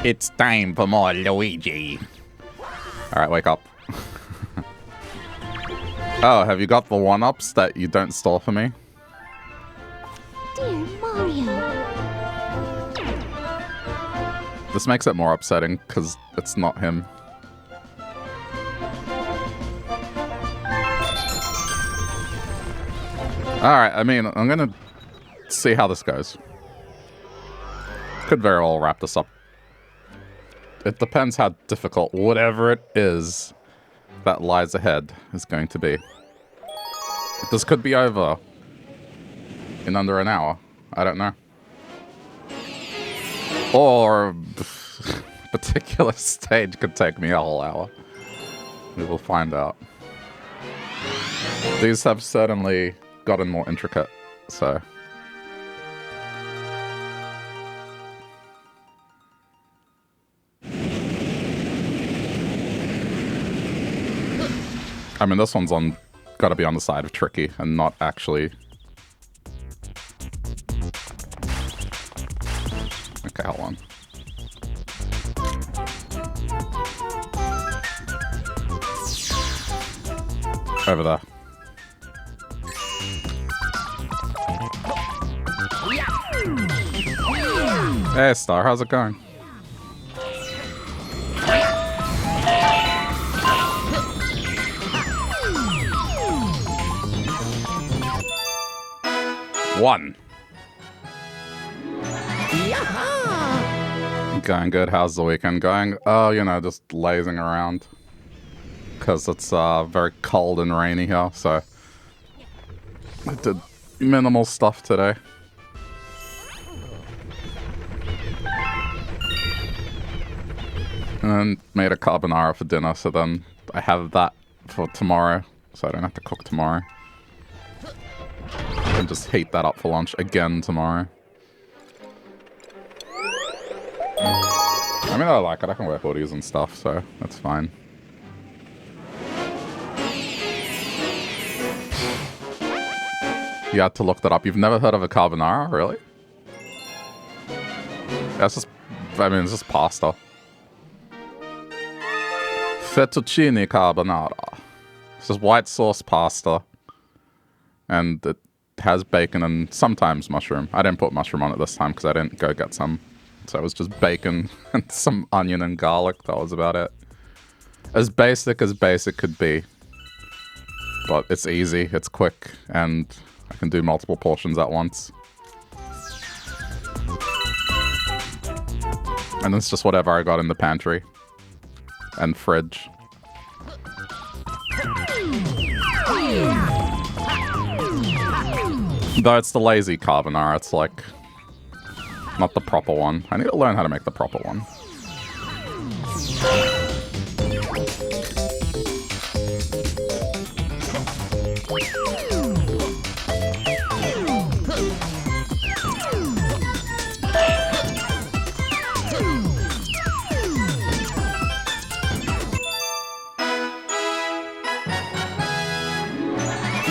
It's time for more Luigi. Alright, wake up. Oh, have you got the one-ups that you don't store for me? Dear Mario. This makes it more upsetting, because it's not him. Alright, I mean, I'm gonna see how this goes. Could very well wrap this up. It depends how difficult whatever it is that lies ahead is going to be. This could be over in under an hour. I don't know. Or a particular stage could take me a whole hour. We will find out. These have certainly gotten more intricate, so... I mean, this one's gotta be on the side of tricky and not actually... Okay, hold on. Over there. Hey, Star, how's it going? One. Going good. How's the weekend going? Oh, you know, just lazing around. Because it's very cold and rainy here, so I did minimal stuff today. And then made a carbonara for dinner, so then I have that for tomorrow, so I don't have to cook tomorrow. And just heat that up for lunch again tomorrow. I mean, I like it. I can wear hoodies and stuff, so that's fine. You had to look that up. You've never heard of a carbonara, really? That's just, I mean, it's just pasta. Fettuccine carbonara. It's just white sauce pasta. And it has bacon and sometimes mushroom. I didn't put mushroom on it this time because I didn't go get some. So it was just bacon and some onion and garlic. That was about it. As basic could be. But it's easy, it's quick, and I can do multiple portions at once. And it's just whatever I got in the pantry. And fridge. Though it's the lazy carbonara, it's like... not the proper one. I need to learn how to make the proper one.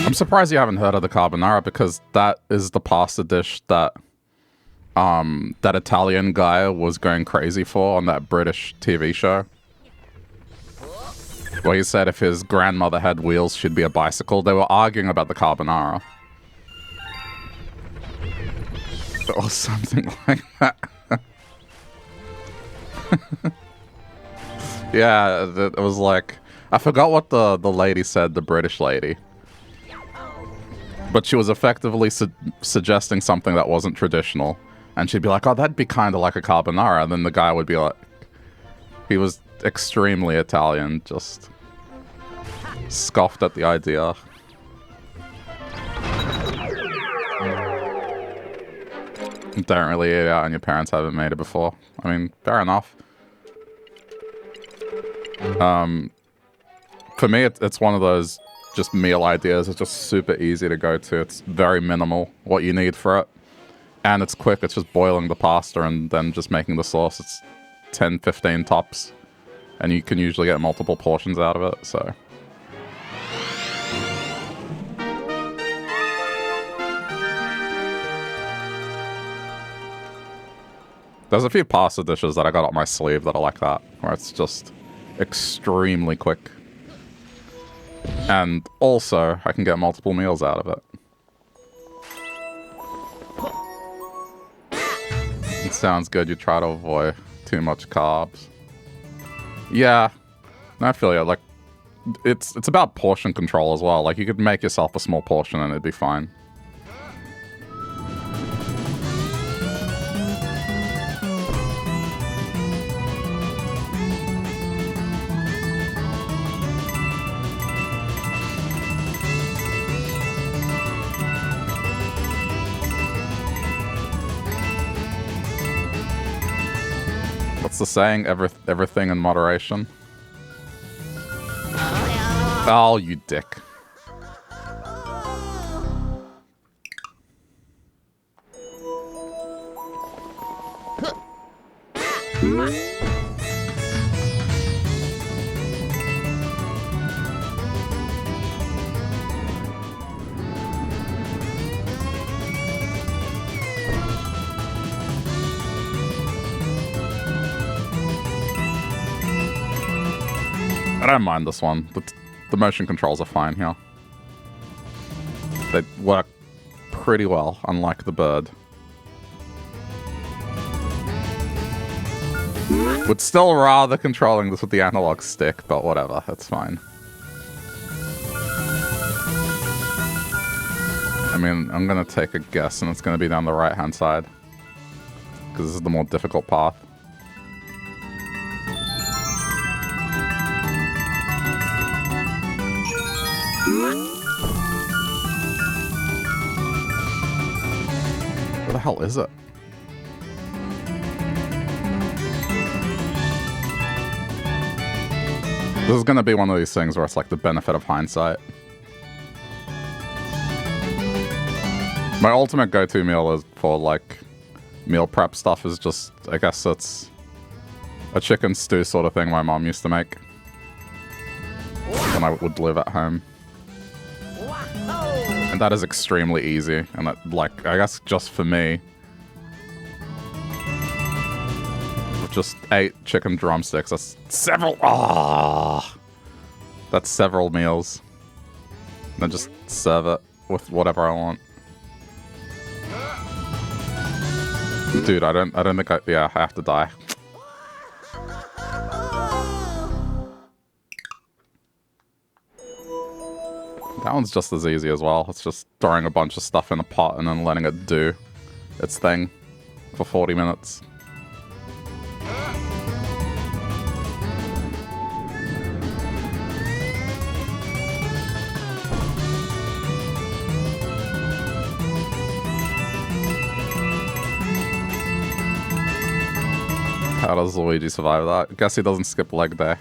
I'm surprised you haven't heard of the carbonara because that is the pasta dish that that Italian guy was going crazy for on that British TV show. Where he said if his grandmother had wheels, she'd be a bicycle. They were arguing about the carbonara. Or something like that. Yeah, it was like... I forgot what the lady said, the British lady. But she was effectively suggesting something that wasn't traditional. And she'd be like, oh, that'd be kind of like a carbonara. And then the guy would be like... He was extremely Italian, just... scoffed at the idea. Don't really eat out and your parents haven't made it before. I mean, fair enough. For me, it's one of those just meal ideas. It's just super easy to go to. It's very minimal what you need for it. And it's quick. It's just boiling the pasta and then just making the sauce. It's 10, 15 tops. And you can usually get multiple portions out of it, so... There's a few pasta dishes that I got up my sleeve that are like that, where it's just extremely quick. And also, I can get multiple meals out of it. It sounds good. You try to avoid too much carbs. Yeah, I feel you. Like, it's about portion control as well. Like, you could make yourself a small portion and it'd be fine. What's the saying? Everything in moderation. Oh, you dick. I don't mind this one. The motion controls are fine here. They work pretty well, unlike the bird. Would still rather controlling this with the analog stick, but whatever, it's fine. I mean, I'm gonna take a guess, and it's gonna be down the right-hand side. Because this is the more difficult path. Where the hell is it? This is gonna be one of these things where it's like the benefit of hindsight. My ultimate go-to meal is for like meal prep stuff is just, I guess it's a chicken stew sort of thing my mom used to make when I would live at home. And that is extremely easy, and that, like, I guess just for me, with just 8 chicken drumsticks, that's several, that's several meals. And then just serve it with whatever I want. Dude, I don't think I have to die. That one's just as easy as well. It's just throwing a bunch of stuff in a pot and then letting it do its thing for 40 minutes. How does Luigi survive that? I guess he doesn't skip leg day.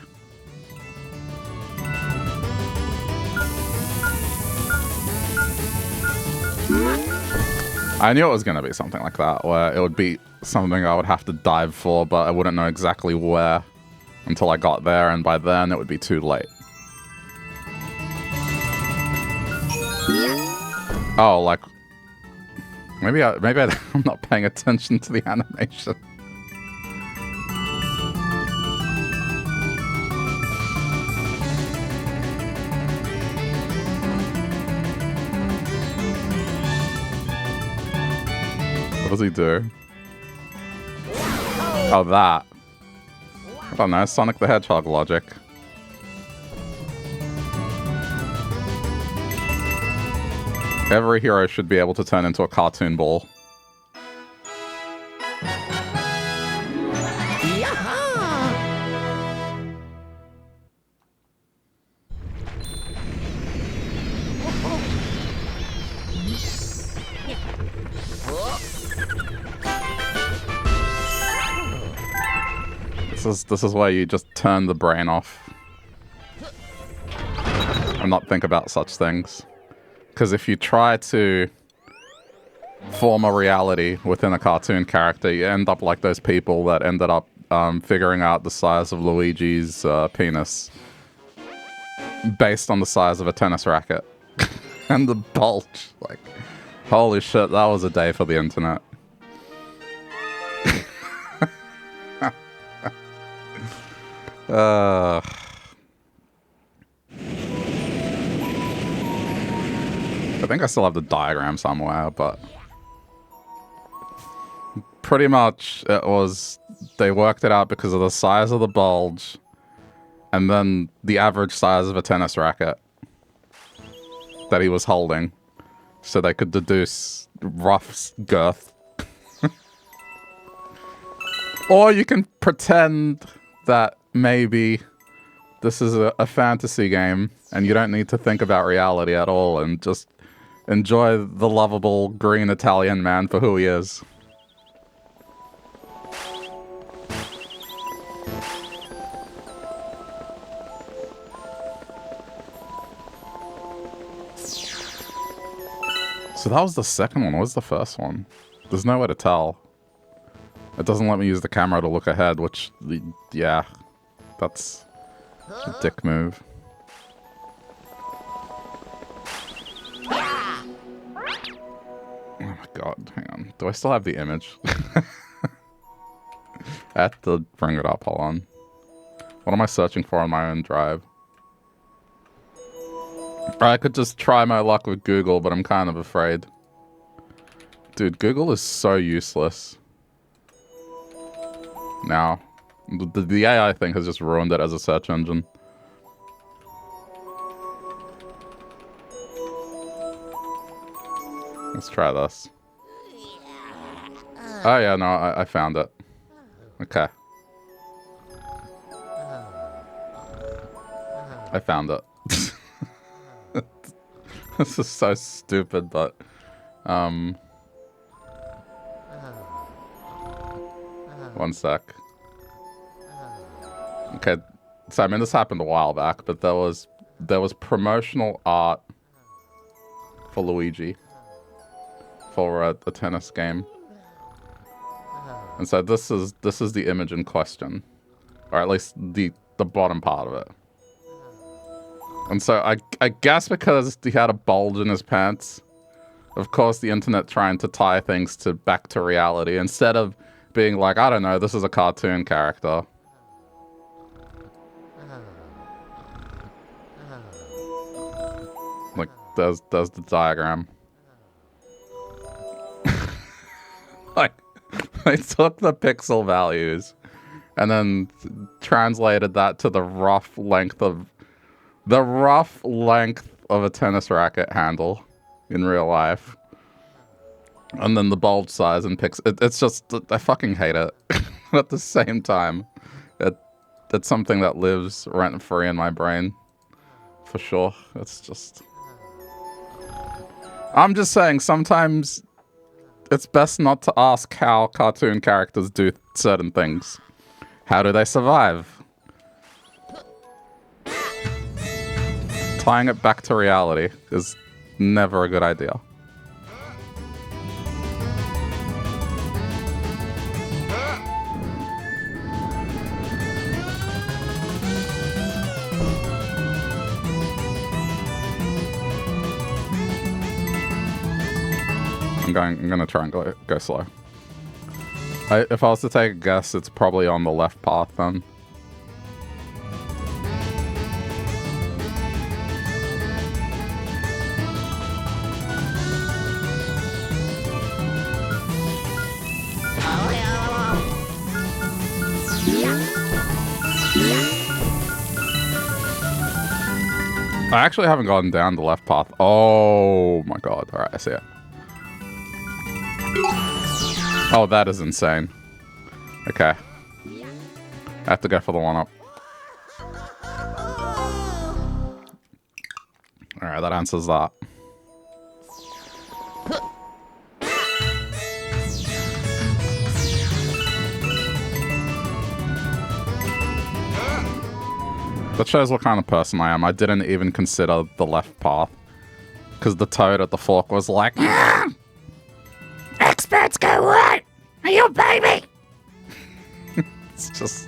I knew it was going to be something like that, where it would be something I would have to dive for, but I wouldn't know exactly where until I got there, and by then it would be too late. Oh, like... Maybe I'm not paying attention to the animation. What does he do? Oh, that. I don't know, Sonic the Hedgehog logic. Every hero should be able to turn into a cartoon ball. This is where you just turn the brain off and not think about such things. Because if you try to form a reality within a cartoon character, you end up like those people that ended up figuring out the size of Luigi's penis based on the size of a tennis racket. And the bulge. Like, holy shit, that was a day for the internet. I think I still have the diagram somewhere, but pretty much it was, they worked it out because of the size of the bulge and then the average size of a tennis racket that he was holding, so they could deduce rough girth. Or you can pretend that maybe this is a fantasy game and you don't need to think about reality at all and just enjoy the lovable green Italian man for who he is. So that was the second one. What was the first one? There's no way to tell. It doesn't let me use the camera to look ahead, which, yeah, that's a dick move. Oh my god, hang on. Do I still have the image? I have to bring it up, hold on. What am I searching for on my own drive? I could just try my luck with Google, but I'm kind of afraid. Dude, Google is so useless. Now, the AI thing has just ruined it as a search engine. Let's try this. Oh yeah, no, I found it. Okay. I found it. This is so stupid, but one sec. Okay, so I mean this happened a while back, but there was promotional art for Luigi for a tennis game, and so this is the image in question, or at least the bottom part of it. And so I guess because he had a bulge in his pants, of course the internet trying to tie things back to reality instead of being like, I don't know, this is a cartoon character. Like, there's the diagram. Like, they took the pixel values and then translated that to the rough length of a tennis racket handle in real life. And then the bulge size and it's just, I fucking hate it. At the same time, it's something that lives rent-free in my brain. For sure. It's just... I'm just saying, sometimes it's best not to ask how cartoon characters do certain things. How do they survive? Tying it back to reality is never a good idea. I'm gonna try and go slow. If I was to take a guess, it's probably on the left path then. I actually haven't gotten down the left path. Oh my god. Alright, I see it. Oh, that is insane. Okay. I have to go for the one up. Alright, that answers that. That shows what kind of person I am. I didn't even consider the left path. Because the toad at the fork was like, experts go right! Are you a baby? It's just...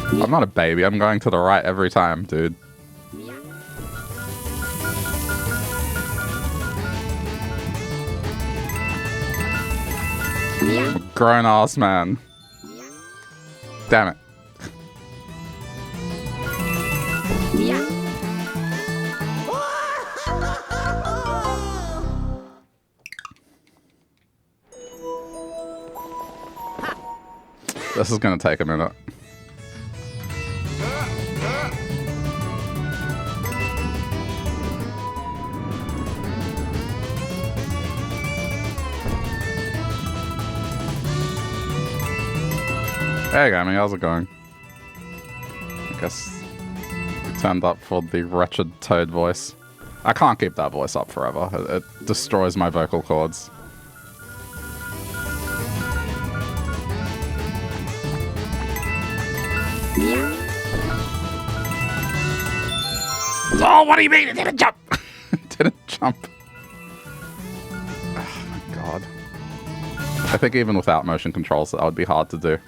I'm not a baby. I'm going to the right every time, dude. I'm a grown-ass man. Damn it. This is gonna take a minute. Hey Gammy, how's it going? I guess you turned up for the wretched Toad voice. I can't keep that voice up forever. It destroys my vocal cords. Oh, what do you mean it didn't jump? It didn't jump. Oh my god. I think even without motion controls that would be hard to do.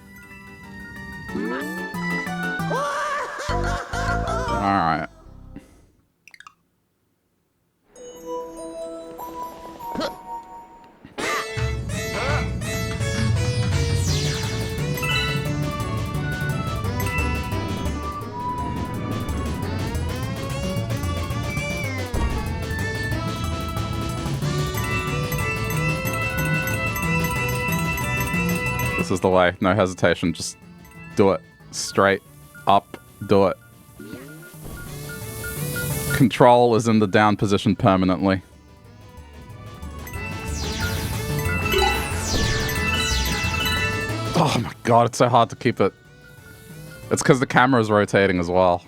Alright. This is the way. No hesitation. Just do it. Straight up. Do it. Control is in the down position permanently. Oh my god, it's so hard to keep it. It's because the camera is rotating as well.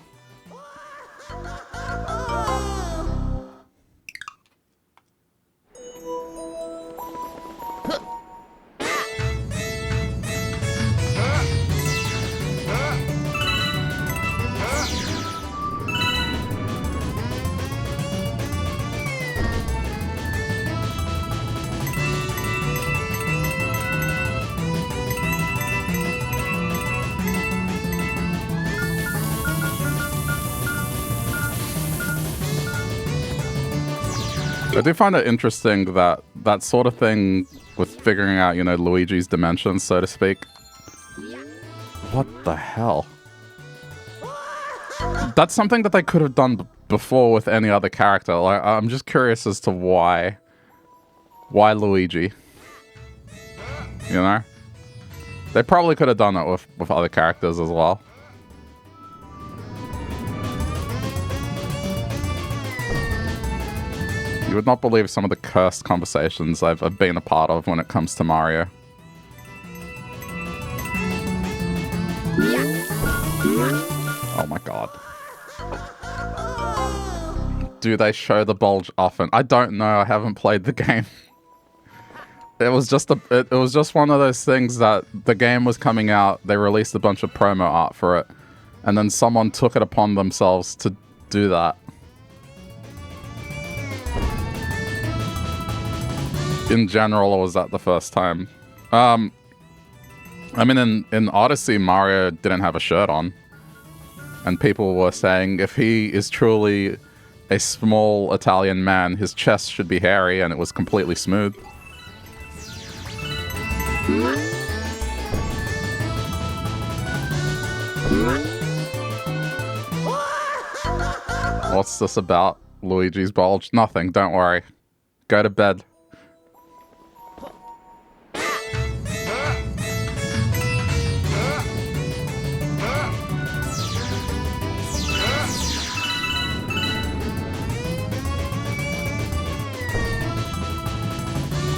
I do find it interesting that that sort of thing with figuring out, you know, Luigi's dimensions, so to speak. What the hell? That's something that they could have done before with any other character. Like, I'm just curious as to why Luigi? You know? They probably could have done it with other characters as well. You would not believe some of the cursed conversations I've been a part of when it comes to Mario. Oh my god. Do they show the bulge often? I don't know. I haven't played the game. It was just one of those things that the game was coming out, they released a bunch of promo art for it, and then someone took it upon themselves to do that. In general, or was that the first time? I mean, in Odyssey, Mario didn't have a shirt on. And people were saying if he is truly a small Italian man, his chest should be hairy, and it was completely smooth. What's this about, Luigi's bulge? Nothing, don't worry. Go to bed.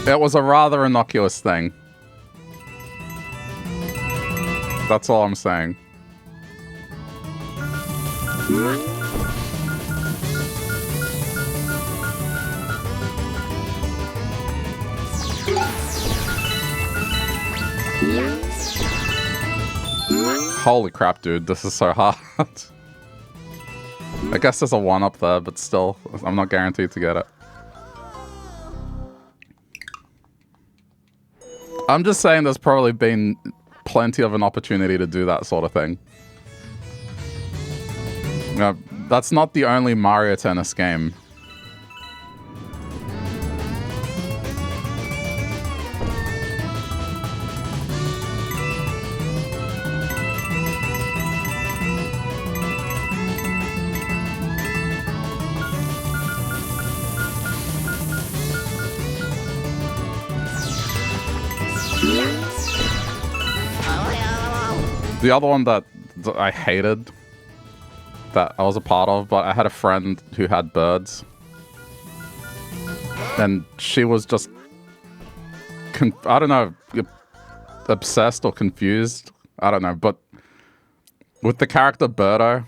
It was a rather innocuous thing. That's all I'm saying. Holy crap, dude. This is so hard. I guess there's a 1 up there, but still, I'm not guaranteed to get it. I'm just saying there's probably been plenty of an opportunity to do that sort of thing. You know, that's not the only Mario Tennis game. The other one that I hated, that I was a part of, but I had a friend who had birds. And she was just, I don't know, obsessed or confused. I don't know, but with the character Birdo,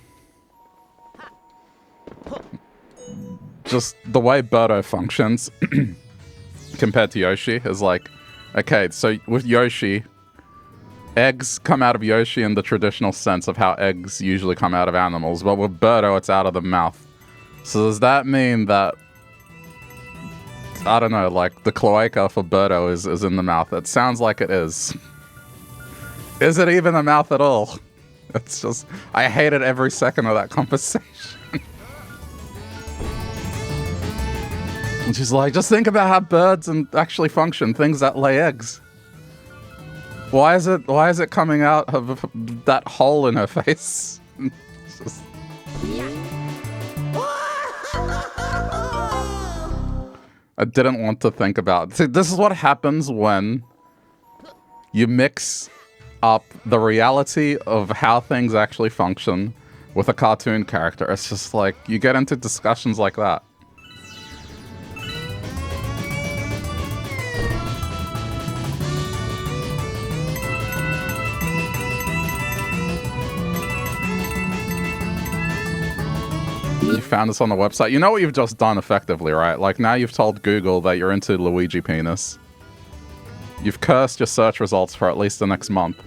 just the way Birdo functions compared to Yoshi is like, okay, so with Yoshi, eggs come out of Yoshi in the traditional sense of how eggs usually come out of animals, but with Birdo, it's out of the mouth. So does that mean that, I don't know, like the cloaca for Birdo is in the mouth? It sounds like it is. Is it even a mouth at all? It's just, I hated every second of that conversation. And she's like, just think about how birds actually function, things that lay eggs. Why is it coming out of that hole in her face? It's just... I didn't want to think about it. See, this is what happens when you mix up the reality of how things actually function with a cartoon character. It's just like, you get into discussions like that. You found this on the website. You know what you've just done effectively, right? Like, now you've told Google that you're into Luigi penis. You've cursed your search results for at least the next month.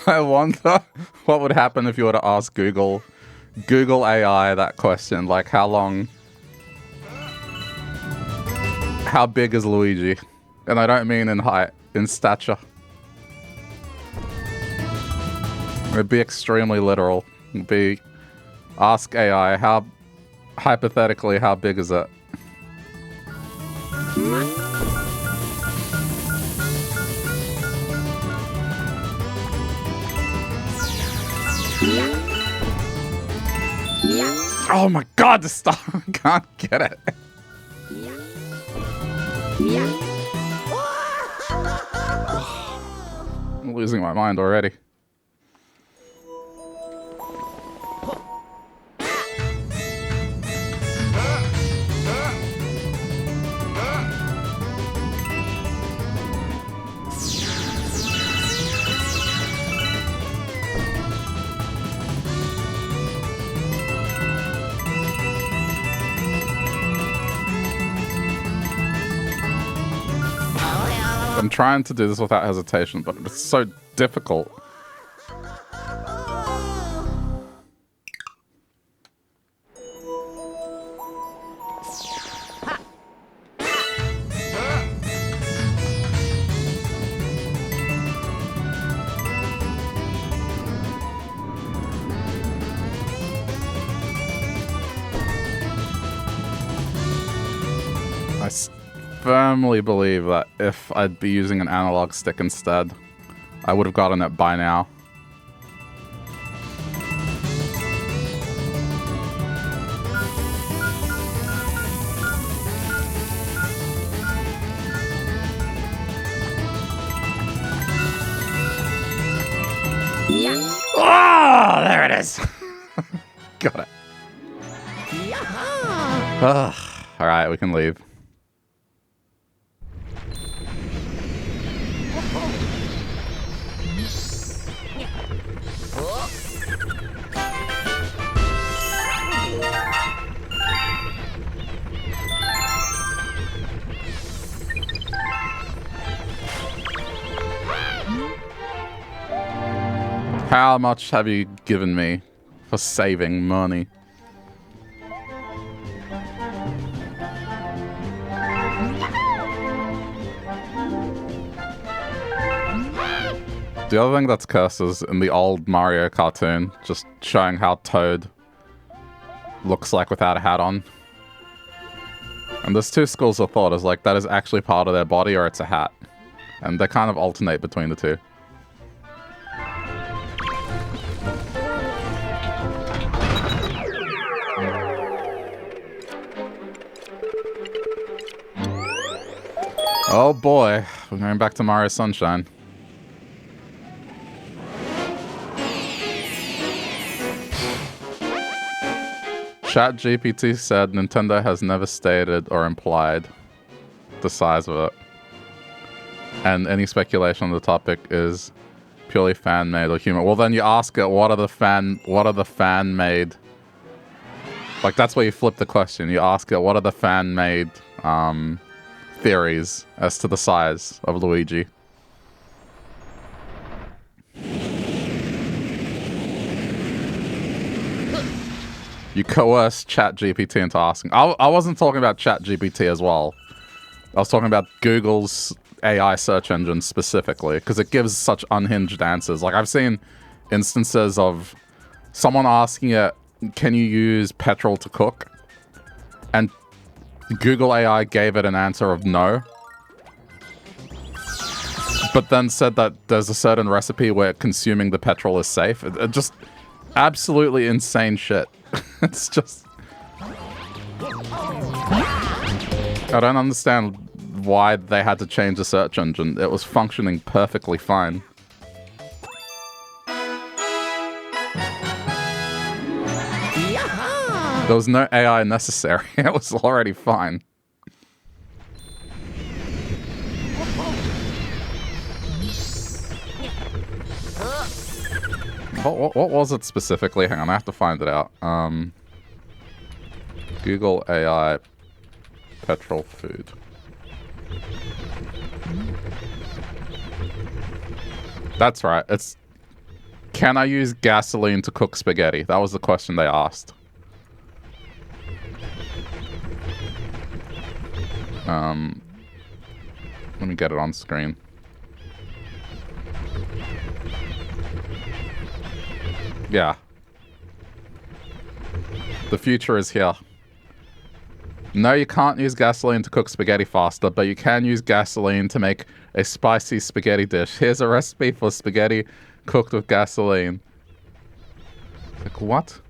I wonder what would happen if you were to ask Google AI that question, like how big is Luigi? And I don't mean in height, in stature. It'd be extremely literal. It'd be, ask AI, hypothetically, how big is it? Oh my god, the star! I can't get it. I'm losing my mind already. I'm trying to do this without hesitation, but it's so difficult. I firmly believe that if I'd be using an analog stick instead, I would have gotten it by now. Oh, there it is. Got it. All right, we can leave. How much have you given me for saving money? The other thing that's cursed is in the old Mario cartoon, just showing how Toad looks like without a hat on. And there's two schools of thought, is like that is actually part of their body or it's a hat. And they kind of alternate between the two. Oh boy, we're going back to Mario Sunshine. ChatGPT said Nintendo has never stated or implied the size of it. And any speculation on the topic is purely fan-made or human. Well, then you ask it, what are the fan-made... Like, that's where you flip the question. You ask it, what are the fan-made theories as to the size of Luigi? You coerce ChatGPT into asking. I wasn't talking about ChatGPT as well. I was talking about Google's AI search engine specifically, because it gives such unhinged answers. Like, I've seen instances of someone asking it, can you use petrol to cook? And Google AI gave it an answer of no. But then said that there's a certain recipe where consuming the petrol is safe. It just absolutely insane shit. It's just... I don't understand why they had to change the search engine. It was functioning perfectly fine. There was no AI necessary. It was already fine. What was it specifically? Hang on, I have to find it out. Google AI petrol food. That's right. It's, can I use gasoline to cook spaghetti? That was the question they asked. Let me get it on screen. Yeah. The future is here. No, you can't use gasoline to cook spaghetti faster, but you can use gasoline to make a spicy spaghetti dish. Here's a recipe for spaghetti cooked with gasoline. Like, what?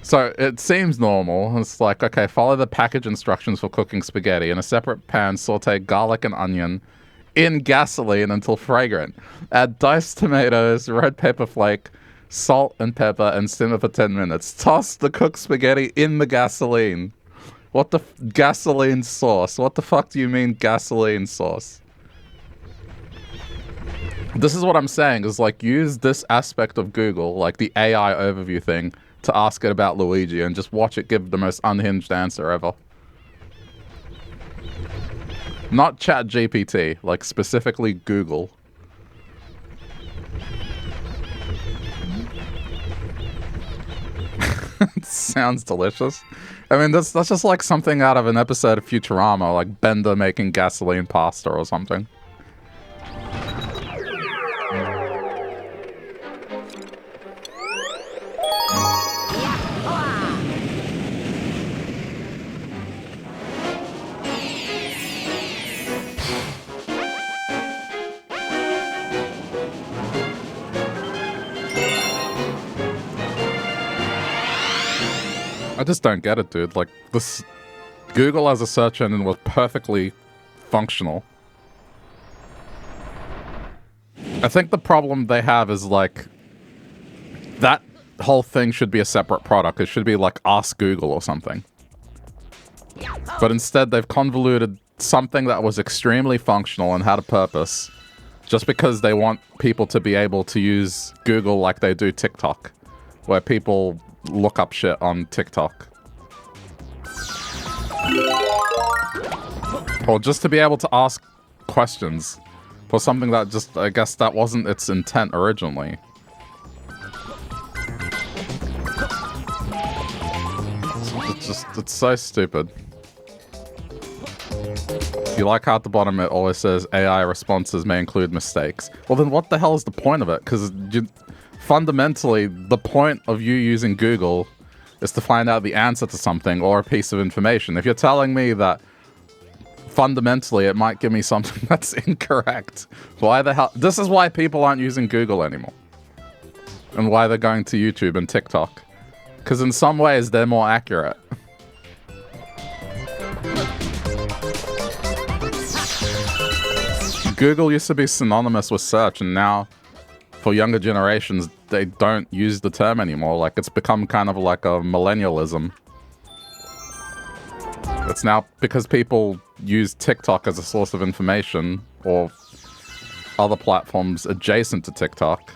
So, it seems normal. It's like, okay, follow the package instructions for cooking spaghetti. In a separate pan, saute garlic and onion in gasoline until fragrant. Add diced tomatoes, red pepper flake, salt and pepper, and simmer for 10 minutes. Toss the cooked spaghetti in the gasoline. What the gasoline sauce? What the fuck do you mean gasoline sauce? This is what I'm saying, is like, use this aspect of Google, like the AI overview thing, to ask it about Luigi and just watch it give the most unhinged answer ever. Not ChatGPT, like specifically Google. It sounds delicious. I mean, that's just like something out of an episode of Futurama, like Bender making gasoline pasta or something. I just don't get it, dude. Like, this... Google as a search engine was perfectly functional. I think the problem they have is, like... That whole thing should be a separate product. It should be, like, Ask Google or something. But instead, they've convoluted something that was extremely functional and had a purpose just because they want people to be able to use Google like they do TikTok, where people look up shit on TikTok. Or just to be able to ask questions for something that just, I guess that wasn't its intent originally. It's so stupid. You like how at the bottom it always says AI responses may include mistakes. Well, then what the hell is the point of it? Because fundamentally, the point of you using Google is to find out the answer to something or a piece of information. If you're telling me that fundamentally it might give me something that's incorrect, why the hell? This is why people aren't using Google anymore. And why they're going to YouTube and TikTok. Because in some ways, they're more accurate. Google used to be synonymous with search, and now for younger generations, they don't use the term anymore. Like, it's become kind of like a millennialism. It's now because people use TikTok as a source of information or other platforms adjacent to TikTok.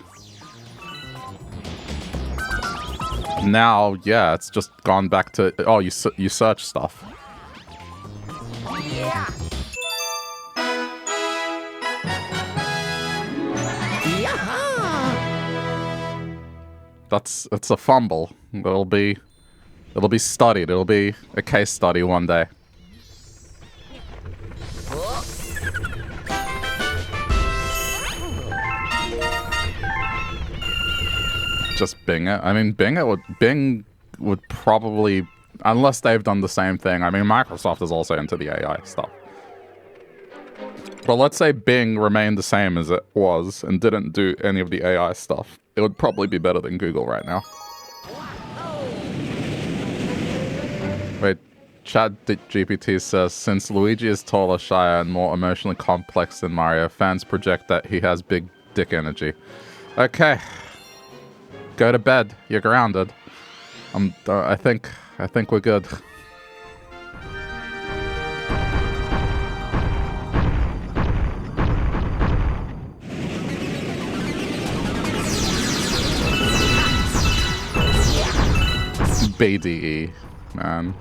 Now, yeah, it's just gone back to, oh, you search stuff. Yeah. It's a fumble. It'll be studied. It'll be a case study one day. Just Bing it. I mean, Bing would probably, unless they've done the same thing. I mean, Microsoft is also into the AI stuff. But let's say Bing remained the same as it was and didn't do any of the AI stuff. It would probably be better than Google right now. Wait, ChatGPT says, since Luigi is taller, shyer, and more emotionally complex than Mario, fans project that he has big dick energy. Okay. Go to bed. You're grounded. I think we're good. BDE, man.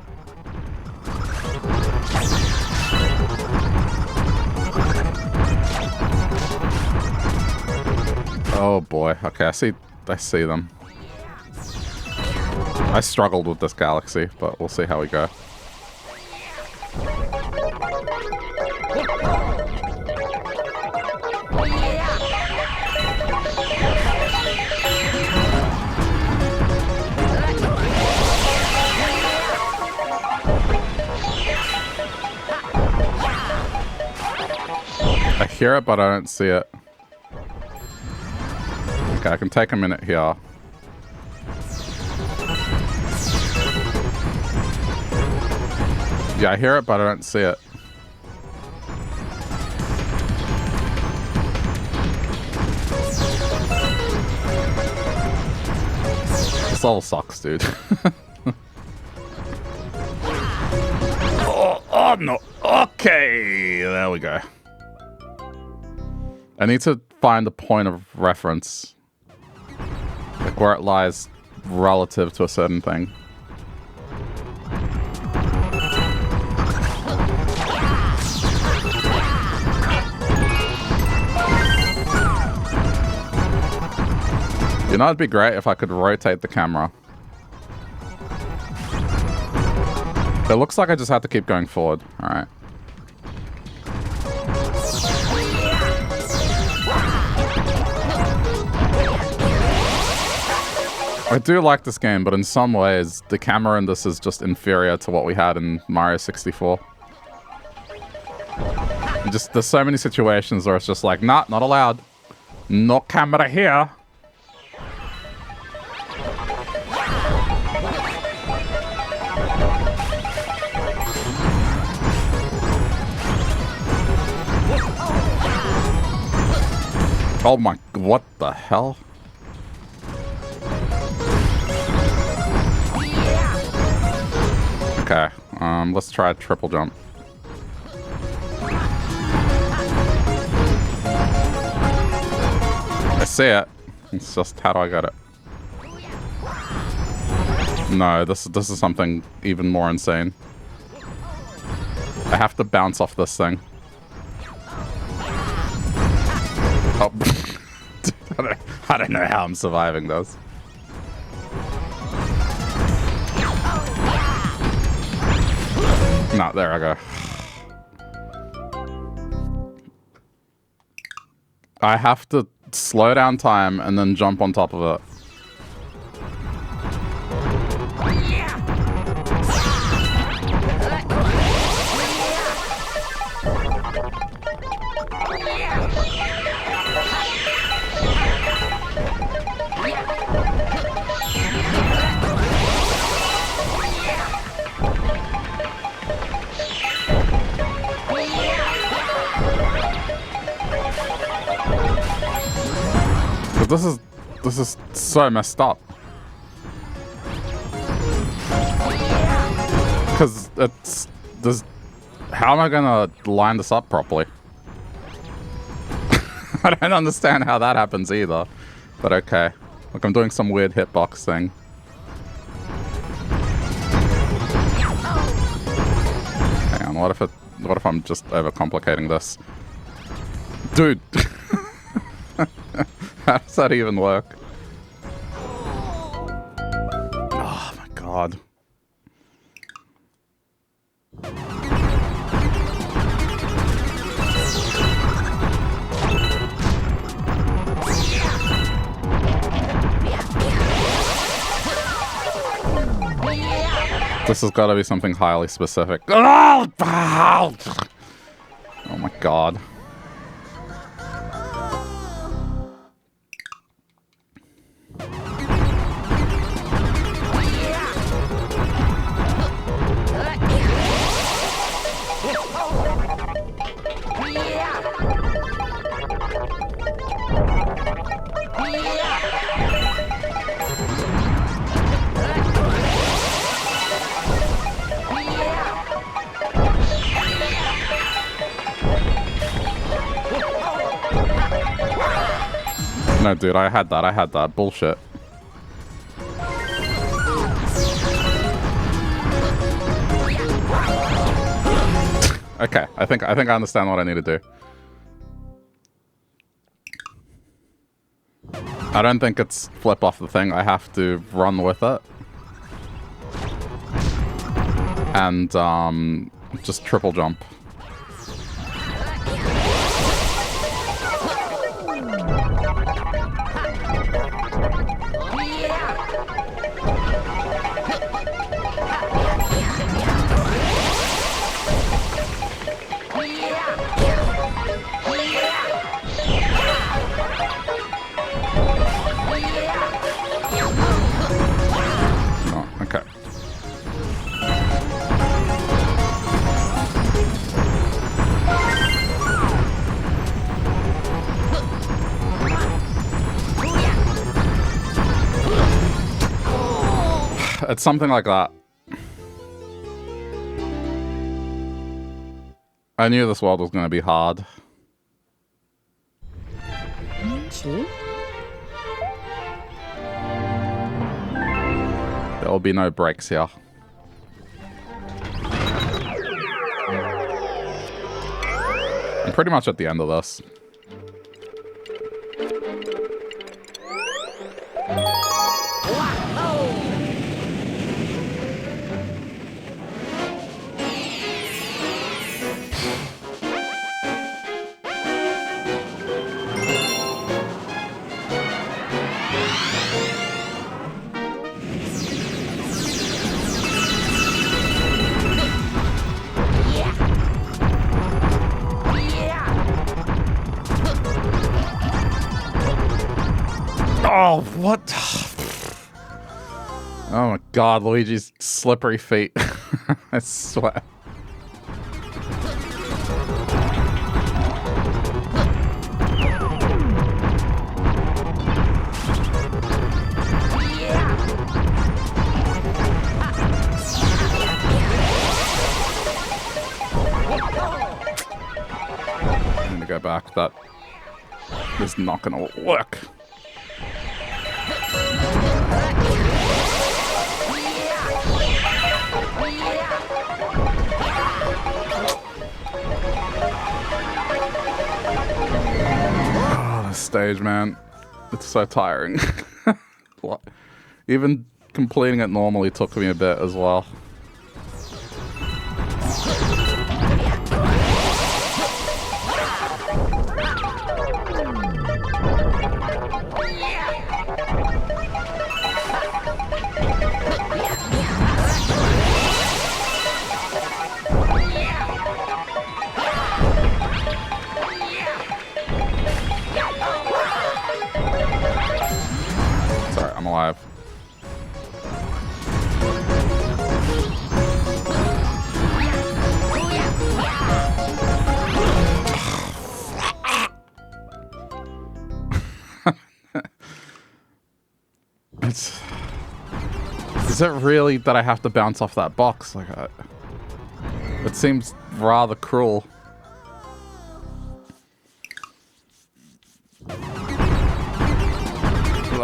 Oh boy. Okay, I see them. I struggled with this galaxy, but we'll see how we go. I hear it, but I don't see it. Okay, I can take a minute here. Yeah, I hear it, but I don't see it. This all sucks, dude. Oh, no. Okay, there we go. I need to find a point of reference. Like where it lies relative to a certain thing. You know, it'd be great if I could rotate the camera. It looks like I just have to keep going forward. Alright. I do like this game, but in some ways, the camera in this is just inferior to what we had in Mario 64. There's so many situations where it's just like, nah, not allowed. No camera here. Oh my, what the hell? Okay, let's try a triple jump. I see it. It's just, how do I get it? No, this is something even more insane. I have to bounce off this thing. Oh, I don't know how I'm surviving this. No, there I go. I have to slow down time and then jump on top of it. This is so messed up. Because how am I gonna line this up properly? I don't understand how that happens either. But okay. Look, I'm doing some weird hitbox thing. Hang on, what if I'm just overcomplicating this? Dude! How does that even work? Oh my god. This has got to be something highly specific. Oh my god. No, dude, I had that. Bullshit. Okay, I think I understand what I need to do. I don't think it's flip off the thing. I have to run with it. And, just triple jump. It's something like that. I knew this world was going to be hard. There will be no breaks here. I'm pretty much at the end of this. Oh, what? Oh my god, Luigi's slippery feet. I swear. I'm gonna go back. That is not gonna work. Oh, this stage, man. It's so tiring. What? Even completing it normally took me a bit as well. I'm alive. Is it really that I have to bounce off that box? Like, it seems rather cruel.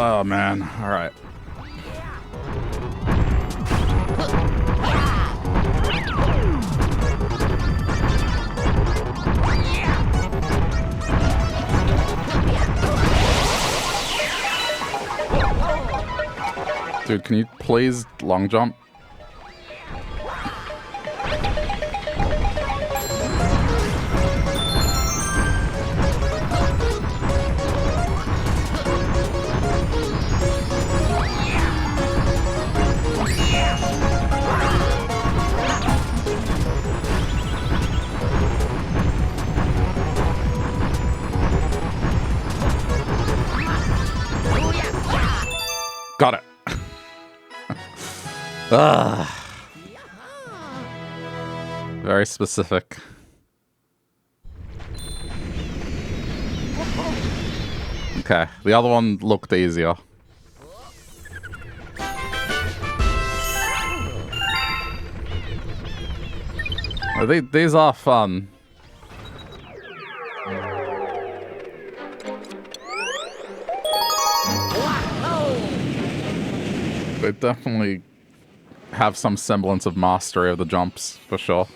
Oh man, alright. Dude, can you please long jump? Got it. Very specific. Okay, the other one looked easier. These are fun. They definitely have some semblance of mastery of the jumps, for sure.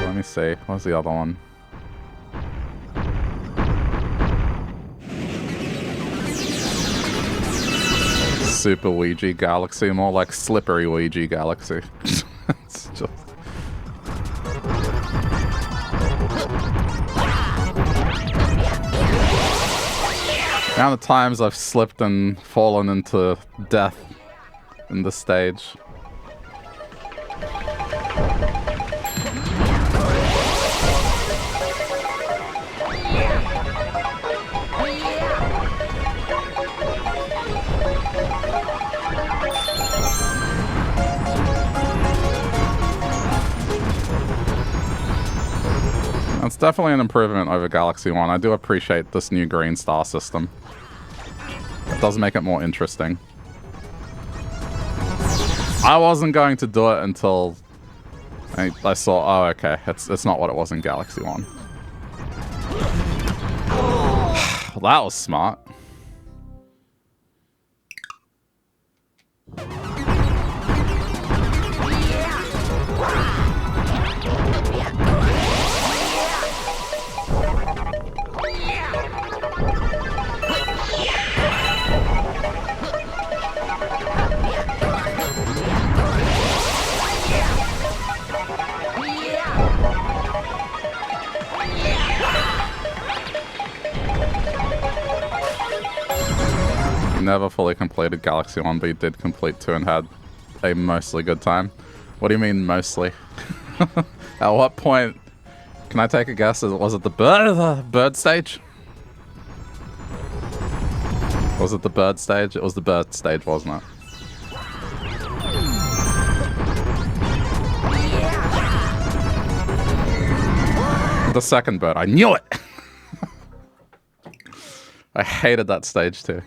Let me see. What's the other one? Super Ouija Galaxy, more like Slippery Ouija Galaxy. It's just... The amount of times I've slipped and fallen into death in this stage. It's definitely an improvement over Galaxy 1. I do appreciate this new green star system. It does make it more interesting. I wasn't going to do it until I saw, oh, okay, it's not what it was in Galaxy 1. Well, that was smart. Never fully completed Galaxy 1, but he did complete 2 and had a mostly good time. What do you mean, mostly? At what point? Can I take a guess? Was it the bird stage? Was it the bird stage? It was the bird stage, wasn't it? The second bird. I knew it! I hated that stage too.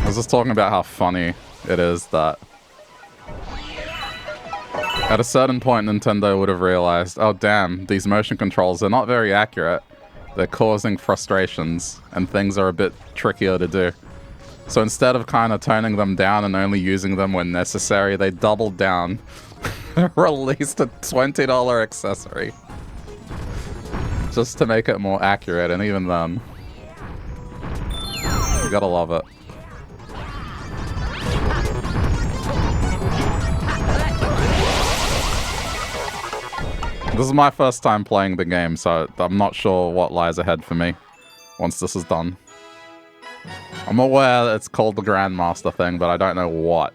I was just talking about how funny it is that at a certain point Nintendo would have realized, oh damn, these motion controls are not very accurate. They're causing frustrations and things are a bit trickier to do. So instead of kind of toning them down and only using them when necessary, they doubled down, released a $20 accessory just to make it more accurate, and even then, you gotta love it. This is my first time playing the game, so I'm not sure what lies ahead for me once this is done. I'm aware that it's called the Grandmaster thing, but I don't know what.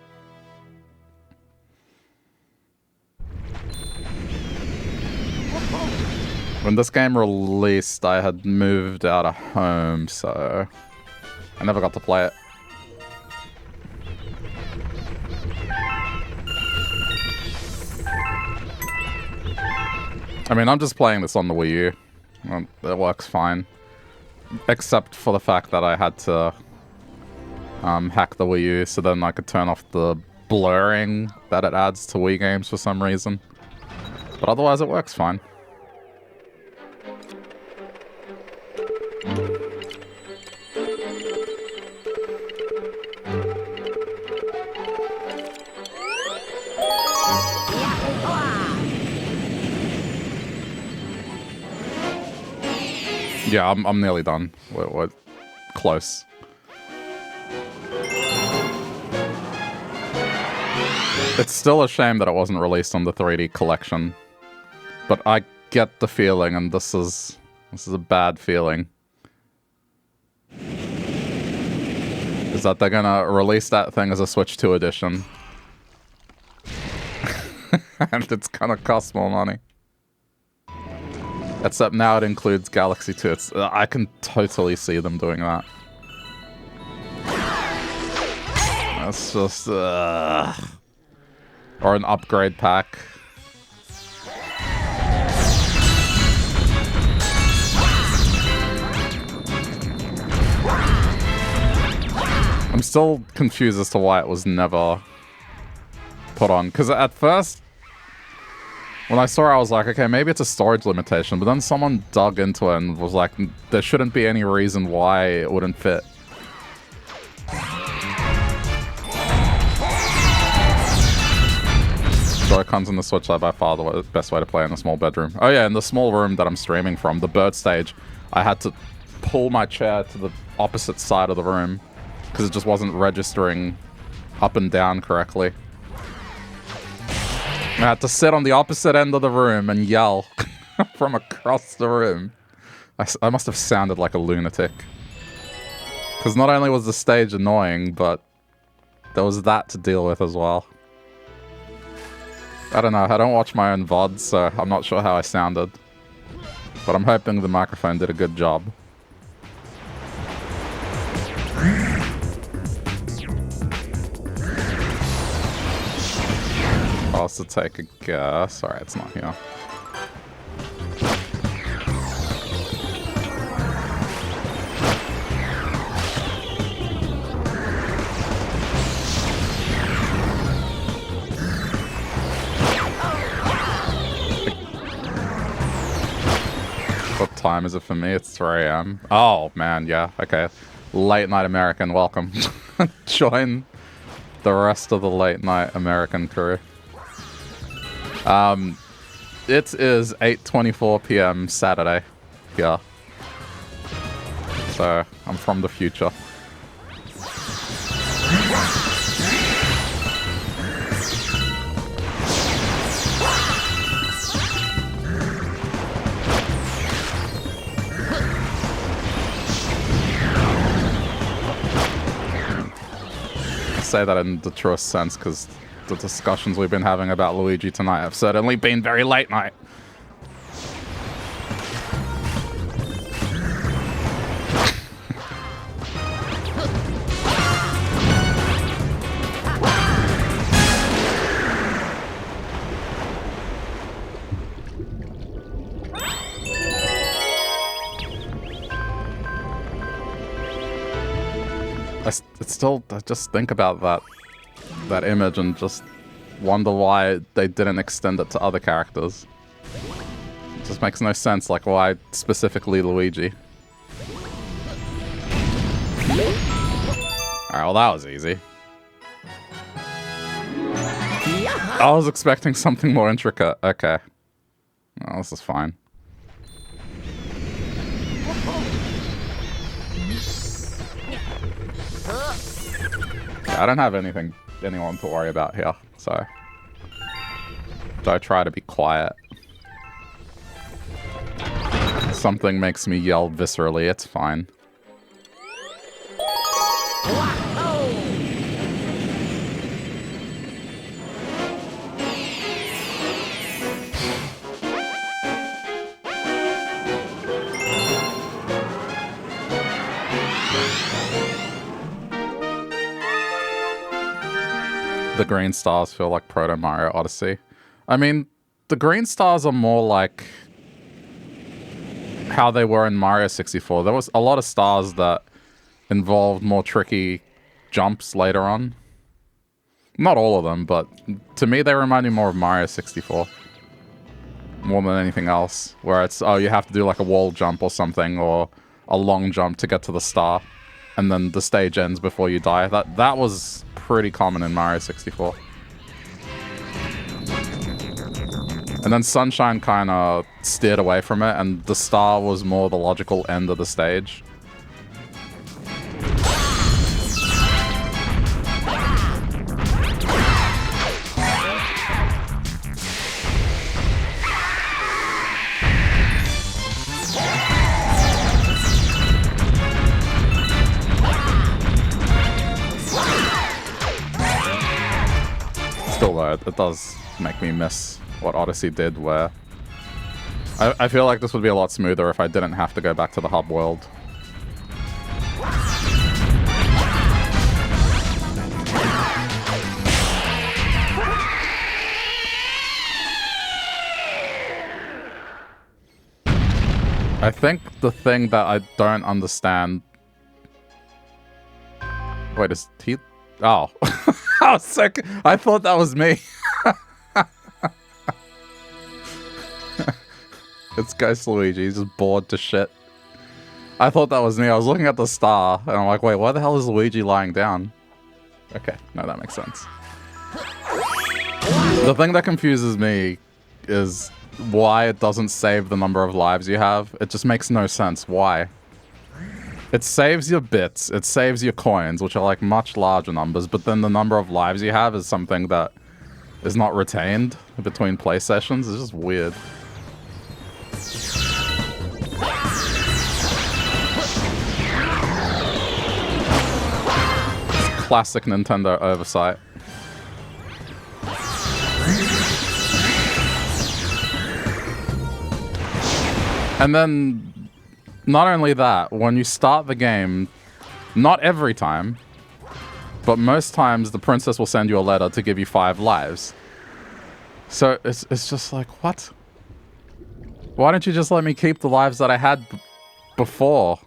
When this game released, I had moved out of home, so I never got to play it. I mean, I'm just playing this on the Wii U. It works fine. Except for the fact that I had to hack the Wii U so then I could turn off the blurring that it adds to Wii games for some reason. But otherwise it works fine. Yeah, I'm nearly done. We're close. It's still a shame that it wasn't released on the 3D collection. But I get the feeling, and this is a bad feeling, is that they're gonna release that thing as a Switch 2 edition. And it's gonna cost more money. Except now it includes Galaxy 2. I can totally see them doing that. That's just... Or an upgrade pack. I'm still confused as to why it was never put on. Because at first, when I saw it, I was like, okay, maybe it's a storage limitation. But then someone dug into it and was like, there shouldn't be any reason why it wouldn't fit. Joy-Cons in the Switch are by far the best way to play in a small bedroom. Oh yeah, in the small room that I'm streaming from, the bird stage, I had to pull my chair to the opposite side of the room because it just wasn't registering up and down correctly. I had to sit on the opposite end of the room and yell from across the room. I must have sounded like a lunatic. Because not only was the stage annoying, but there was that to deal with as well. I don't know, I don't watch my own VODs, so I'm not sure how I sounded. But I'm hoping the microphone did a good job. I'll also take a guess. Alright, it's not here. What time is it for me? It's 3 AM. Oh, man, yeah, okay. Late night American, welcome. Join the rest of the late night American crew. It is 8:24 PM Saturday. Yeah. So, I'm from the future. I say that in the truest sense because the discussions we've been having about Luigi tonight have certainly been very late night. I just think about that image and just wonder why they didn't extend it to other characters. It just makes no sense, like why specifically Luigi? Alright, well that was easy. I was expecting something more intricate. Okay. Well, this is fine. Yeah, I don't have anyone to worry about here, so I try to be quiet. Something makes me yell viscerally, it's fine. The green stars feel like Proto Mario Odyssey. I mean, the green stars are more like how they were in Mario 64. There was a lot of stars that involved more tricky jumps later on. Not all of them, but to me they remind me more of Mario 64. More than anything else. Where it's, oh, you have to do like a wall jump or something, or a long jump to get to the star. And then the stage ends before you die. That was pretty common in Mario 64. And then Sunshine kind of steered away from it, and the star was more the logical end of the stage. Still though, it does make me miss what Odyssey did, where I feel like this would be a lot smoother if I didn't have to go back to the hub world. I think the thing that I don't understand... Wait, is he... Oh. I was sick. I thought that was me. It's Ghost Luigi. He's just bored to shit. I thought that was me. I was looking at the star, and I'm like, wait, why the hell is Luigi lying down? Okay, no, that makes sense. The thing that confuses me is why it doesn't save the number of lives you have. It just makes no sense. Why? It saves your bits. It saves your coins, which are like much larger numbers, but then the number of lives you have is something that is not retained between play sessions. It's just weird. Classic Nintendo oversight. And then, not only that, when you start the game, not every time, but most times the princess will send you a letter to give you 5 lives. So it's just like, what? Why don't you just let me keep the lives that I had before?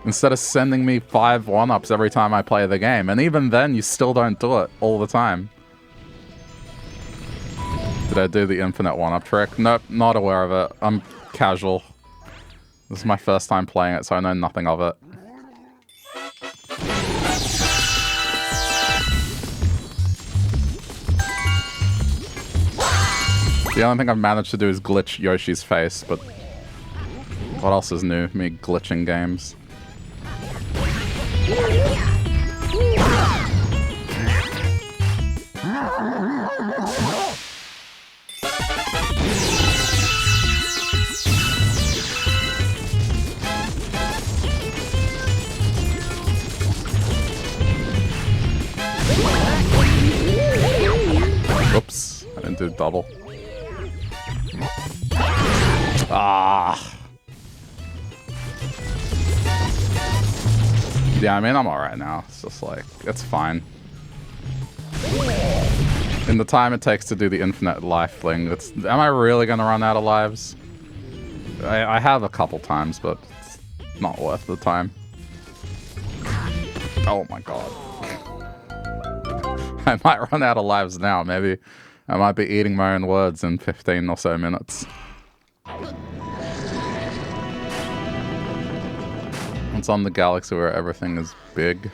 Instead of sending me 5 1-ups every time I play the game. And even then, you still don't do it all the time. Did I do the infinite 1-up trick? Nope, not aware of it. I'm casual. This is my first time playing it, so I know nothing of it. The only thing I've managed to do is glitch Yoshi's face, but what else is new? Me glitching games. Oops, I didn't do double. Ah. Yeah, I mean, I'm alright now. It's just like, it's fine. In the time it takes to do the infinite life thing, am I really gonna run out of lives? I have a couple times, but it's not worth the time. Oh my god. I might run out of lives now. Maybe I might be eating my own words in 15 or so minutes. It's on the galaxy where everything is big.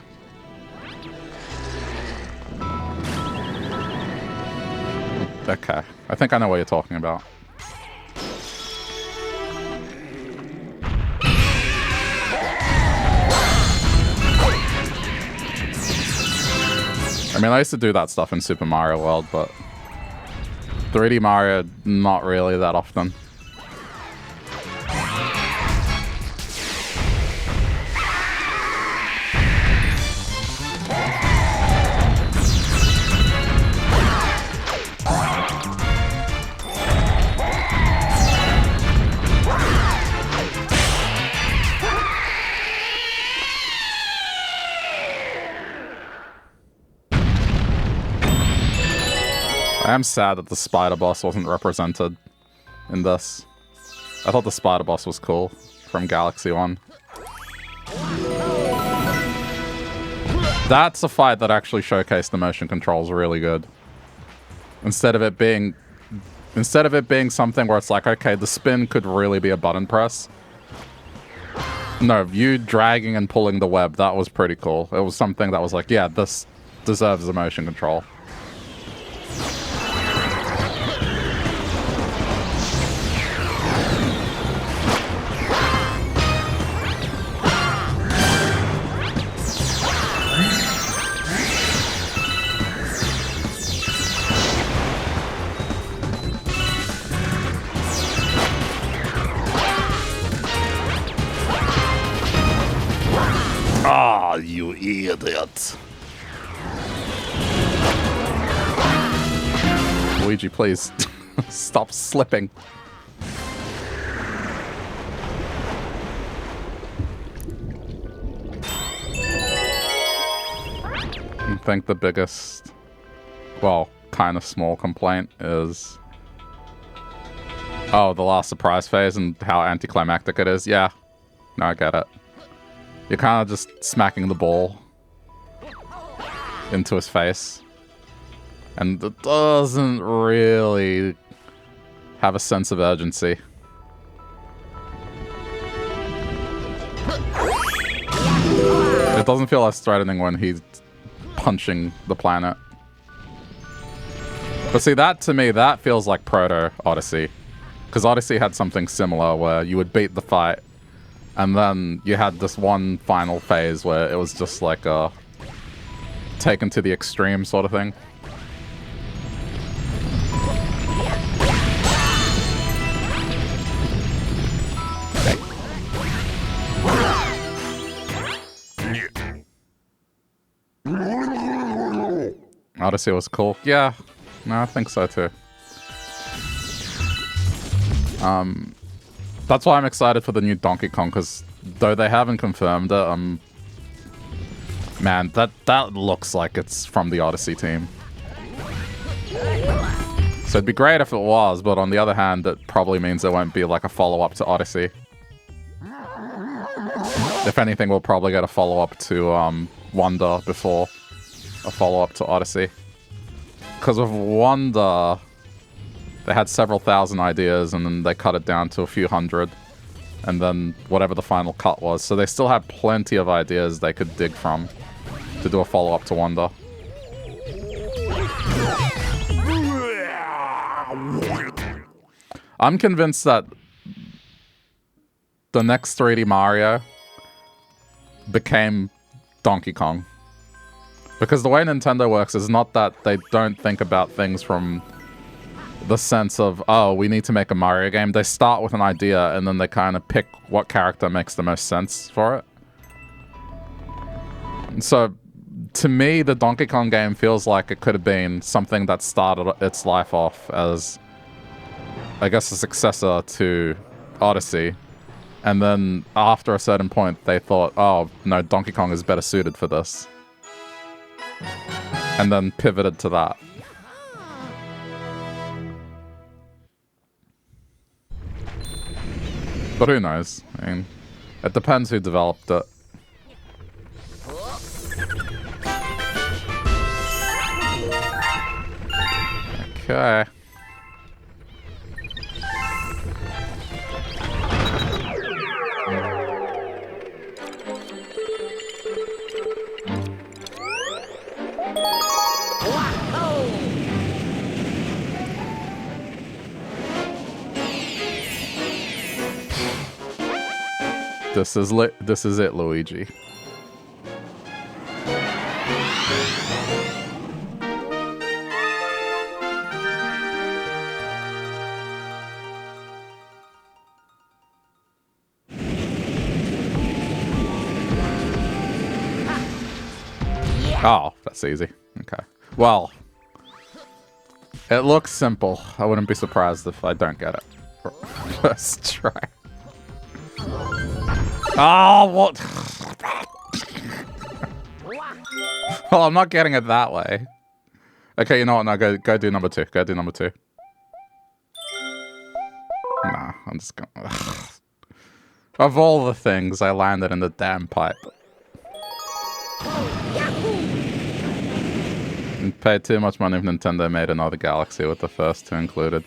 Okay, I think I know what you're talking about. I mean, I used to do that stuff in Super Mario World, but 3D Mario, not really that often. I am sad that the spider boss wasn't represented in this. I thought the spider boss was cool from Galaxy 1. That's a fight that actually showcased the motion controls really good. Instead of it being something where it's like, okay, the spin could really be a button press. No, you dragging and pulling the web, that was pretty cool. It was something that was like, yeah, this deserves a motion control. Ah, you idiot. Luigi, please stop slipping. I think the biggest, well, kind of small complaint is, oh, the last surprise phase and how anticlimactic it is. Yeah, no, I get it. You're kind of just smacking the ball into his face. And it doesn't really have a sense of urgency. It doesn't feel as threatening when he's punching the planet. But see, that to me, that feels like Proto Odyssey. Because Odyssey had something similar where you would beat the fight, and then you had this one final phase where it was just like a taken to the extreme sort of thing. Odyssey was cool. Yeah, no, I think so too. That's why I'm excited for the new Donkey Kong, because though they haven't confirmed it, man, that looks like it's from the Odyssey team. So it'd be great if it was, but on the other hand, it probably means there won't be like a follow-up to Odyssey. If anything, we'll probably get a follow-up to Wonder before a follow-up to Odyssey. Because with Wonder, they had several thousand ideas, and then they cut it down to a few hundred. And then whatever the final cut was. So they still had plenty of ideas they could dig from to do a follow-up to Wonder. I'm convinced that the next 3D Mario became Donkey Kong. Because the way Nintendo works is not that they don't think about things from the sense of, oh, we need to make a Mario game. They start with an idea and then they kind of pick what character makes the most sense for it. So, to me, the Donkey Kong game feels like it could have been something that started its life off as, I guess, a successor to Odyssey. And then after a certain point, they thought, oh, no, Donkey Kong is better suited for this. And then pivoted to that. But who knows? I mean, it depends who developed it. Okay. This is it, Luigi. Oh, that's easy. Okay. Well, it looks simple. I wouldn't be surprised if I don't get it. First try. Oh, what? Well, I'm not getting it that way. Okay, you know what? No, go do number 2. Go do number 2. Nah, I'm just gonna... Of all the things, I landed in the damn pipe. And paid too much money if Nintendo made another Galaxy with the first 2 included.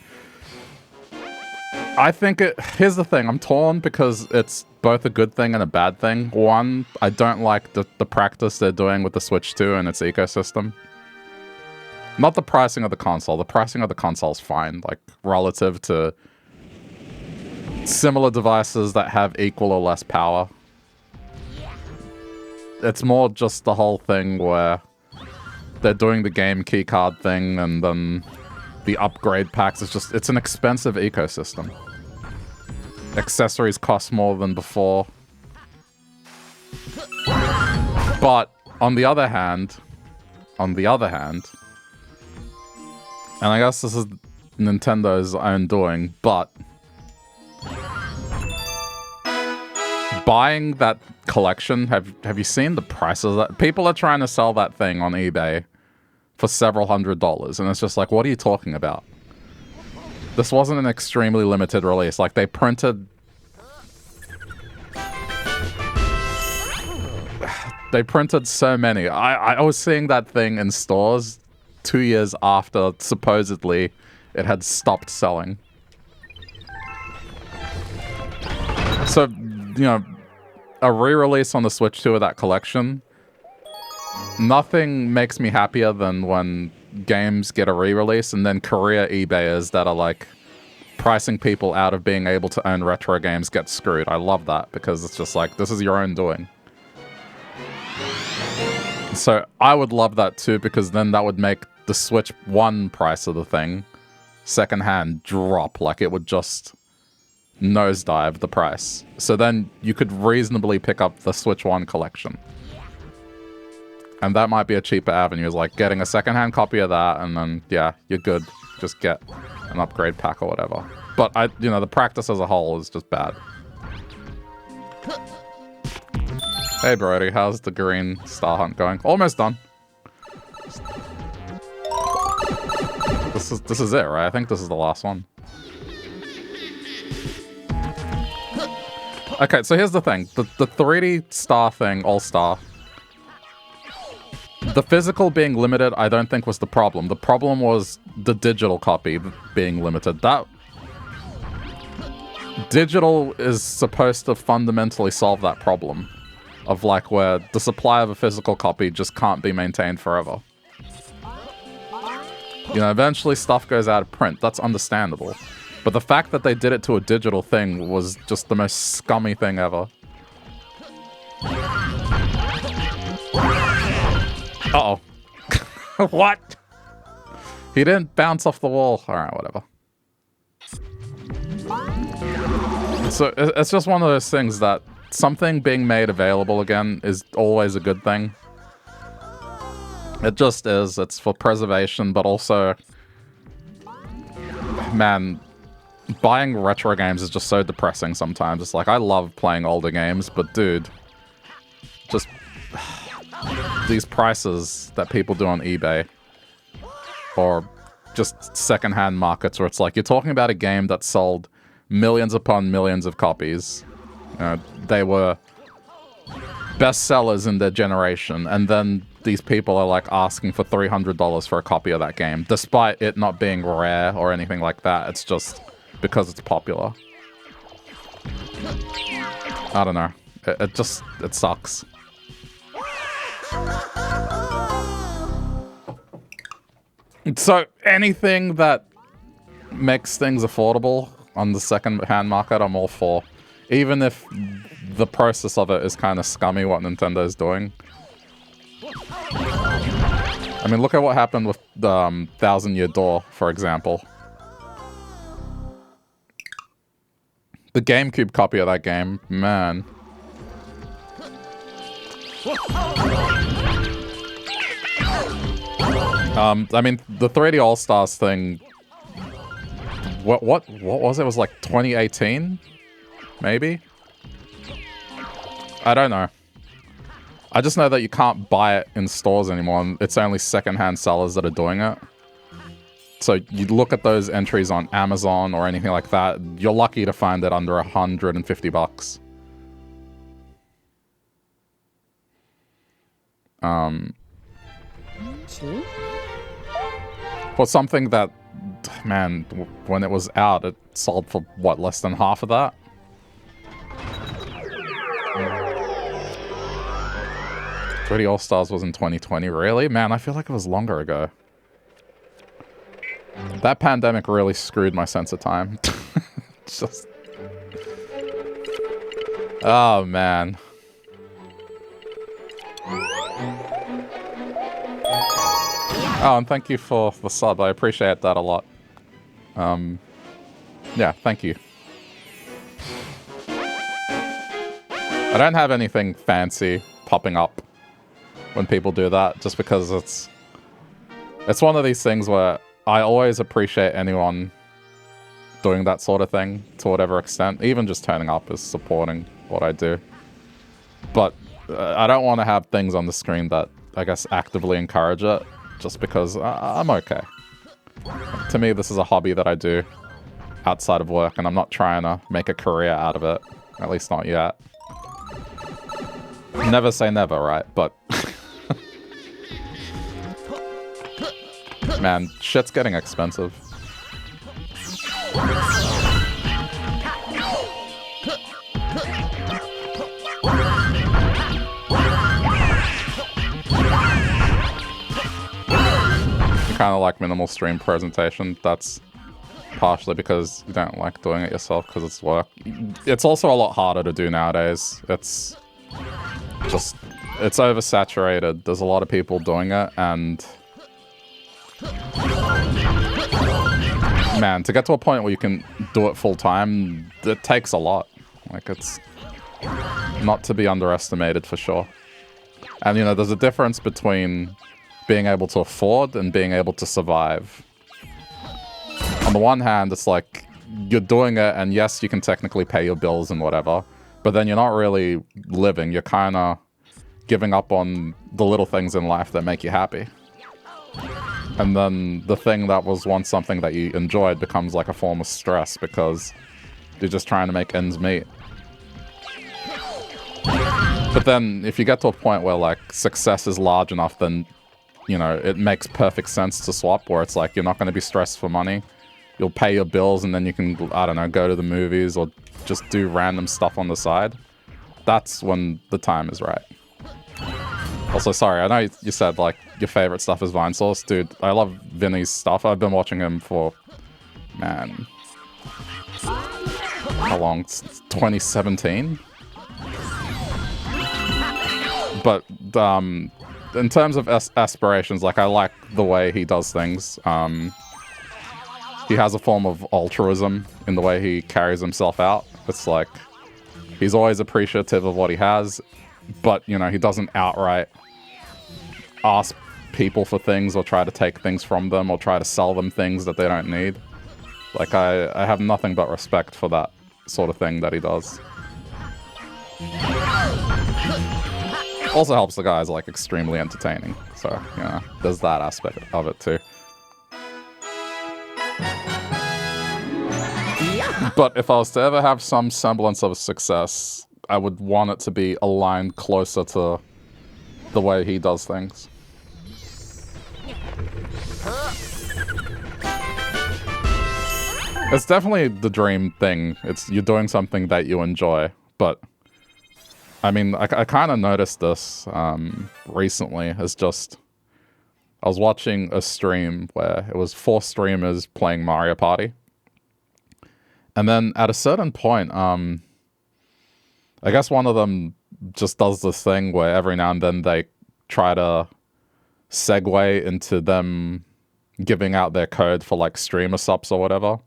I think here's the thing, I'm torn because it's both a good thing and a bad thing. One, I don't like the practice they're doing with the Switch 2 and its ecosystem. Not the pricing of the console. The pricing of the console's fine, like, relative to similar devices that have equal or less power. It's more just the whole thing where they're doing the game keycard thing and then the upgrade packs. It's an expensive ecosystem. Accessories cost more than before. But on the other hand, and I guess this is Nintendo's own doing, but buying that collection, have you seen the prices? That people are trying to sell that thing on eBay for several $100s, and it's just like, what are you talking about? This wasn't an extremely limited release. Like, they printed so many. I was seeing that thing in stores 2 years after supposedly it had stopped selling. So, you know, a re-release on the Switch 2 of that collection, nothing makes me happier than when games get a re-release and then career eBayers that are like pricing people out of being able to own retro games get screwed. I love that because it's just like, this is your own doing. So I would love that too, because then that would make the Switch 1 price of the thing secondhand drop. Like, it would just nosedive the price. So then you could reasonably pick up the Switch 1 collection. And that might be a cheaper avenue, is like getting a secondhand copy of that, and then, yeah, you're good. Just get an upgrade pack or whatever. But, the practice as a whole is just bad. Hey, Brody, how's the green star hunt going? Almost done. This is it, right? I think this is the last one. Okay, so here's the thing. The 3D star thing, all-star. The physical being limited, I don't think was the problem. The problem was the digital copy being limited. That digital is supposed to fundamentally solve that problem of, like, where the supply of a physical copy just can't be maintained forever. Eventually stuff goes out of print. That's understandable. But the fact that they did it to a digital thing was just the most scummy thing ever. Uh-oh. What? He didn't bounce off the wall. Alright, whatever. So, it's just one of those things that something being made available again is always a good thing. It just is. It's for preservation, but also... Man, buying retro games is just so depressing sometimes. It's like, I love playing older games, but dude... Just... These prices that people do on eBay, or just secondhand markets, where it's like, you're talking about a game that sold millions upon millions of copies. They were bestsellers in their generation, and then these people are like asking for $300 for a copy of that game, despite it not being rare or anything like that. It's just because it's popular. I don't know. It sucks. So anything that makes things affordable on the second-hand market, I'm all for. Even if the process of it is kind of scummy, what Nintendo's doing. I mean, look at what happened with the Thousand Year Door, for example. The GameCube copy of that game, man. I mean, the 3D All-Stars thing... What was it? It was like 2018? Maybe? I don't know. I just know that you can't buy it in stores anymore, and it's only secondhand sellers that are doing it. So you look at those entries on Amazon or anything like that, you're lucky to find it under $150. For something that, man, when it was out, it sold for, what, less than half of that? Pretty All-Stars was in 2020, really? Man, I feel like it was longer ago. That pandemic really screwed my sense of time. Just... Oh, man. Oh, and thank you for the sub. I appreciate that a lot. Yeah, thank you. I don't have anything fancy popping up when people do that, just because it's one of these things where I always appreciate anyone doing that sort of thing to whatever extent. Even just turning up is supporting what I do. But I don't want to have things on the screen that, I guess, actively encourage it, just because I'm okay. To me, this is a hobby that I do outside of work, and I'm not trying to make a career out of it. At least not yet. Never say never, right? But... Man, shit's getting expensive. Kind of like minimal stream presentation. That's partially because you don't like doing it yourself because it's work. It's also a lot harder to do nowadays. It's just, it's oversaturated. There's a lot of people doing it, and man, to get to a point where you can do it full time, it takes a lot. Like, it's not to be underestimated for sure. And you know, there's a difference between being able to afford and being able to survive. On the one hand, it's like you're doing it, and yes, you can technically pay your bills and whatever, but then you're not really living. You're kind of giving up on the little things in life that make you happy. And then the thing that was once something that you enjoyed becomes like a form of stress because you're just trying to make ends meet. But then if you get to a point where like success is large enough, then you know, it makes perfect sense to swap, where it's like you're not going to be stressed for money. You'll pay your bills, and then you can, I don't know, go to the movies or just do random stuff on the side. That's when the time is right. Also, sorry, I know you said, like, your favorite stuff is Vine Source. Dude, I love Vinny's stuff. I've been watching him for, man, how long? 2017? But, in terms of aspirations, like, I like the way he does things. He has a form of altruism in the way he carries himself out. It's like, he's always appreciative of what he has, but, you know, he doesn't outright ask people for things or try to take things from them or try to sell them things that they don't need. Like, I have nothing but respect for that sort of thing that he does. Also helps the guy's, like, extremely entertaining. So, you know, there's that aspect of it, too. But if I was to ever have some semblance of success, I would want it to be aligned closer to the way he does things. It's definitely the dream thing. You're doing something that you enjoy, but... I mean, I kind of noticed this recently. It's just, I was watching a stream where it was 4 streamers playing Mario Party. And then at a certain point, I guess one of them just does this thing where every now and then they try to segue into them giving out their code for like streamer subs or whatever.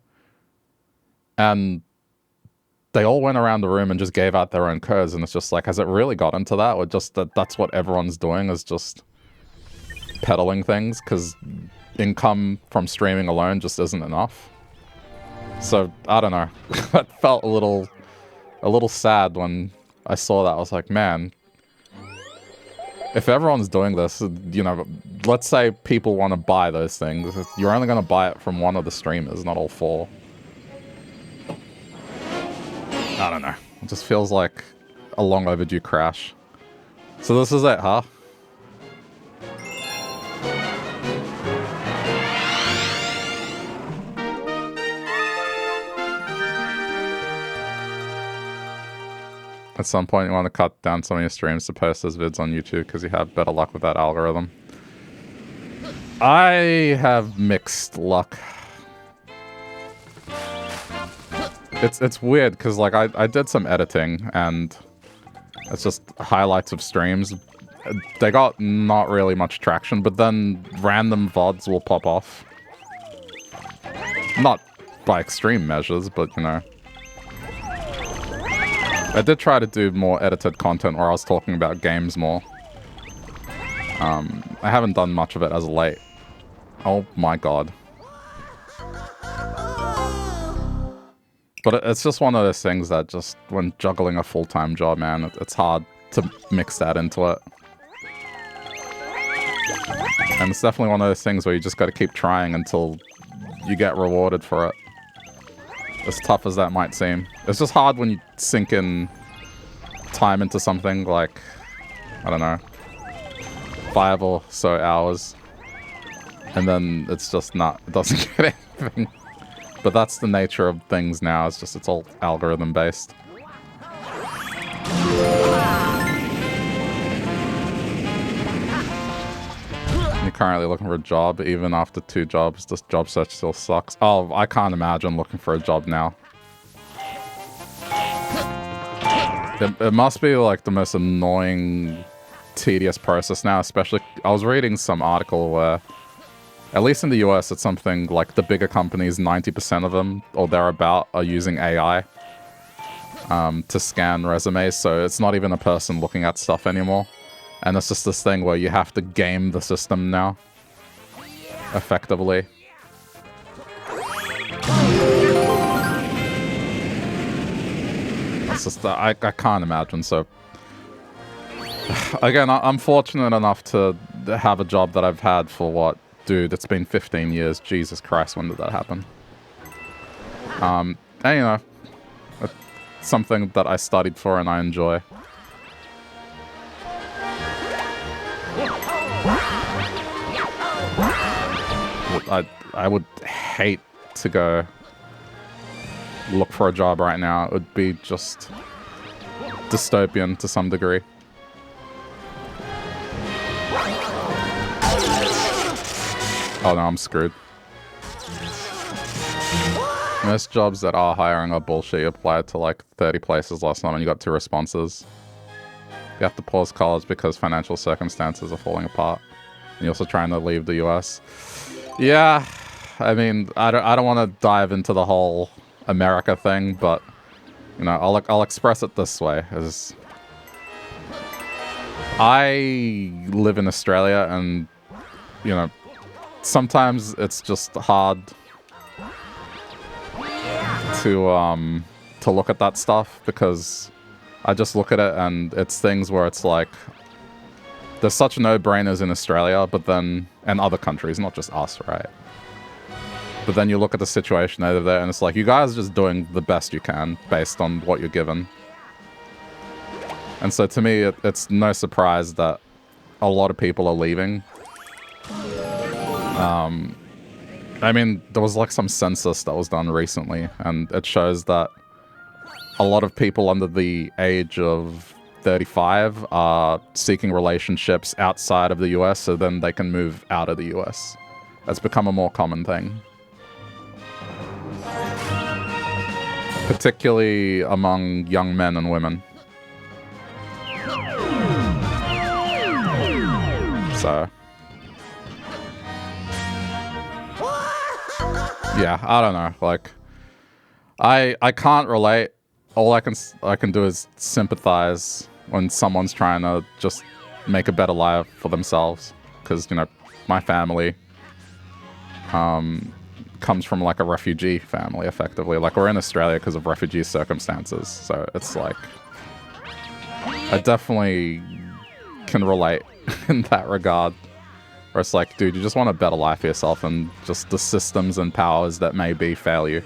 And they all went around the room and just gave out their own codes, and it's just like, has it really gotten to that? Or just that's what everyone's doing, is just peddling things, because income from streaming alone just isn't enough. So, I don't know. That felt a little sad when I saw that. I was like, man, if everyone's doing this, you know, let's say people want to buy those things, you're only going to buy it from one of the streamers, not all four. I don't know. It just feels like a long overdue crash. So this is it, huh? At some point, you want to cut down some of your streams to post those vids on YouTube because you have better luck with that algorithm. I have mixed luck. It's weird because like I did some editing and it's just highlights of streams. They got not really much traction, but then random VODs will pop off. Not by extreme measures, but you know. I did try to do more edited content where I was talking about games more. I haven't done much of it as of late. Oh my god. But it's just one of those things that just, when juggling a full-time job, man, it's hard to mix that into it. And it's definitely one of those things where you just got to keep trying until you get rewarded for it. As tough as that might seem. It's just hard when you sink in time into something like, I don't know, 5 or so hours. And then it's just not, it doesn't get anything. But that's the nature of things now. It's just, it's all algorithm based. You're currently looking for a job, even after 2 jobs. This job search still sucks. Oh, I can't imagine looking for a job now. It must be like the most annoying, tedious process now, especially. I was reading some article where, at least in the US, it's something like the bigger companies, 90% of them, or thereabout, are using AI to scan resumes, so it's not even a person looking at stuff anymore. And it's just this thing where you have to game the system now, effectively. It's just, I can't imagine, so... Again, I'm fortunate enough to have a job that I've had for what? Dude, it's been 15 years. Jesus Christ, when did that happen? And you know, it's something that I studied for and I enjoy. I would hate to go look for a job right now. It would be just dystopian to some degree. Oh no, I'm screwed. Most jobs that are hiring are bullshit. You applied to like 30 places last time and you got 2 responses. You have to pause college because financial circumstances are falling apart. And you're also trying to leave the US. Yeah, I mean, I don't want to dive into the whole America thing, but you know, I'll express it this way: as I live in Australia, and you know, sometimes it's just hard to look at that stuff because I just look at it and it's things where it's like there's such no-brainers in Australia, but then, and other countries, not just us, right? But then you look at the situation over there and it's like, you guys are just doing the best you can based on what you're given. And so to me, it's no surprise that a lot of people are leaving. I mean, there was like some census that was done recently, and it shows that a lot of people under the age of 35 are seeking relationships outside of the US so then they can move out of the US. That's become a more common thing. Particularly among young men and women. So... yeah, I don't know. Like, I can't relate. All I can do is sympathize when someone's trying to just make a better life for themselves. Because, you know, my family comes from like a refugee family, effectively. Like, we're in Australia because of refugee circumstances. So it's like, I definitely can relate in that regard. Where it's like, dude, you just want a better life for yourself, and just the systems and powers that may be fail you.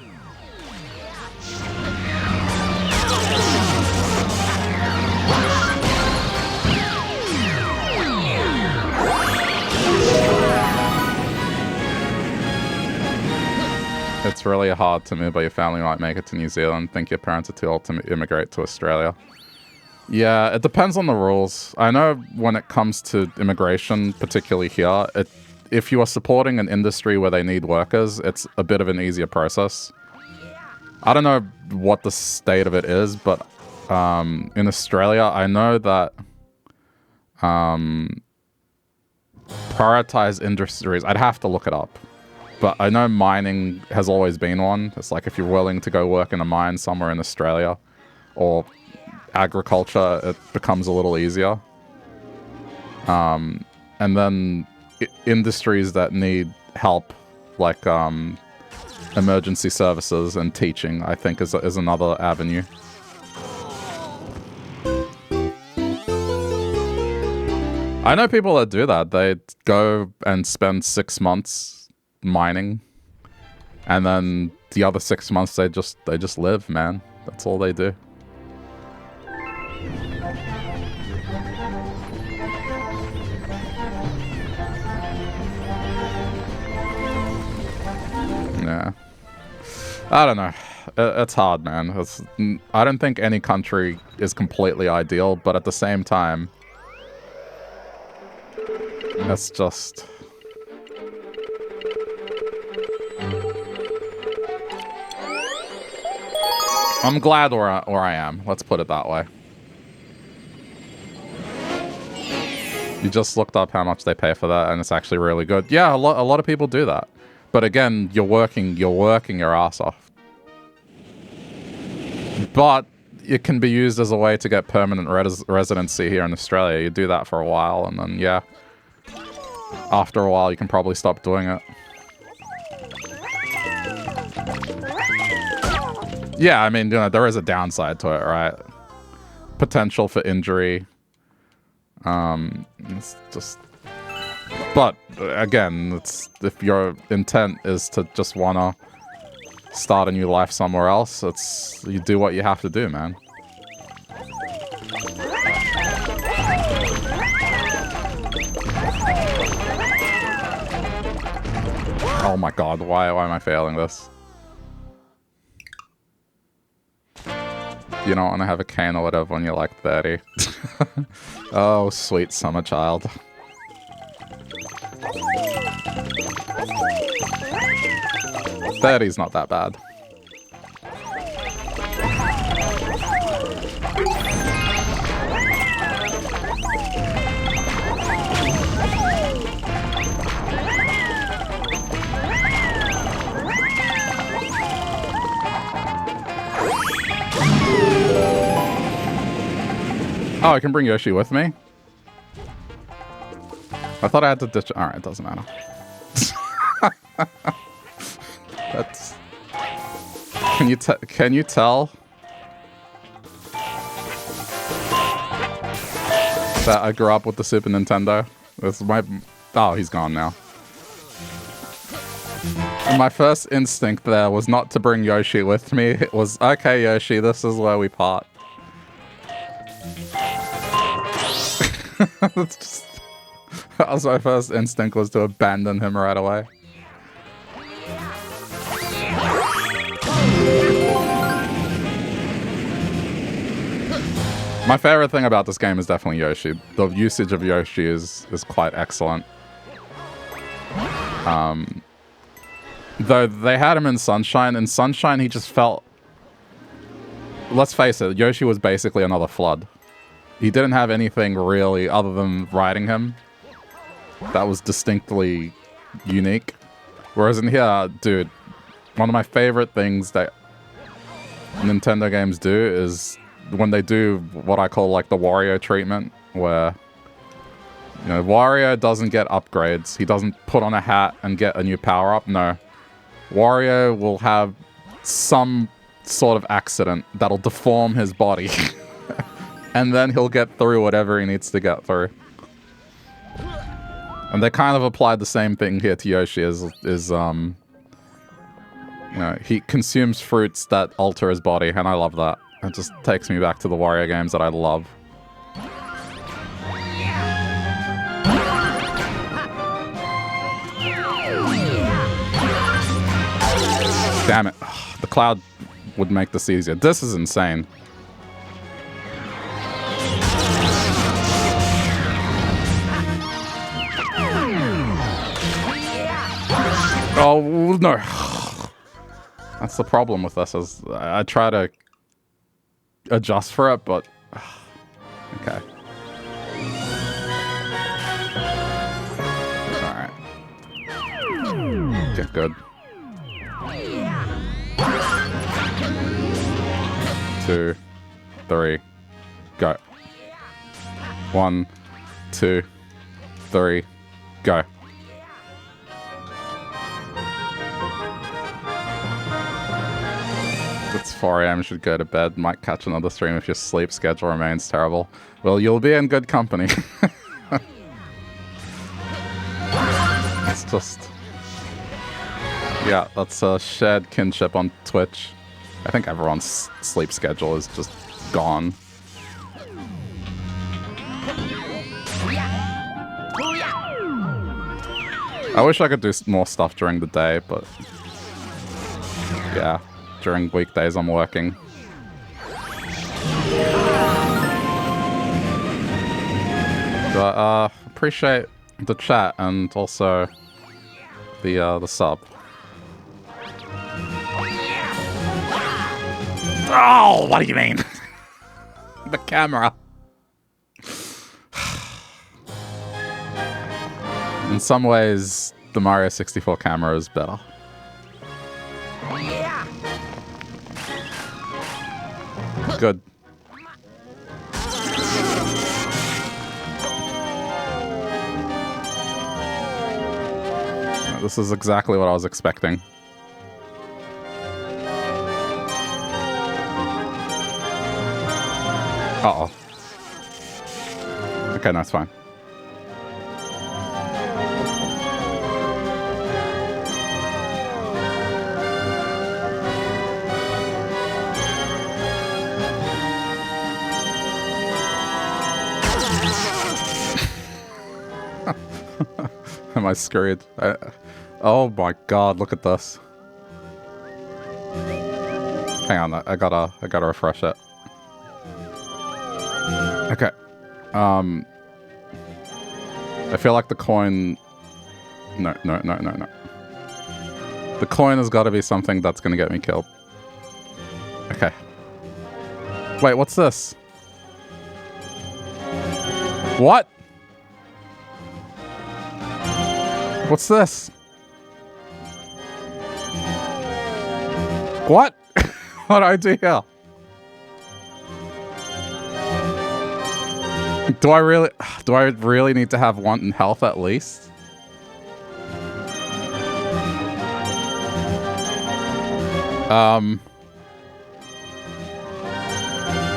It's really hard to move, but your family might make it to New Zealand. Think your parents are too old to immigrate to Australia. Yeah, it depends on the rules. I know when it comes to immigration, particularly here, if you are supporting an industry where they need workers, it's a bit of an easier process. I don't know what the state of it is, but in Australia, I know that prioritized industries, I'd have to look it up. But I know mining has always been one. It's like if you're willing to go work in a mine somewhere in Australia, or agriculture, it becomes a little easier. And then industries that need help, like emergency services and teaching, I think is another avenue. I know people that do that. They go and spend 6 months mining, and then the other 6 months they just live, man. That's all they do. Yeah, I don't know. It's hard, man. I don't think any country is completely ideal, but at the same time, it's just... I'm glad where I am. Let's put it that way. You just looked up how much they pay for that, and it's actually really good. Yeah, a lot of people do that. But again, you're working your ass off. But it can be used as a way to get permanent residency here in Australia. You do that for a while, and then, yeah, after a while, you can probably stop doing it. Yeah, I mean, there is a downside to it, right? Potential for injury. It's just... But, again, it's if your intent is to just wanna start a new life somewhere else, you do what you have to do, man. Oh my god, why am I failing this? You don't want to have a cane or whatever when you're like 30. Oh, sweet summer child. "30's not that bad. Oh, I can bring Yoshi with me? I thought I had to ditch... Alright, it doesn't matter. That's... Can you tell that I grew up with the Super Nintendo? This is my... Oh, he's gone now. And my first instinct there was not to bring Yoshi with me. It was, okay, Yoshi, this is where we part. That's just... That was my first instinct, was to abandon him right away. My favorite thing about this game is definitely Yoshi. The usage of Yoshi is quite excellent. Though they had him in Sunshine. In Sunshine, he just felt... Let's face it, Yoshi was basically another Flood. He didn't have anything really other than riding him that was distinctly unique. Whereas in here, dude, one of my favorite things that Nintendo games do is when they do what I call like the Wario treatment, where, you know, Wario doesn't get upgrades. He doesn't put on a hat and get a new power-up. No. Wario will have some sort of accident that'll deform his body. And then he'll get through whatever he needs to get through. And they kind of applied the same thing here to Yoshi you know, he consumes fruits that alter his body, and I love that. It just takes me back to the Wario games that I love. Damn it. The cloud would make this easier. This is insane. Oh, no. That's the problem with this, is I try to adjust for it, but... Okay. Alright. Get good. 2, 3, go. 1, 2, 3, go. It's 4 AM, should go to bed. Might catch another stream if your sleep schedule remains terrible. Well, you'll be in good company. It's just... Yeah, that's a shared kinship on Twitch. I think everyone's sleep schedule is just gone. I wish I could do more stuff during the day, but... Yeah, during weekdays I'm working. But, appreciate the chat and also the sub. Oh, what do you mean? The camera. In some ways, the Mario 64 camera is better. Good. This is exactly what I was expecting. Uh-oh. Okay, no, it's fine. Am I screwed? Oh my god, look at this. Hang on, I gotta refresh it. Okay. I feel like the coin... No. The coin has got to be something that's going to get me killed. Okay. Wait, what's this? What? What's this? What? What do I do here? Do I really need to have 1 in health at least?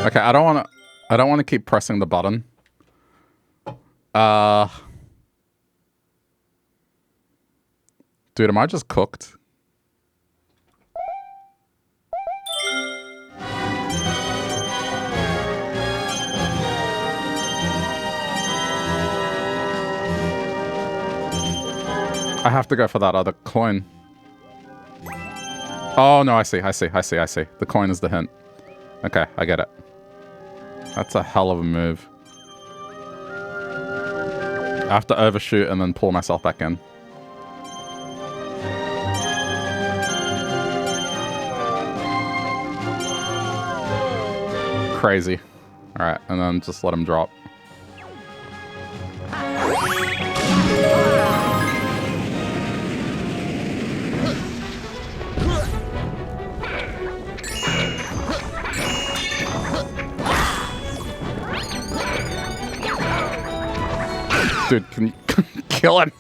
Okay, I don't want to keep pressing the button. Dude, am I just cooked? I have to go for that other coin. Oh, no, I see. The coin is the hint. Okay, I get it. That's a hell of a move. I have to overshoot and then pull myself back in. Crazy. Alright, and then just let him drop. Dude, can you kill him?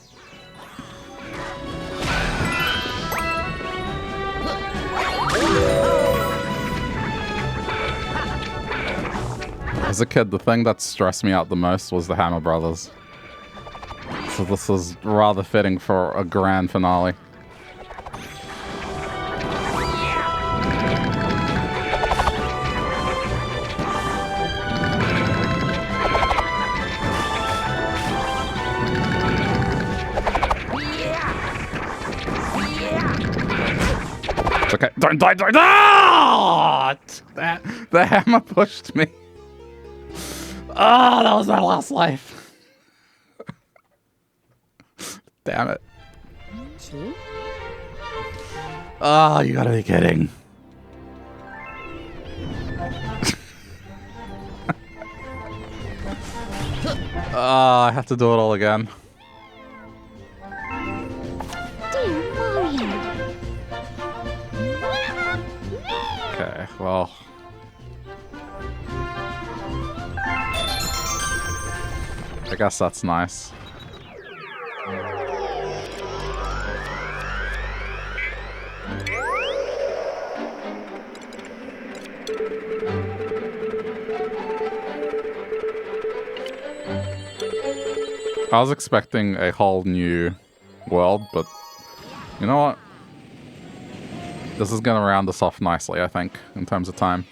As a kid, the thing that stressed me out the most was the Hammer Brothers. So this is rather fitting for a grand finale. Okay, don't die, don't die! The hammer pushed me. Oh, that was my last life. Damn it. Oh, you gotta be kidding. Oh, I have to do it all again. Dear Mario. Okay, well. I guess that's nice. I was expecting a whole new world, but you know what? This is gonna round us off nicely, I think, in terms of time.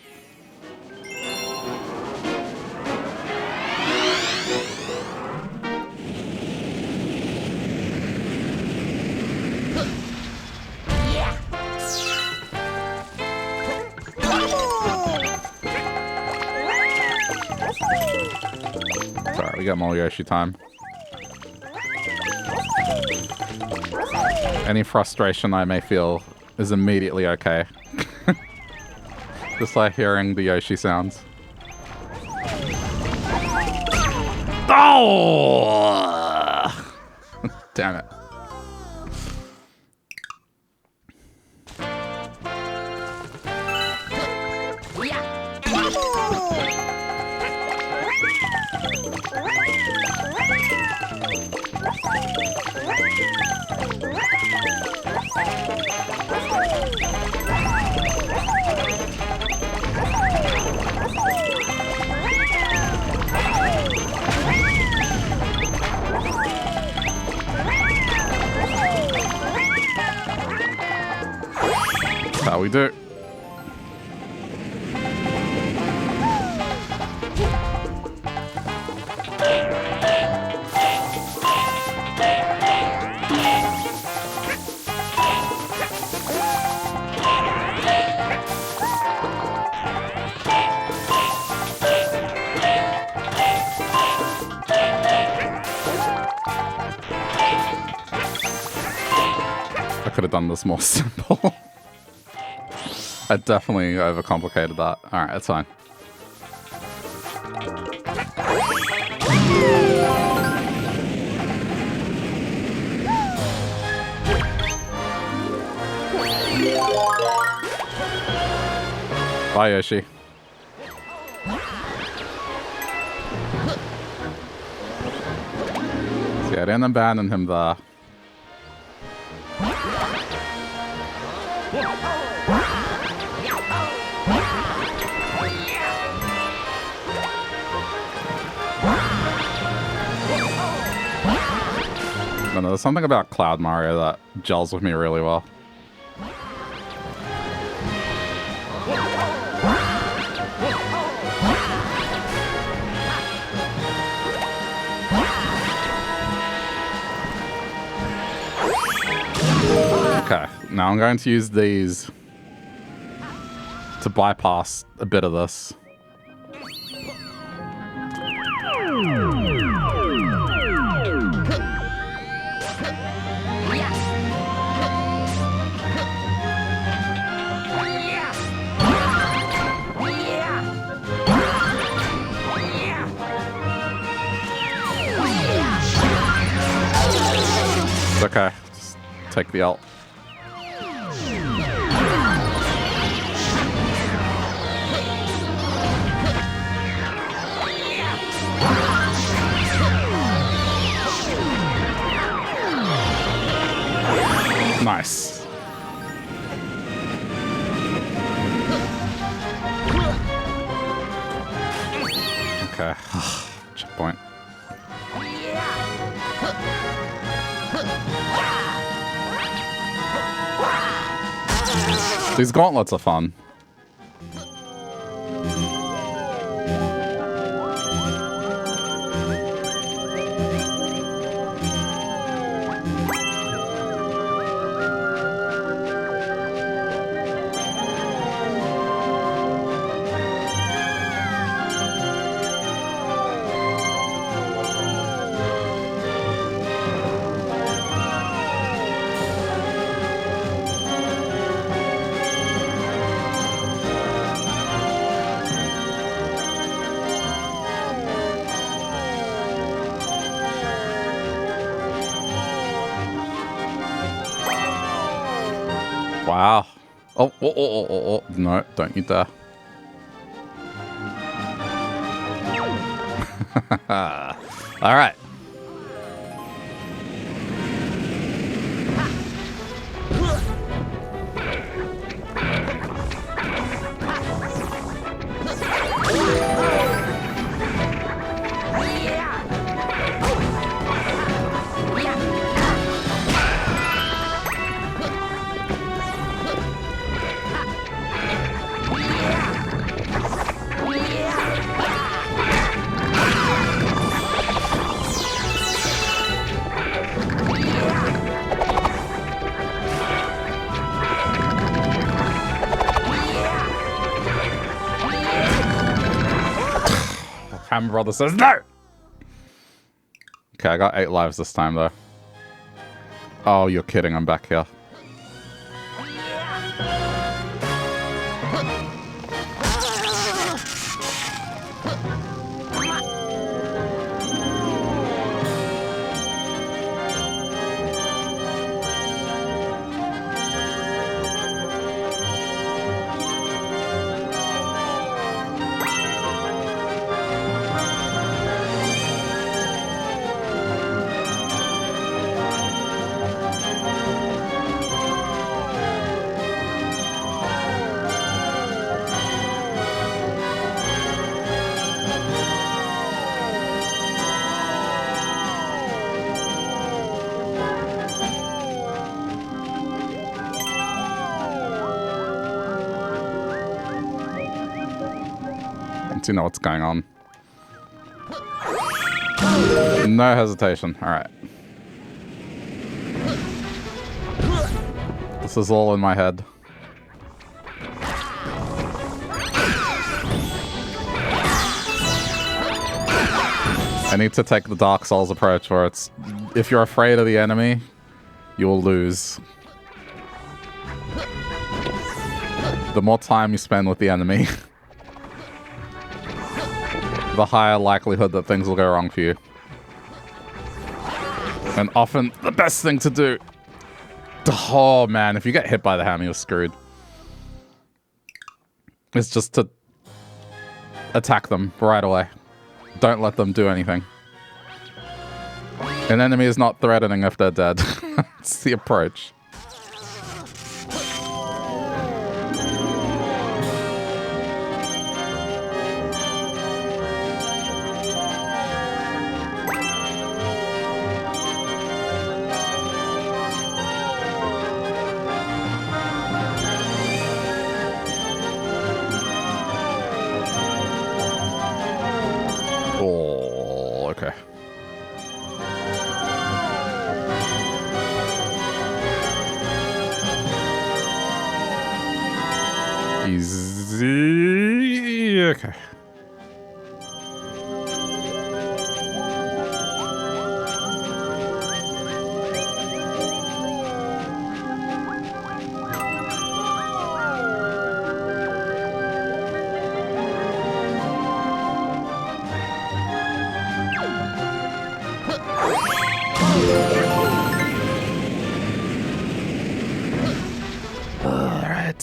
Sorry, we got more Yoshi time. Any frustration I may feel is immediately okay. Just like hearing the Yoshi sounds. Oh! Damn it. How we do. I could have done this more simple. I definitely overcomplicated that. Alright, that's fine. Bye, Yoshi. See, I didn't abandon him there. No, there's something about Cloud Mario that gels with me really well. Okay, now I'm going to use these to bypass a bit of this. Okay, just take the ult. Nice. Okay. Checkpoint. These gauntlets are fun. Wow. Oh. No, don't you dare. All right. Hammer Brother says no! Okay, I got 8 lives this time, though. Oh, you're kidding. I'm back here. You know what's going on. No hesitation. All right. This is all in my head. I need to take the Dark Souls approach where it's, if you're afraid of the enemy, you'll lose. The more time you spend with the enemy, the higher likelihood that things will go wrong for you. And often the best thing to do... Oh man, if you get hit by the hammer, you're screwed. It's just to attack them right away. Don't let them do anything. An enemy is not threatening if they're dead. It's the approach. Easy. Okay.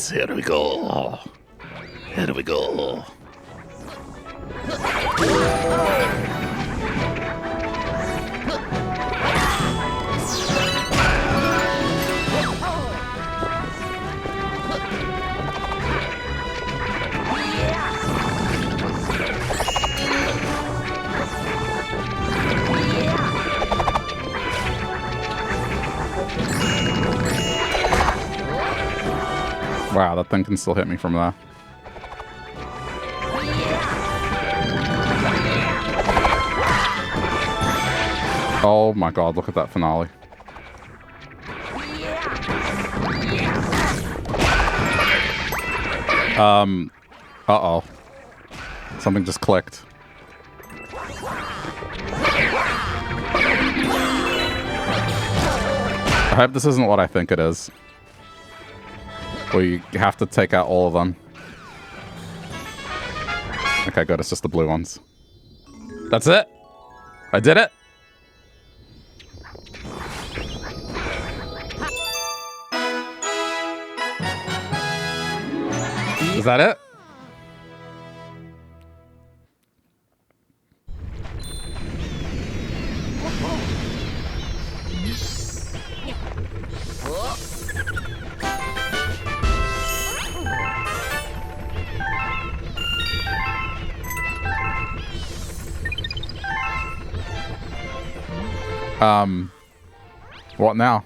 Here we go. Here we go. Wow, that thing can still hit me from there. Oh my god, look at that finale. Uh-oh. Something just clicked. I hope this isn't what I think it is. Where you have to take out all of them. Okay, good. It's just the blue ones. That's it. I did it. Is that it? What now?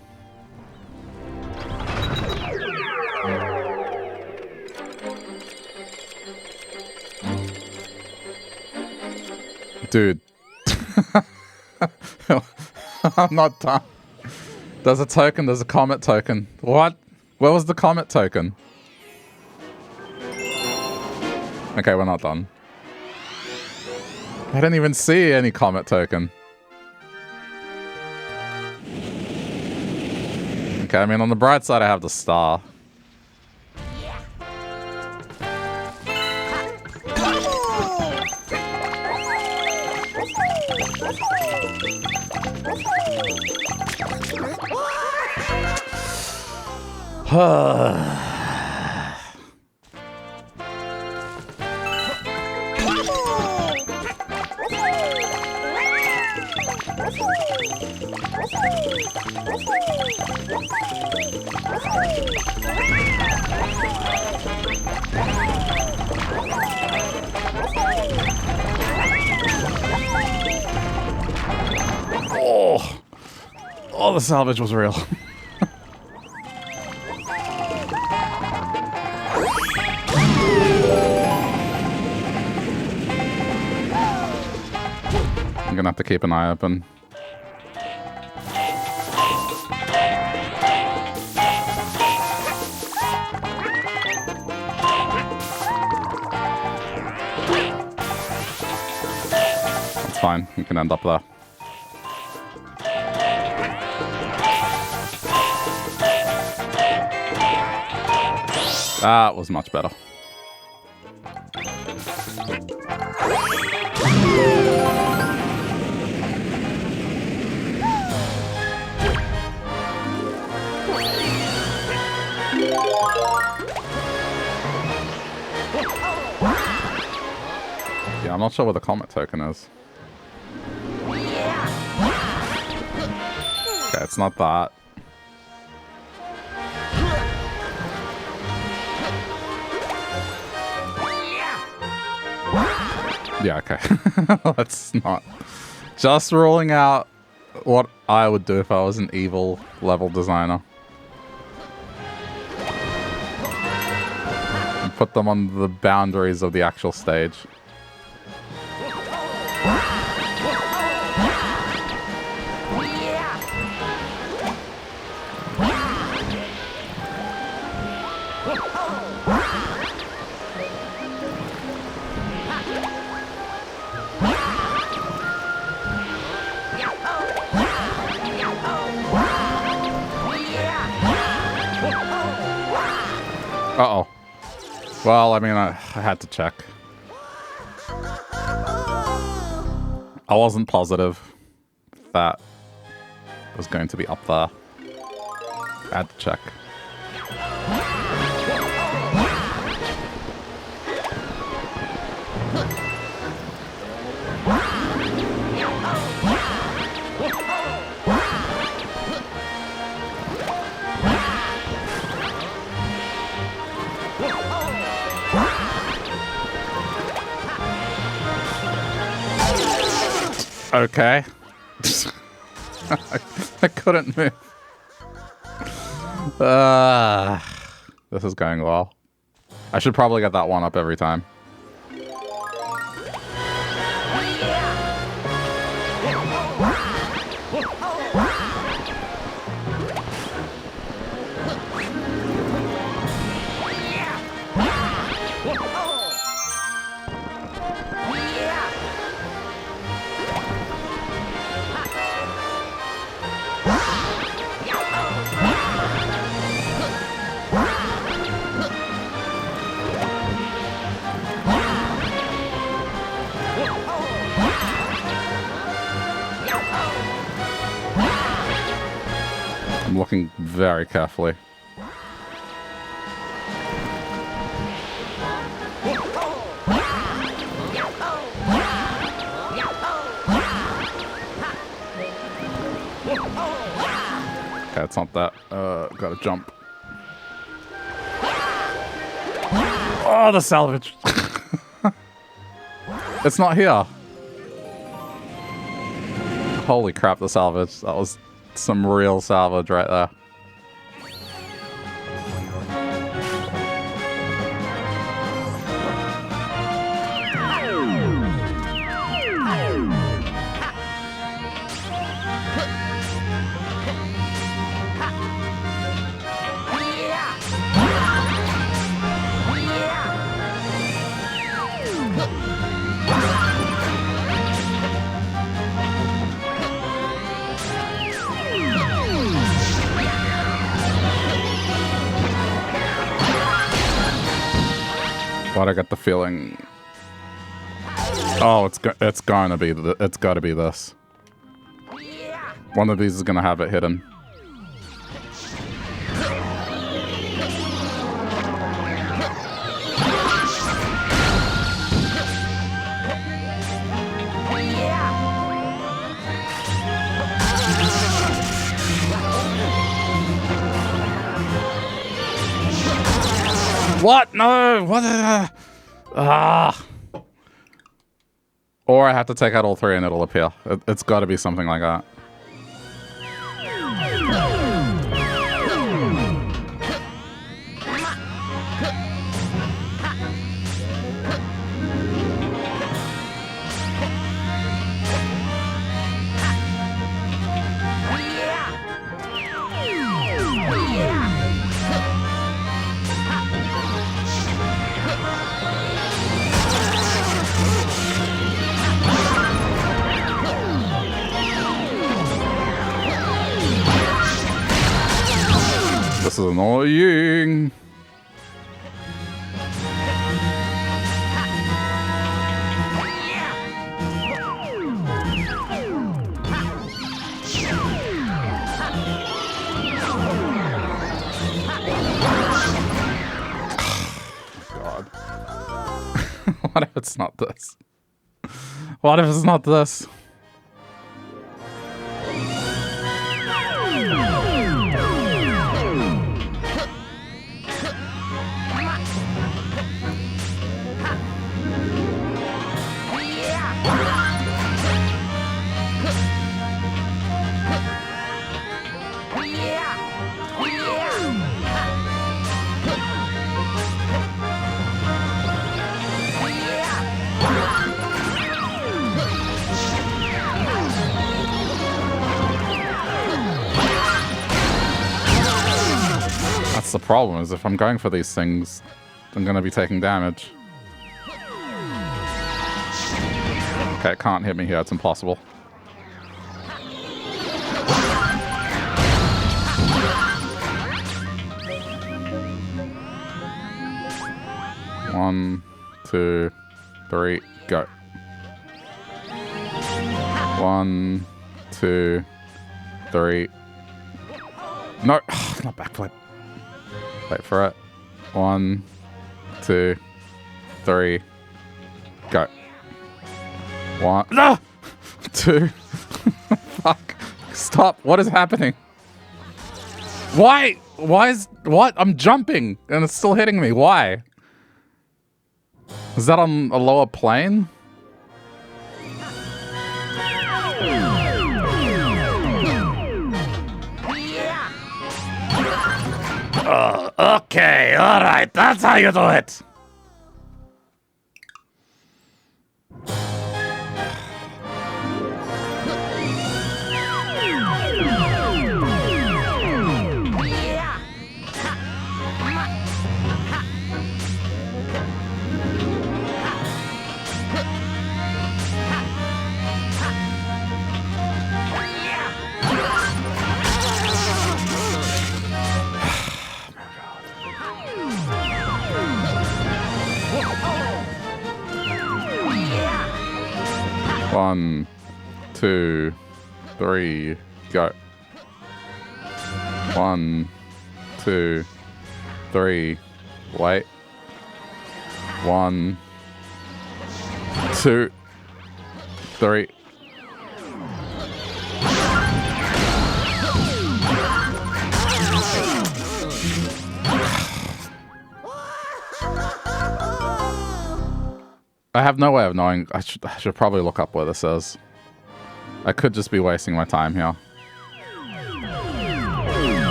Dude. I'm not done. There's a token, there's a comet token. What? Where was the comet token? Okay, we're not done. I didn't even see any comet token. Okay, I mean, on the bright side, I have the star. Oh, the salvage was real. I'm gonna have to keep an eye open. That's fine. You can end up there. That was much better. Yeah, I'm not sure where the comet token is. Okay, it's not that. Yeah, okay. Let's not. Just ruling out what I would do if I was an evil level designer. And put them on the boundaries of the actual stage. Uh-oh. Well, I mean, I had to check. I wasn't positive that was going to be up there. I had to check. Okay. I couldn't move. This is going well. I should probably get that one up every time. I'm looking very carefully. Okay, it's not that. Gotta jump. Oh, the salvage. It's not here. Holy crap, the salvage. That was some real salvage right there. But I get the feeling. Oh, it's gonna be it's got to be this. One of these is gonna have it hidden. What? No! What? Or I have to take out all three and it'll appear. It's got to be something like that. This is annoying. God. What if it's not this? What if it's not this? That's the problem, is if I'm going for these things, I'm going to be taking damage. Okay, it can't hit me here, it's impossible. One, two, three, go. 1, 2, 3. No, not backflip. Wait for it. 1, 2, 3, go. 1, no! 2. Fuck. Stop. What is happening? Why? Why is... What? I'm jumping and it's still hitting me. Why? Is that on a lower plane? Okay, alright, that's how you do it. One, two, three, go. 1, 2, 3, wait. 1, 2, 3. I have no way of knowing. I should probably look up where this is. I could just be wasting my time here.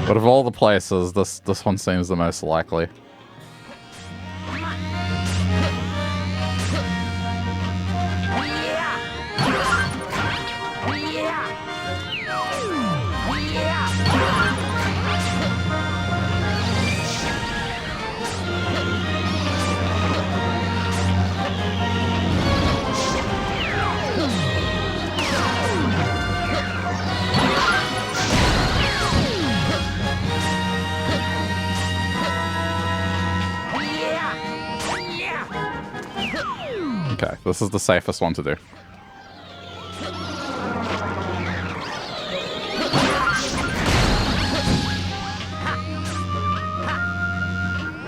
But of all the places, this one seems the most likely. Okay, this is the safest one to do.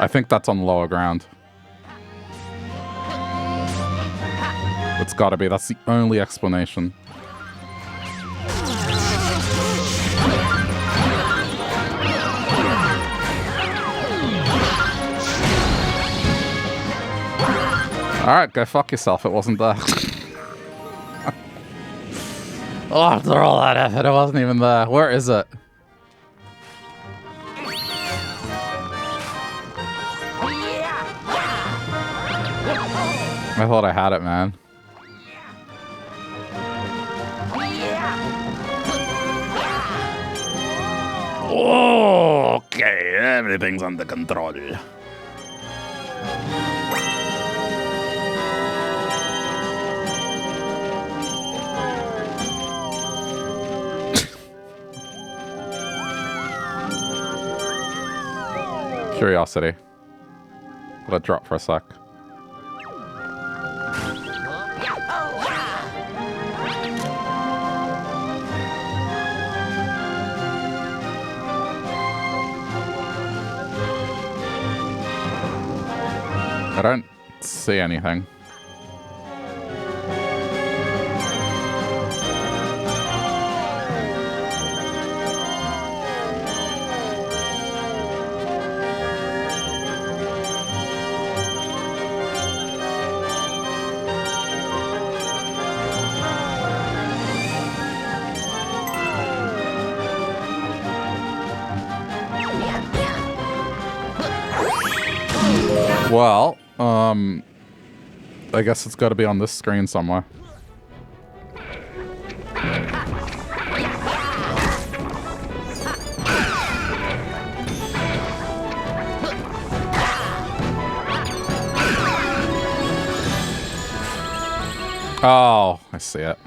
I think that's on lower ground. It's gotta be. That's the only explanation. Alright, go fuck yourself. It wasn't there. Oh, after all that effort, it wasn't even there. Where is it? I thought I had it, man. Okay, everything's under control. Curiosity. Let it drop for a sec. I don't see anything. Well, I guess it's got to be on this screen somewhere. Oh, I see it.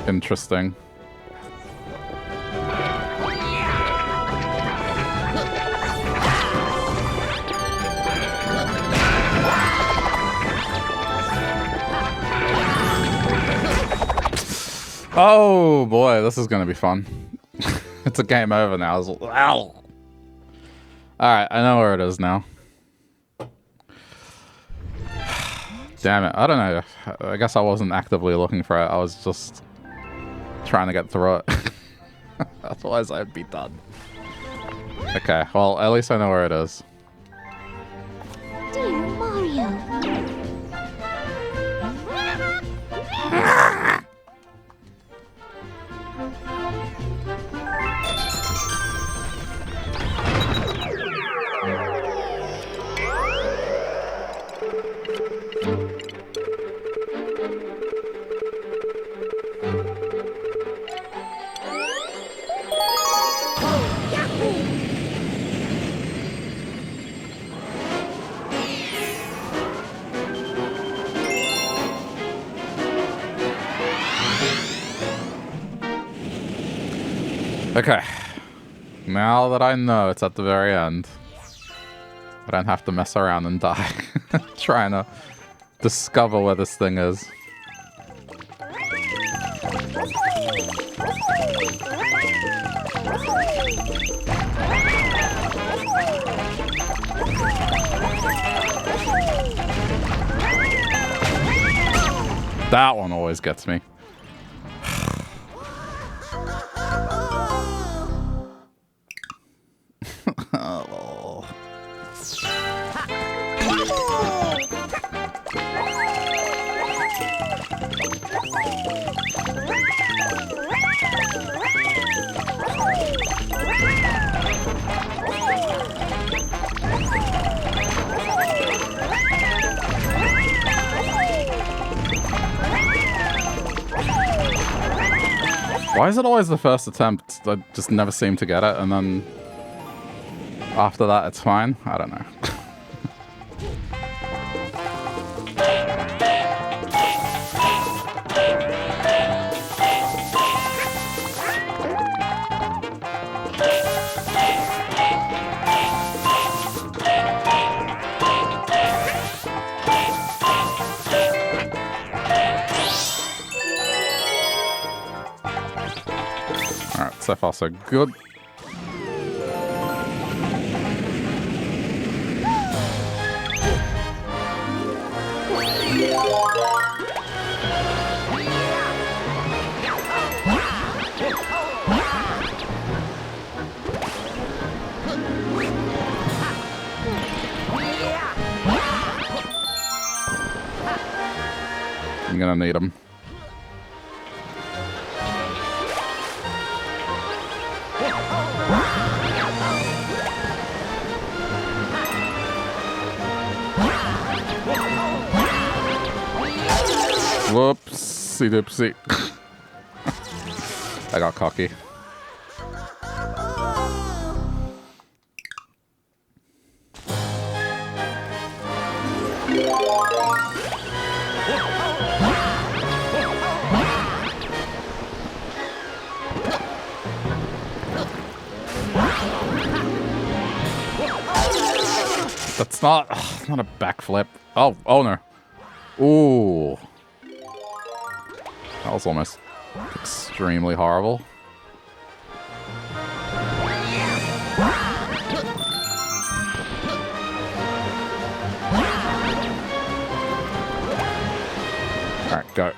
Interesting. Oh boy, this is gonna be fun. It's a game over now. Ow. Alright, I know where it is now. Damn it, I don't know. I guess I wasn't actively looking for it. I was just trying to get through it. Otherwise I'd be done. Okay, well, at least I know where it is. Okay. Now that I know it's at the very end, I don't have to mess around and die trying to discover where this thing is. That one always gets me. Oh. Why is it always the first attempt? I just never seem to get it, and then after that it's fine? I don't know. Alright, so far so good. I'm gonna need them. Whoopsie doopsie. I got cocky. That's not a backflip. Oh, no. Ooh. That was almost extremely horrible. Alright, go.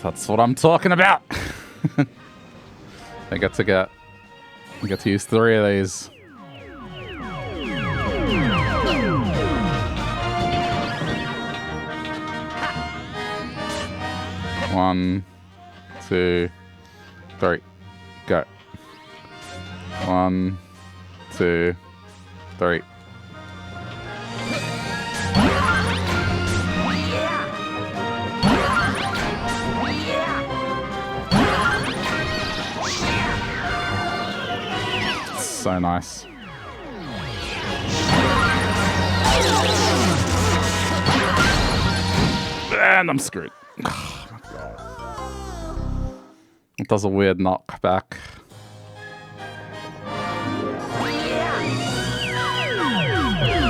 That's what I'm talking about. I get to use 3 of these. One, 2, 3, go. 1, 2, 3. So nice. And I'm screwed. Oh my God. It does a weird knockback.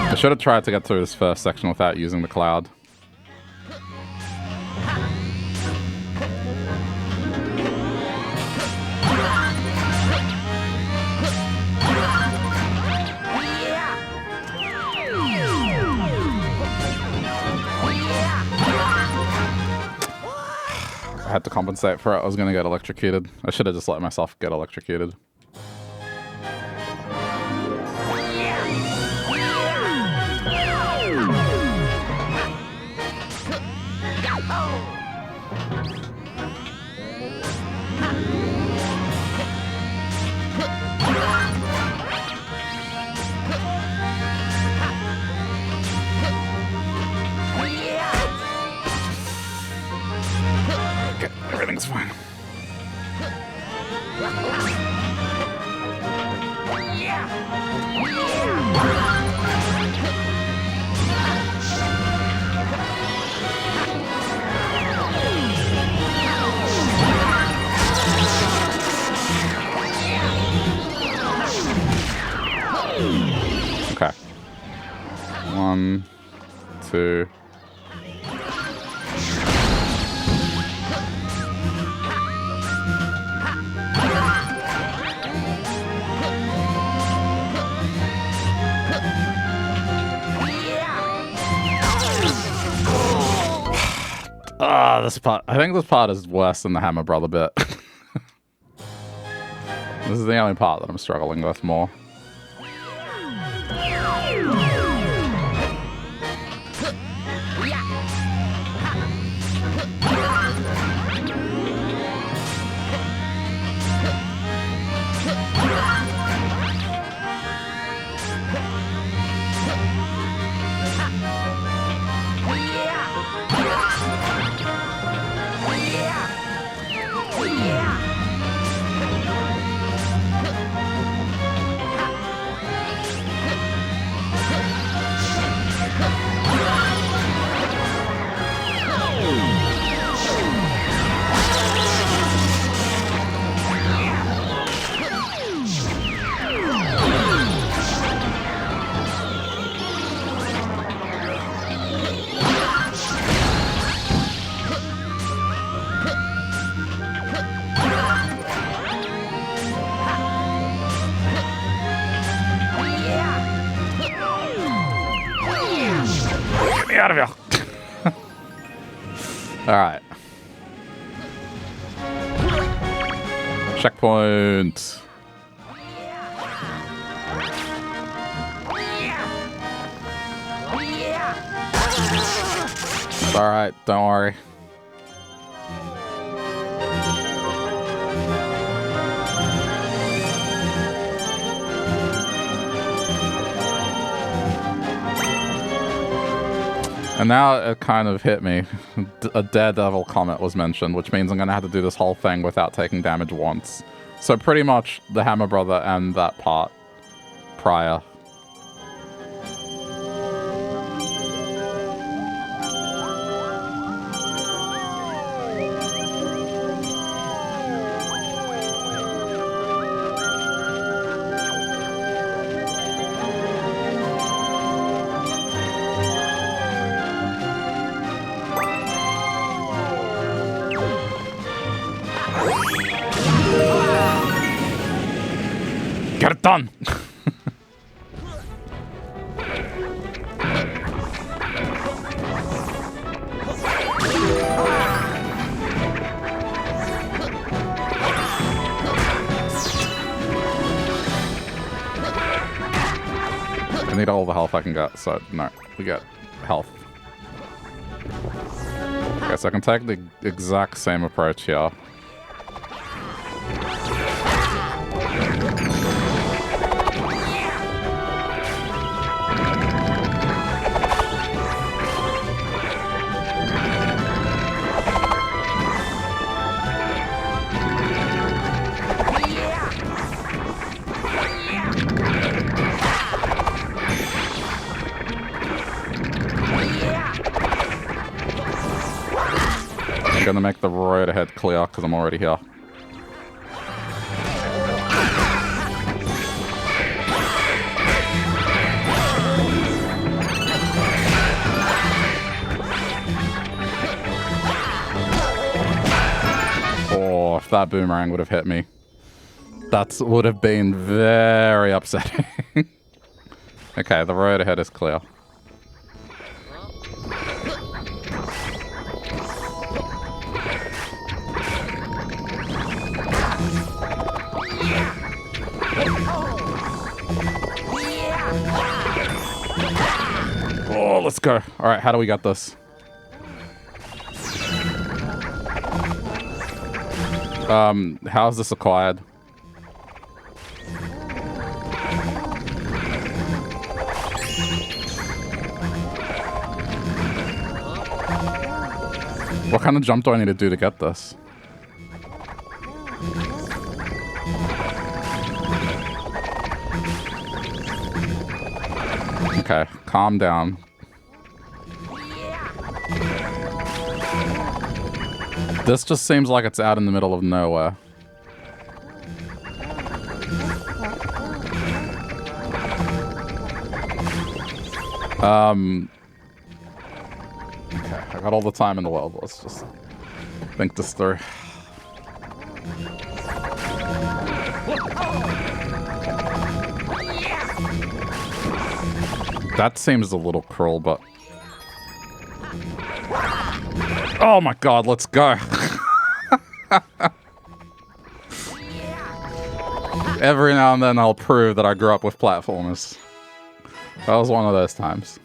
I should have tried to get through this first section without using the cloud. I had to compensate for it. I was going to get electrocuted. I should have just let myself get electrocuted. Everything's fine. Okay. 1, 2. This part. I think this part is worse than the Hammer Brother bit. This is the only part that I'm struggling with more. Out of here. All right. Checkpoint. It's all right. Don't worry. And now it kind of hit me. A Daredevil comet was mentioned, which means I'm going to have to do this whole thing without taking damage once. So pretty much the Hammer Brother and that part prior. Get it done! I need all the health I can get, so no, we get health. Okay, so I can take the exact same approach here. I'm gonna make the road ahead clear because I'm already here. Oh, if that boomerang would have hit me, that would have been very upsetting. Okay, the road ahead is clear. Oh, let's go. All right, how do we get this? How is this acquired? What kind of jump do I need to do to get this? Okay, calm down. This just seems like it's out in the middle of nowhere. Okay, I got all the time in the world. Let's just think this through. That seems a little cruel, but... Oh my god, let's go. Every now and then I'll prove that I grew up with platformers. That was one of those times.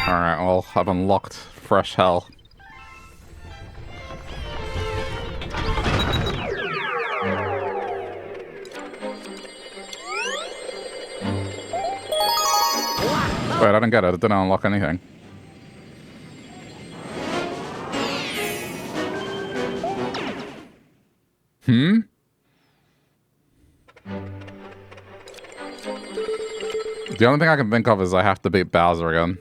Alright, well, I've unlocked fresh hell. Wait, I didn't get it. It didn't unlock anything. Hmm? The only thing I can think of is I have to beat Bowser again.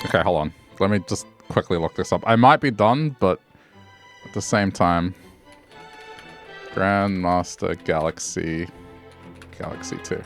Okay, hold on. Let me just quickly look this up. I might be done, but at the same time... Grandmaster Galaxy 2.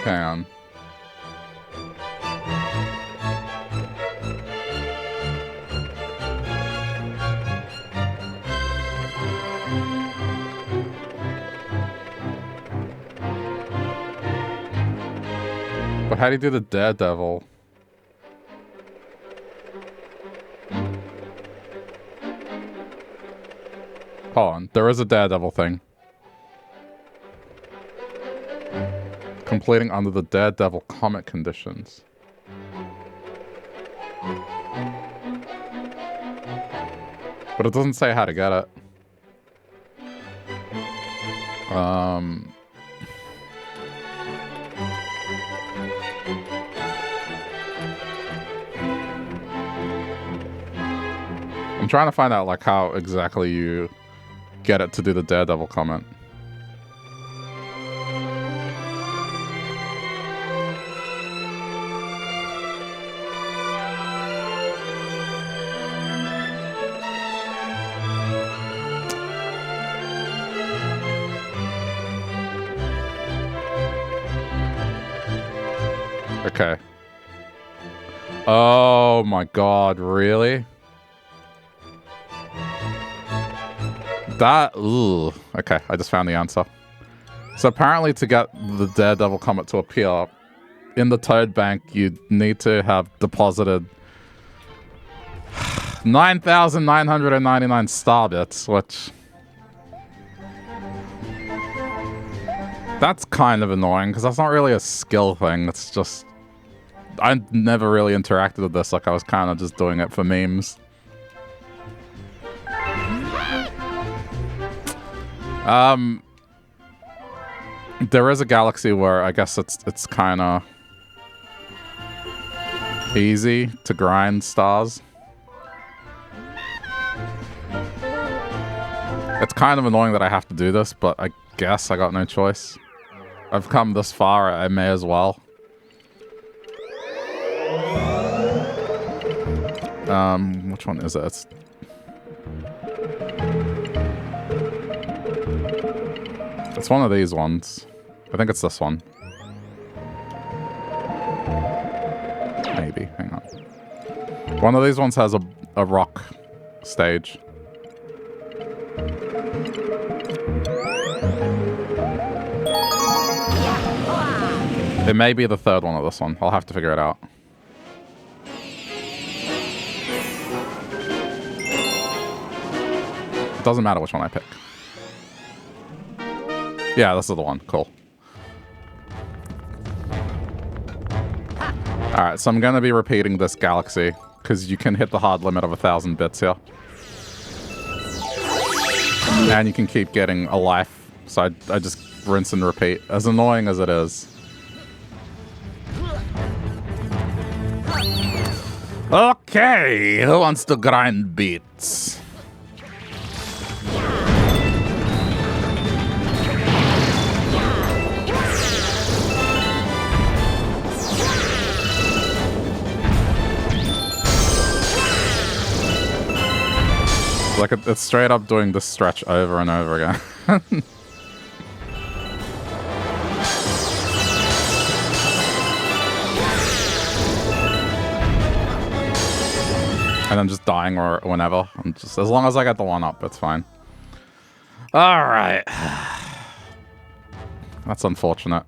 Hang on. But how do you do the Daredevil? Hold on. There is a Daredevil thing. Completing under the Daredevil comic conditions. But it doesn't say how to get it. I'm trying to find out like how exactly you get it to do the Daredevil comment. Okay. Oh my god, really? That, ooh. Okay, I just found the answer. So apparently to get the Daredevil comet to appear in the Toad Bank, you need to have deposited 9,999 star bits, which... That's kind of annoying, because that's not really a skill thing, it's just... I never really interacted with this, like I was kind of just doing it for memes. There is a galaxy where I guess it's kind of easy to grind stars. It's kind of annoying that I have to do this, but I guess I got no choice. I've come this far, I may as well. Which one is it? It's one of these ones. I think it's this one. Maybe. Hang on. One of these ones has a rock stage. It may be the third one of this one. I'll have to figure it out. It doesn't matter which one I pick. Yeah, this is the one. Cool. Alright, so I'm going to be repeating this galaxy, because you can hit the hard limit of 1,000 bits here. And you can keep getting a life, so I just rinse and repeat, as annoying as it is. Okay, who wants to grind beats? Like, it's straight up doing this stretch over and over again. And I'm just dying or whenever. I'm just, as long as I get the one up, it's fine. Alright. That's unfortunate.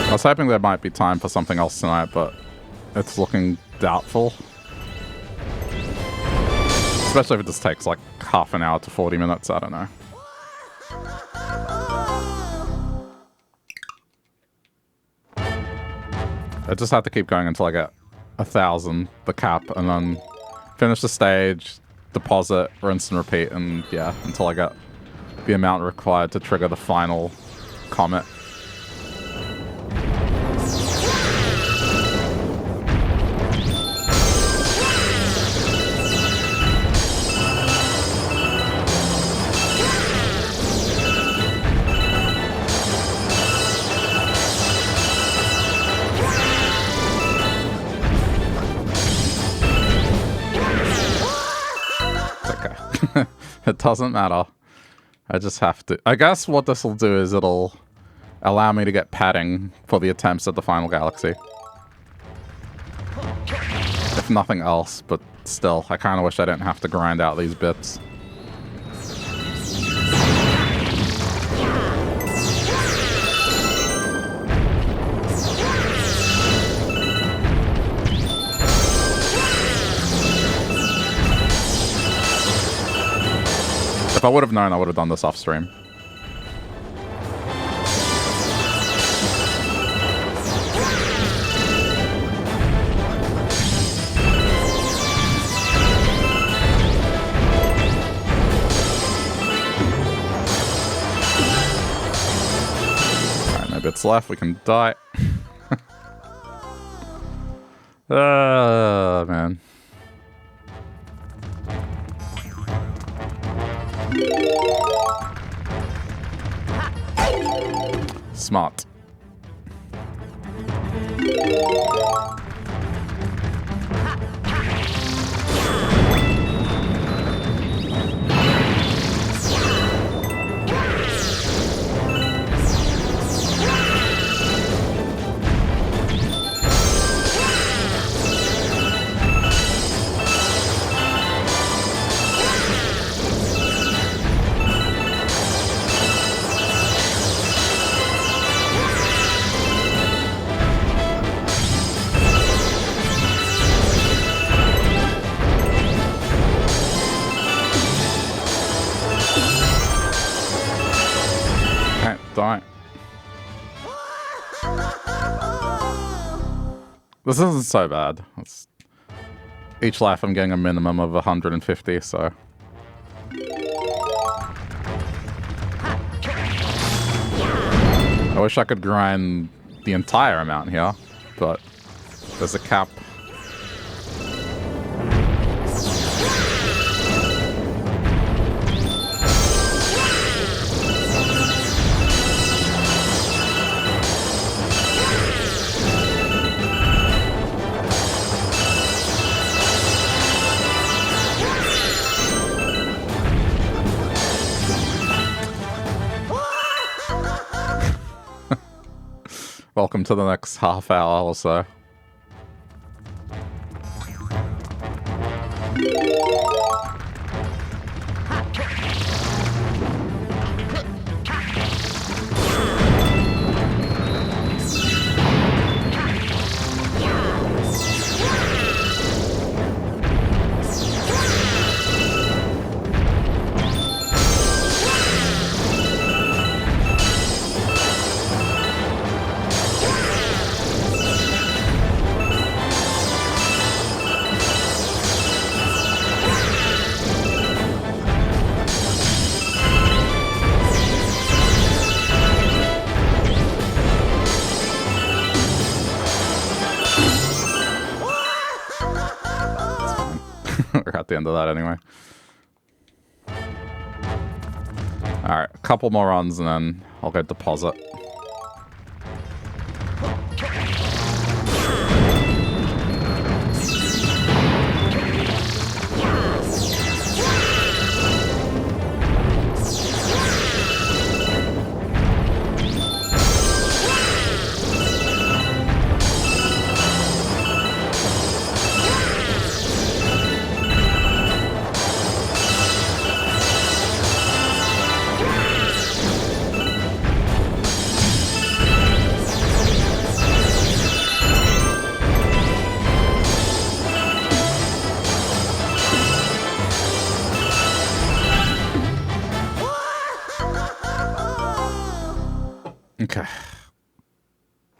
I was hoping there might be time for something else tonight, but it's looking doubtful. Especially if it just takes like half an hour to 40 minutes, I don't know. I just have to keep going until I get 1,000, the cap, and then finish the stage, deposit, rinse and repeat, and yeah, until I get the amount required to trigger the final comet. It doesn't matter. I just have to. I guess what this will do is it'll allow me to get padding for the attempts at the final galaxy. If nothing else, but still, I kind of wish I didn't have to grind out these bits. If I would have known, I would have done this off stream. Alright, no bits left. We can die. Man. Smart. Die. This isn't so bad. Each life I'm getting a minimum of 150, so... I wish I could grind the entire amount here, but there's a cap. Welcome to the next half hour or so. We're at the end of that anyway. Alright, a couple more runs and then I'll go deposit. Okay.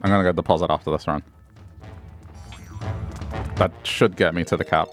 I'm gonna go deposit after this run. That should get me to the cap.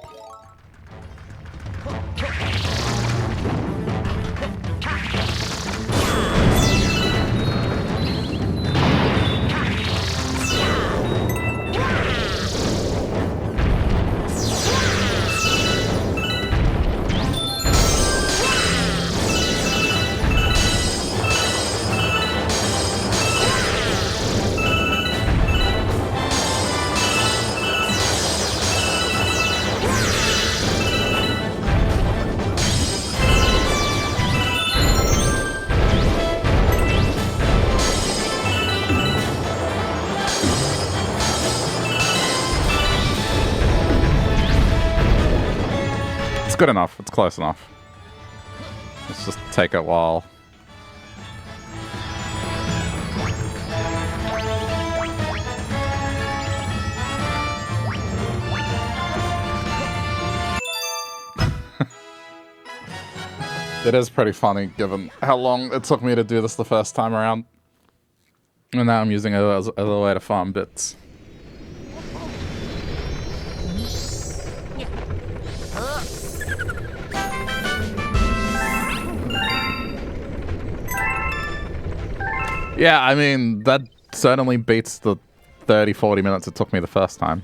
Good enough. It's close enough. Let's just take a while. It is pretty funny given how long it took me to do this the first time around. And now I'm using it as a way to farm bits. Yeah, I mean, that certainly beats the 30-40 minutes it took me the first time.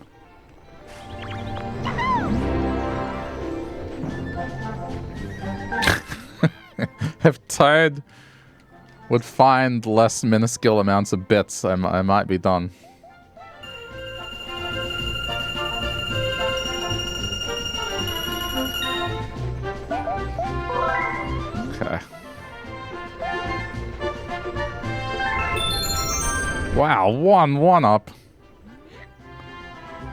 If Toad would find less minuscule amounts of bits, I might be done. Okay. Wow, one up.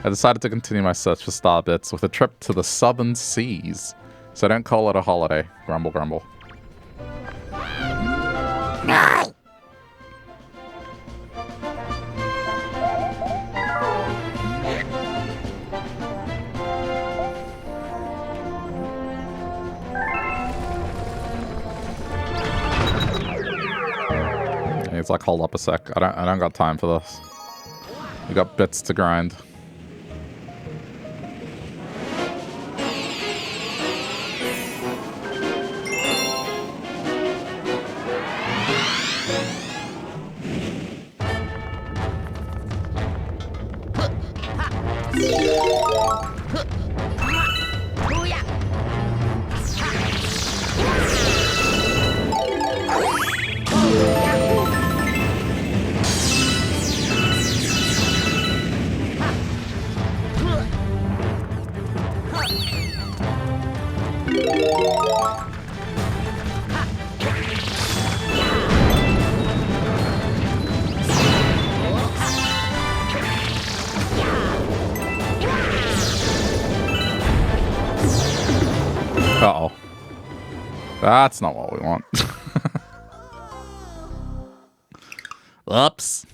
I decided to continue my search for star bits with a trip to the southern seas. So don't call it a holiday. Grumble, grumble. It's like, hold up a sec. I don't got time for this. We got bits to grind. That's not what we want. Oops.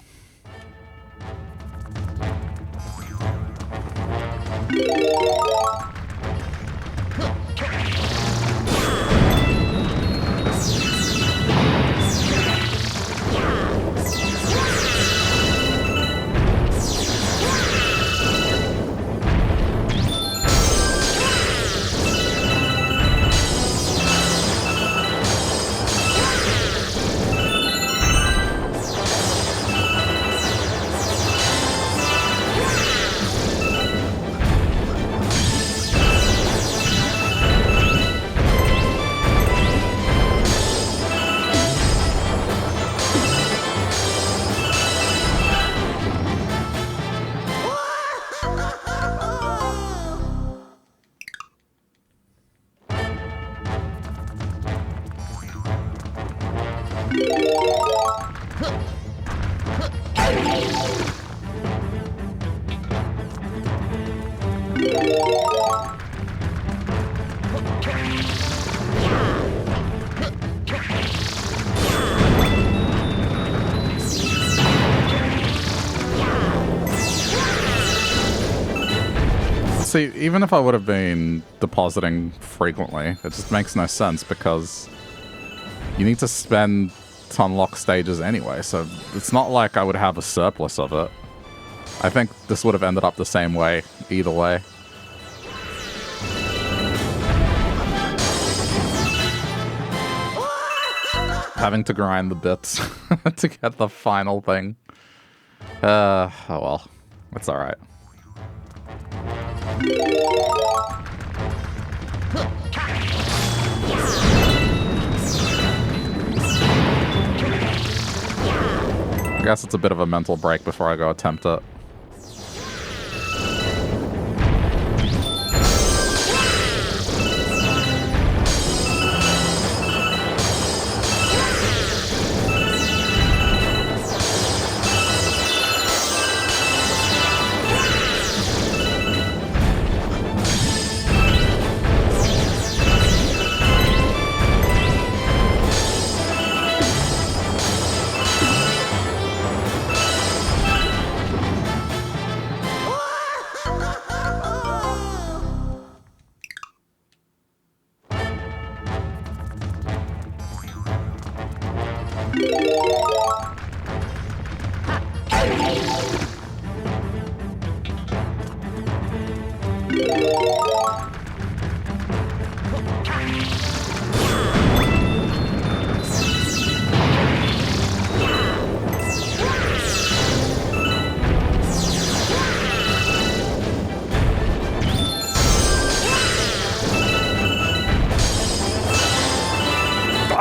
See, even if I would have been depositing frequently, it just makes no sense because you need to spend to unlock stages anyway, so it's not like I would have a surplus of it. I think this would have ended up the same way, either way. Having to grind the bits to get the final thing. Oh well, it's alright. I guess it's a bit of a mental break before I go attempt it.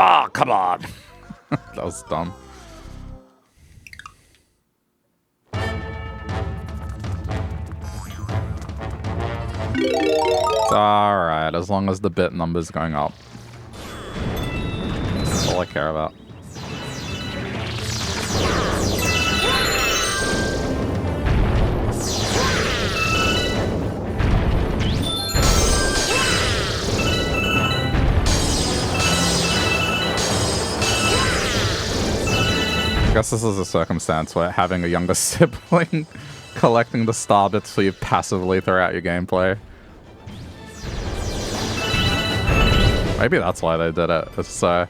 Oh, come on. That was dumb. It's alright, as long as the bit number's going up. That's all I care about. I guess this is a circumstance where having a younger sibling collecting the star bits for you passively throughout your gameplay. Maybe that's why they did it. It's so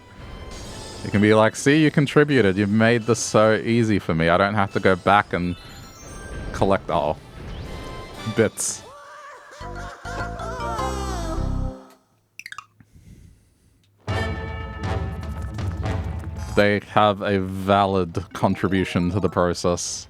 you can be like, see, you contributed. You've made this so easy for me. I don't have to go back and collect all bits. They have a valid contribution to the process.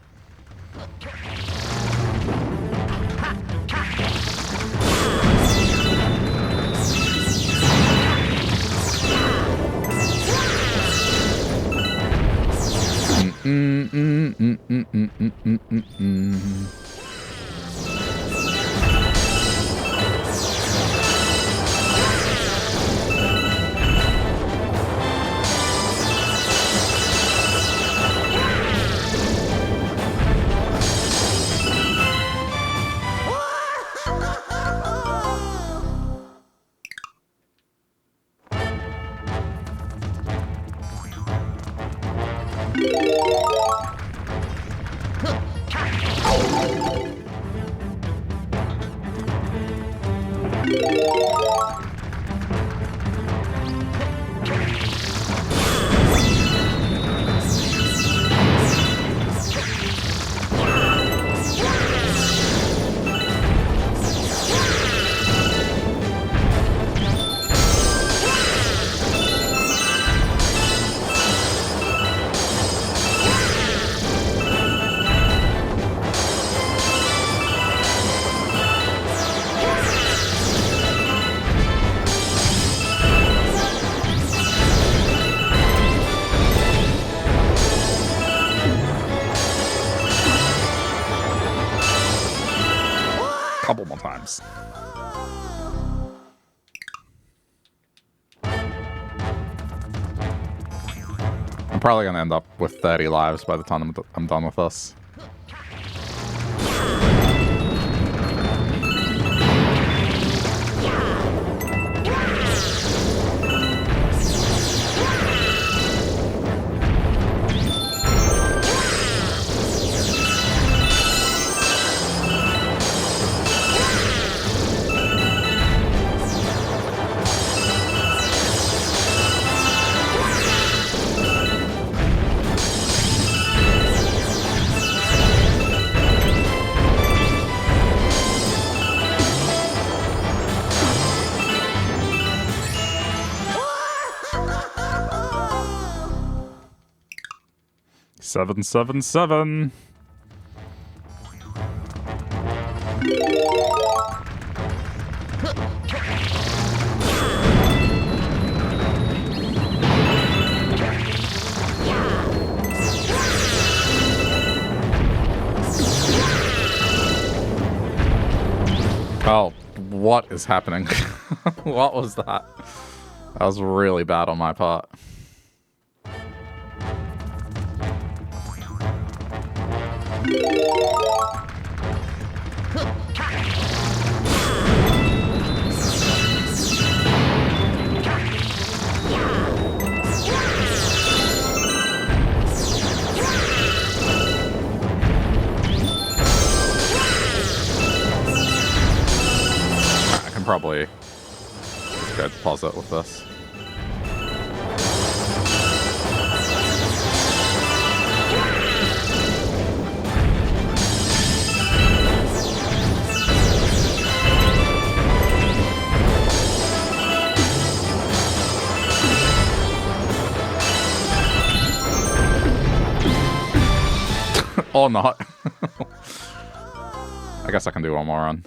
Couple more times. I'm probably gonna end up with 30 lives by the time I'm done with this. Seven, seven, seven. Oh, what is happening? What was that? That was really bad on my part. I can probably just go deposit with this. Or not. I guess I can do one more run.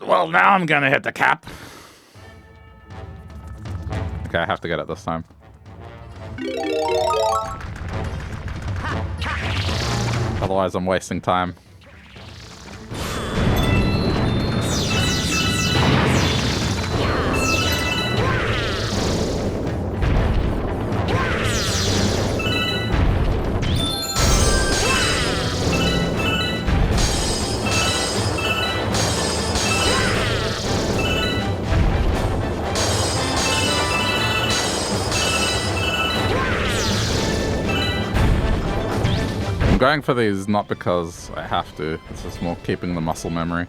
Well, now I'm gonna hit the cap. Okay, I have to get it this time. Otherwise, I'm wasting time. I'm going for these not because I have to, it's just more keeping the muscle memory.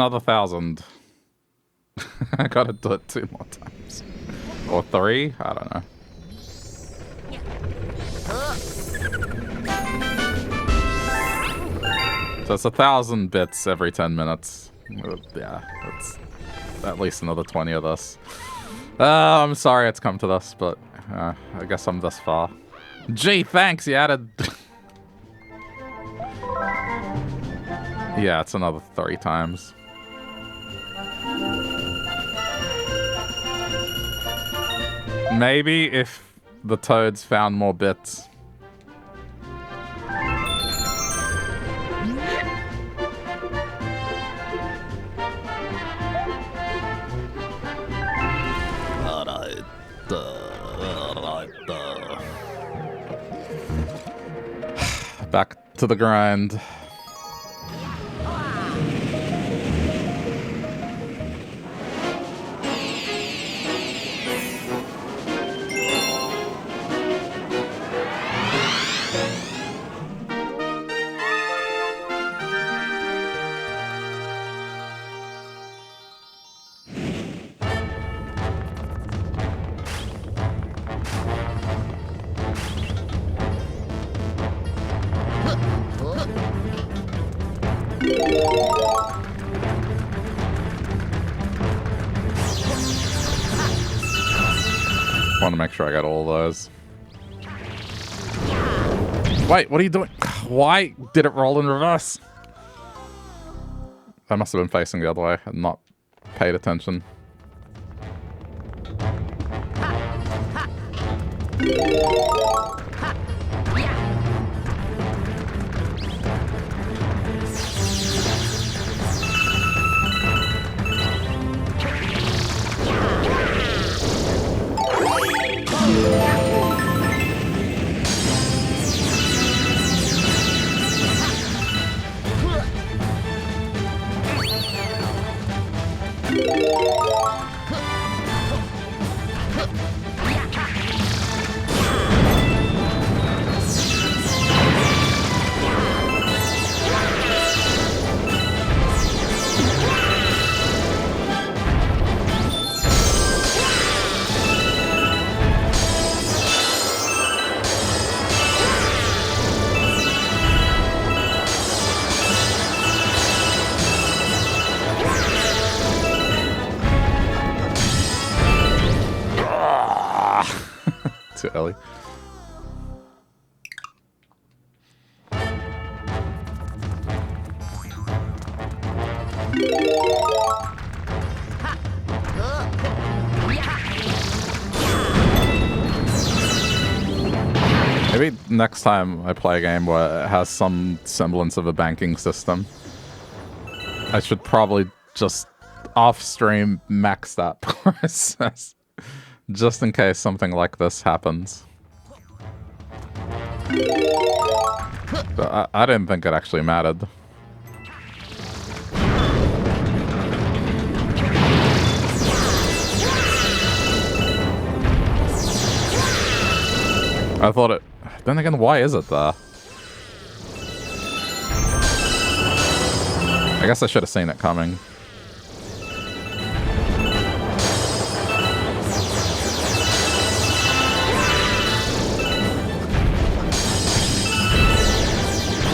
another 1,000. I gotta do it 2 more times. Or 3? I don't know. So it's 1,000 bits every 10 minutes. Yeah, that's at least another 20 of this. I'm sorry it's come to this, but I guess I'm this far. Gee, thanks, you added... Yeah, it's another 3 times. Maybe if the toads found more bits. Back to the grind. Want to make sure I got all those. Wait, what are you doing? Why did it roll in reverse? I must have been facing the other way and not paid attention. Too early. Maybe next time I play a game where it has some semblance of a banking system, I should probably just off-stream max that process. Just in case something like this happens. But I didn't think it actually mattered. I thought it... Then again, why is it there? I guess I should have seen it coming.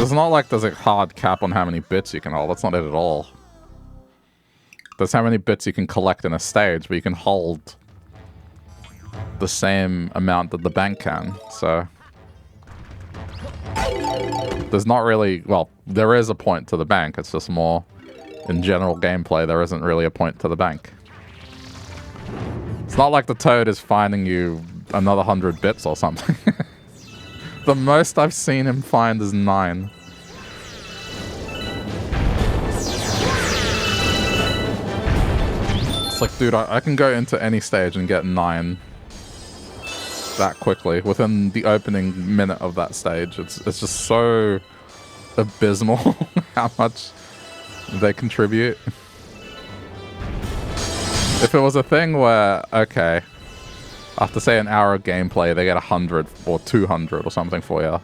It's not like there's a hard cap on how many bits you can hold. That's not it at all. There's how many bits you can collect in a stage, but you can hold the same amount that the bank can, so... There's not really... Well, there is a point to the bank. It's just more... In general gameplay, there isn't really a point to the bank. It's not like the toad is finding you another 100 bits or something. The most I've seen him find is 9. It's like, dude, I can go into any stage and get 9 that quickly within the opening minute of that stage. It's just so abysmal how much they contribute. If it was a thing where, okay, after say an hour of gameplay, they get 100 or 200 or something for you,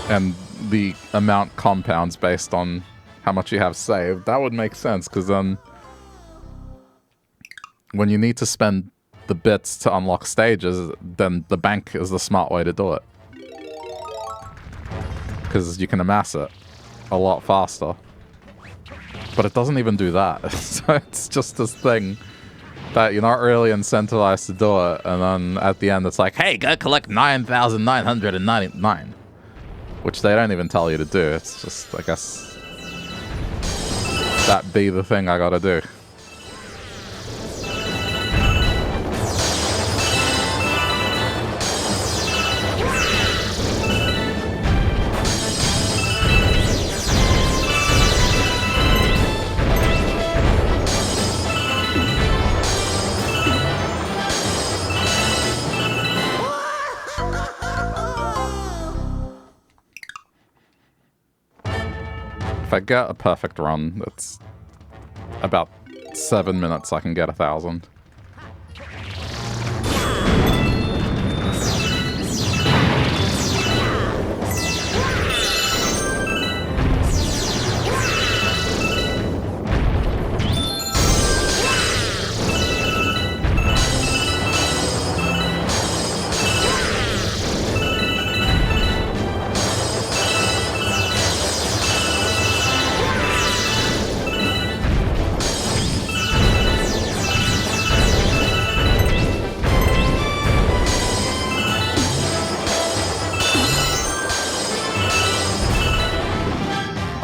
and the amount compounds based on how much you have saved. That would make sense, because then when you need to spend the bits to unlock stages, then the bank is the smart way to do it. Because you can amass it a lot faster. But it doesn't even do that. So it's just this thing that you're not really incentivized to do it, and then at the end it's like, hey, go collect 9,999. Which they don't even tell you to do. It's just, I guess, that be the thing I gotta do. If I get a perfect run, it's about 7 minutes I can get 1,000.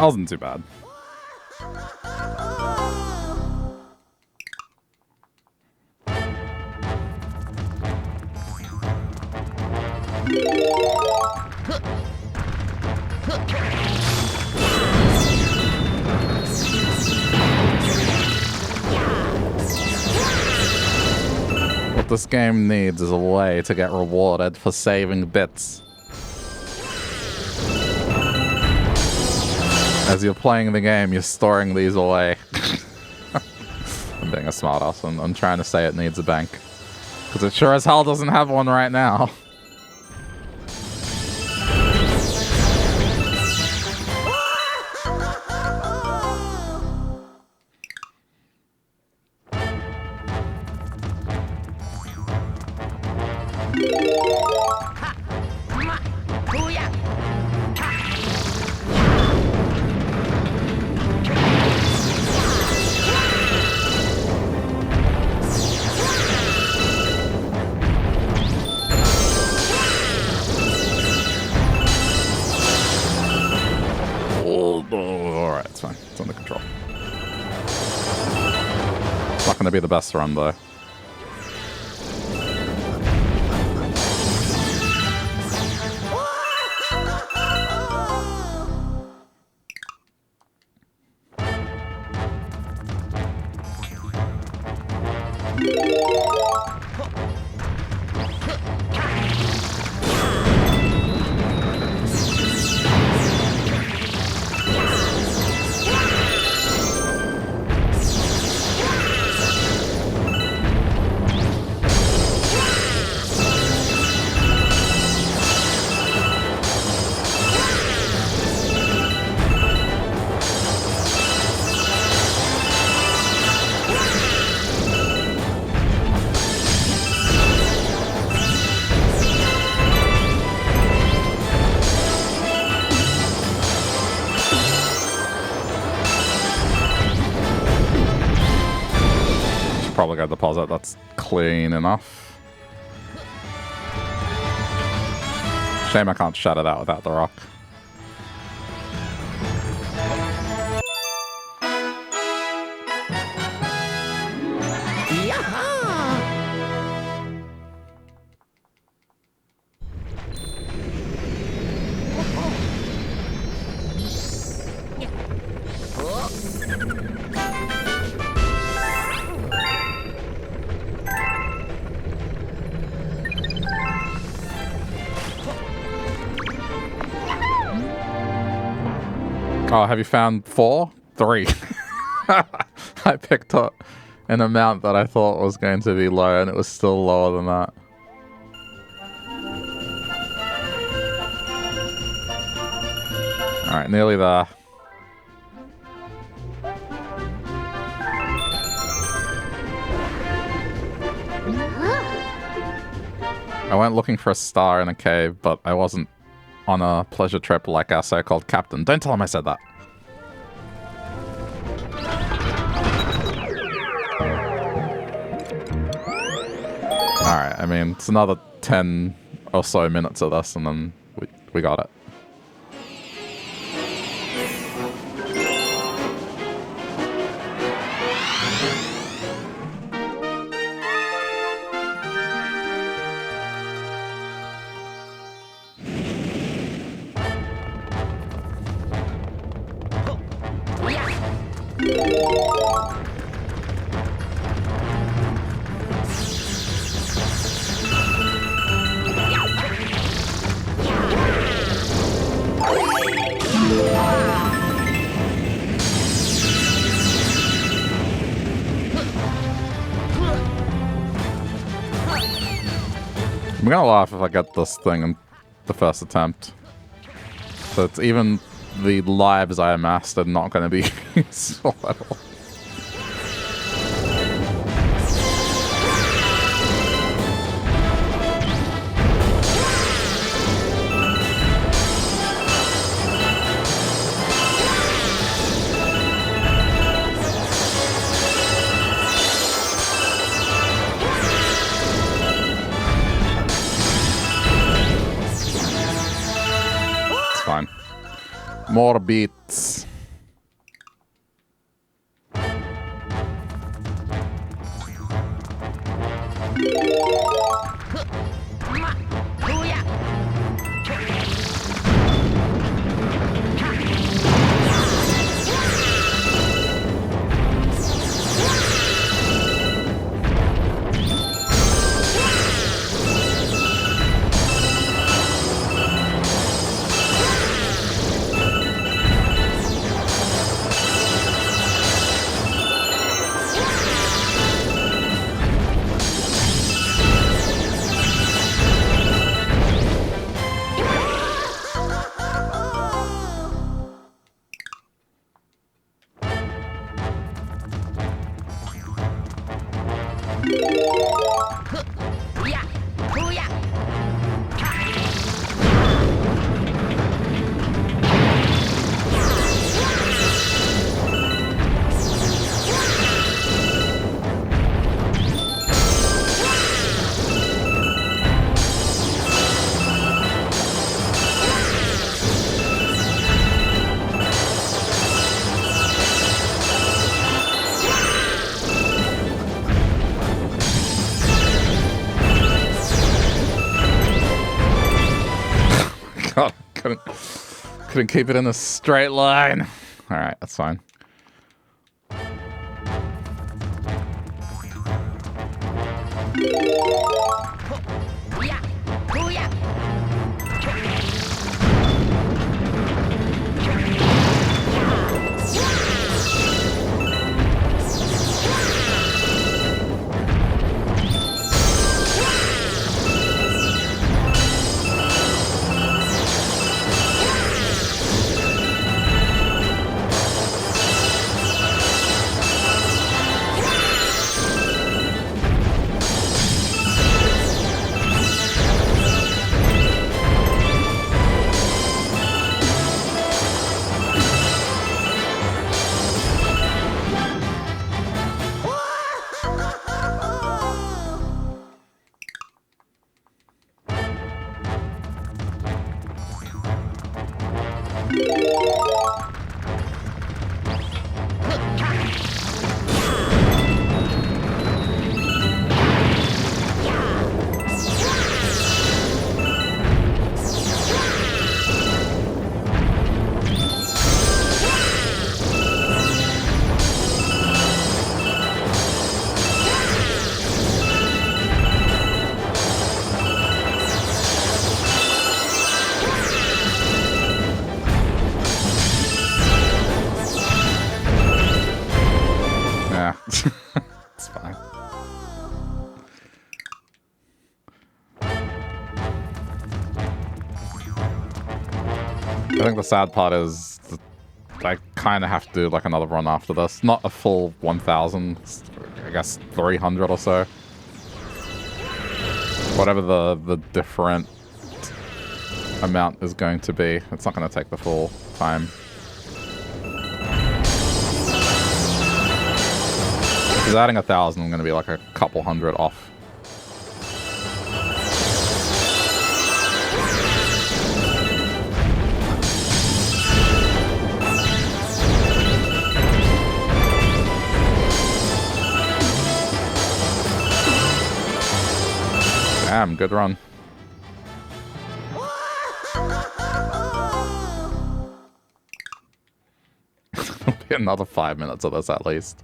Wasn't too bad. What this game needs is a way to get rewarded for saving bits. As you're playing the game, you're storing these away. I'm being a smartass. I'm trying to say it needs a bank. Because it sure as hell doesn't have one right now. Alright, it's fine. It's under control. It's not going to be the best run, though. Probably got a deposit that's clean enough. Shame I can't shut it out without the rock. Oh, have you found 4? 3. I picked up an amount that I thought was going to be low, and it was still lower than that. Alright, nearly there. I went looking for a star in a cave, but I wasn't on a pleasure trip like our so-called captain. Don't tell him I said that. Alright, I mean, it's another 10 or so minutes of this, and then we got it. I'm gonna laugh if I get this thing in the first attempt. So it's even the lives I amassed are not gonna be useful at all. Fine. More beats. God, couldn't keep it in a straight line. All right, that's fine. It's fine. I think the sad part is that I kind of have to do like another run after this. Not a full 1,000, I guess 300 or so. whatever the different amount is going to be. It's not going to take the full time. If he's adding 1,000, I'm going to be like a couple hundred off. Damn, good run. It'll be another 5 minutes of this at least.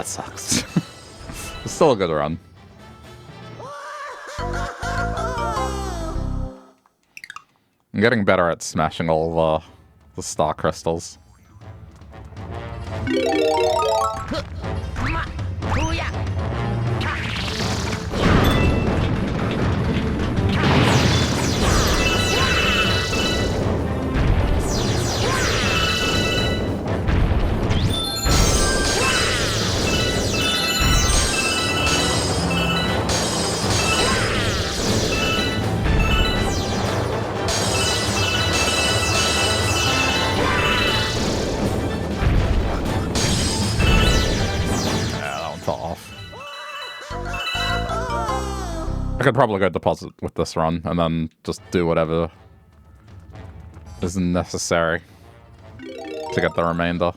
Sucks. It's still a good run. I'm getting better at smashing all the star crystals. I could probably go deposit with this run and then just do whatever is necessary to get the remainder.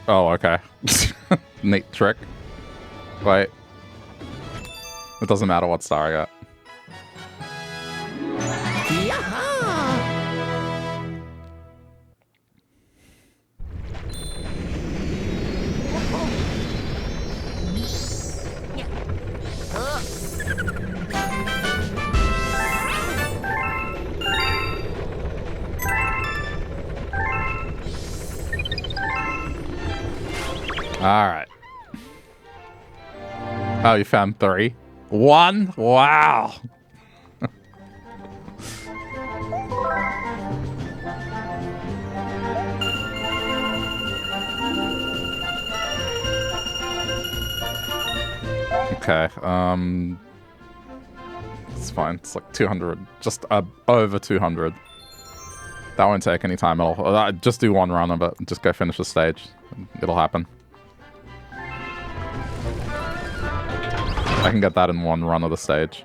Oh, okay. Neat trick. Wait. It doesn't matter what star I got. Alright. Oh, you found 3? 1? Wow! Okay, it's fine. It's like 200. Just over 200. That won't take any time at all. Just do one run of it. Just go finish the stage. It'll happen. I can get that in one run of the stage.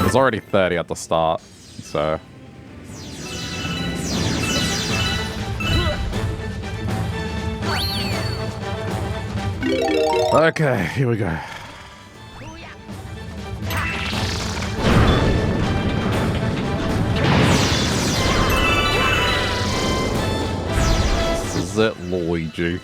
There's already 30 at the start, so... Okay, here we go. This is it, Luigi.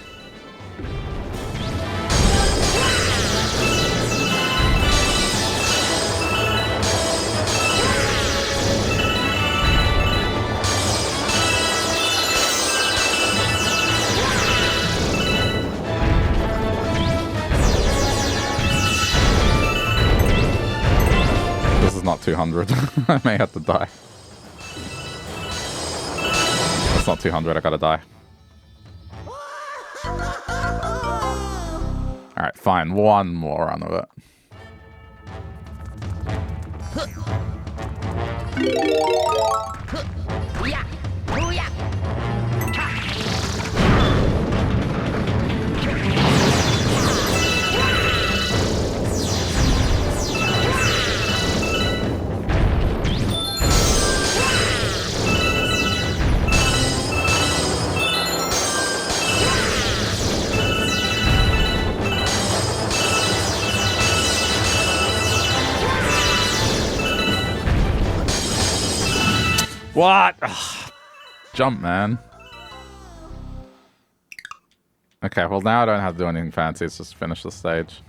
This is not 200. I may have to die. It's not 200, I gotta die. Alright, fine. One more run of it. What? Ugh. Jump, man. Okay, well now I don't have to do anything fancy. It's just finish the stage.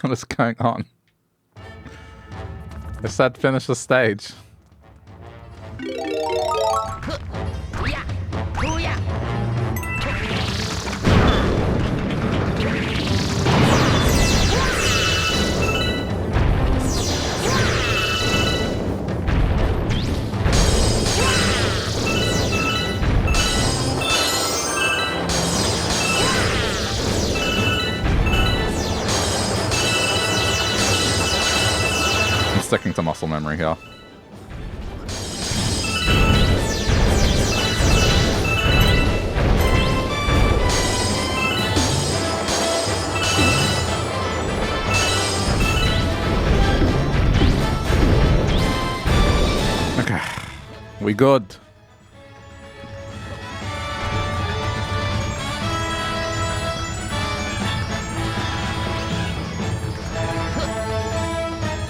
What is going on? I said finish the stage. Sticking to muscle memory here. Okay, we good.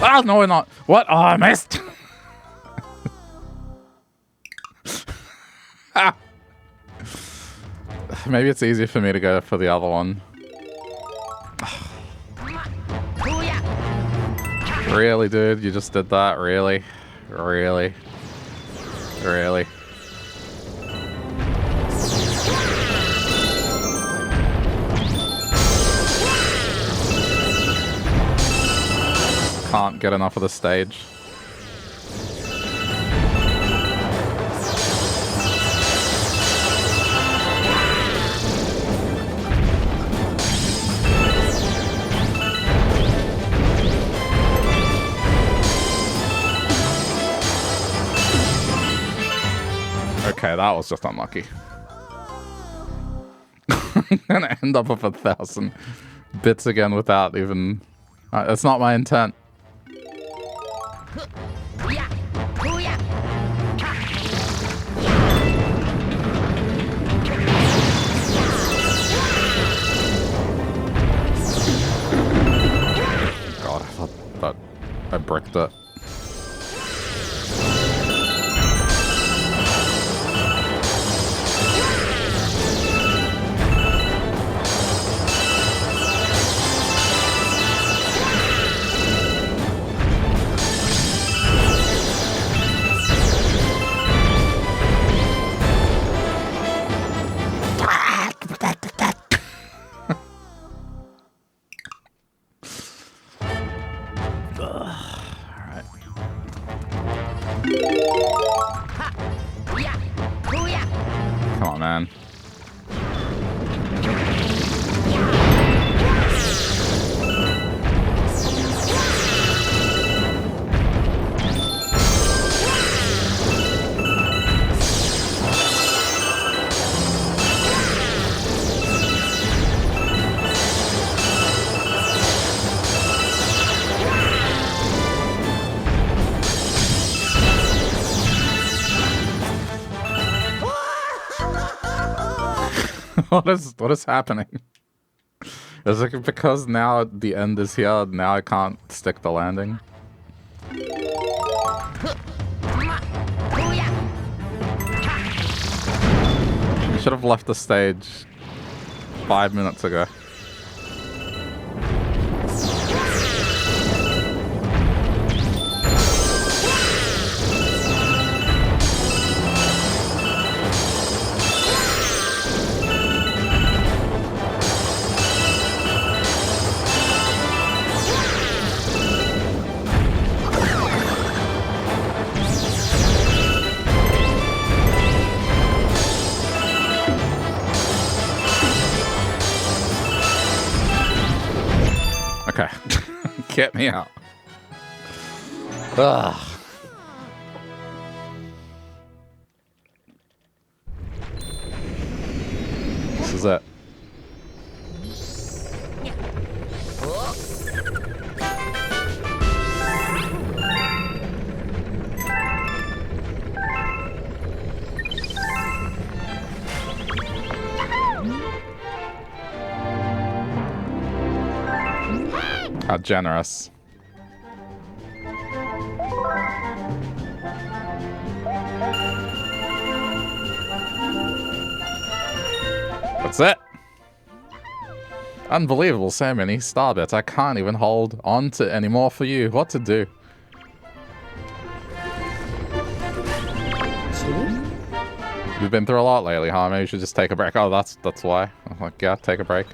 Ah, no, we're not. What? Oh, I missed. Ah. Maybe it's easier for me to go for the other one. Really, dude? You just did that? Really? Really? Really? Can't get enough of the stage. Okay, that was just unlucky. I'm gonna end up with 1,000 bits again without even... that's not my intent. God, I thought that I bricked it. Alright. What is happening? Is it because now the end is here, now I can't stick the landing? I should have left the stage 5 minutes ago. Okay. Get me out. Ugh. This is it. How generous. That's it. Unbelievable, so many star bits. I can't even hold on to any more for you. What to do? You've been through a lot lately, huh? Maybe you should just take a break. Oh, that's why. I'm like, yeah, take a break.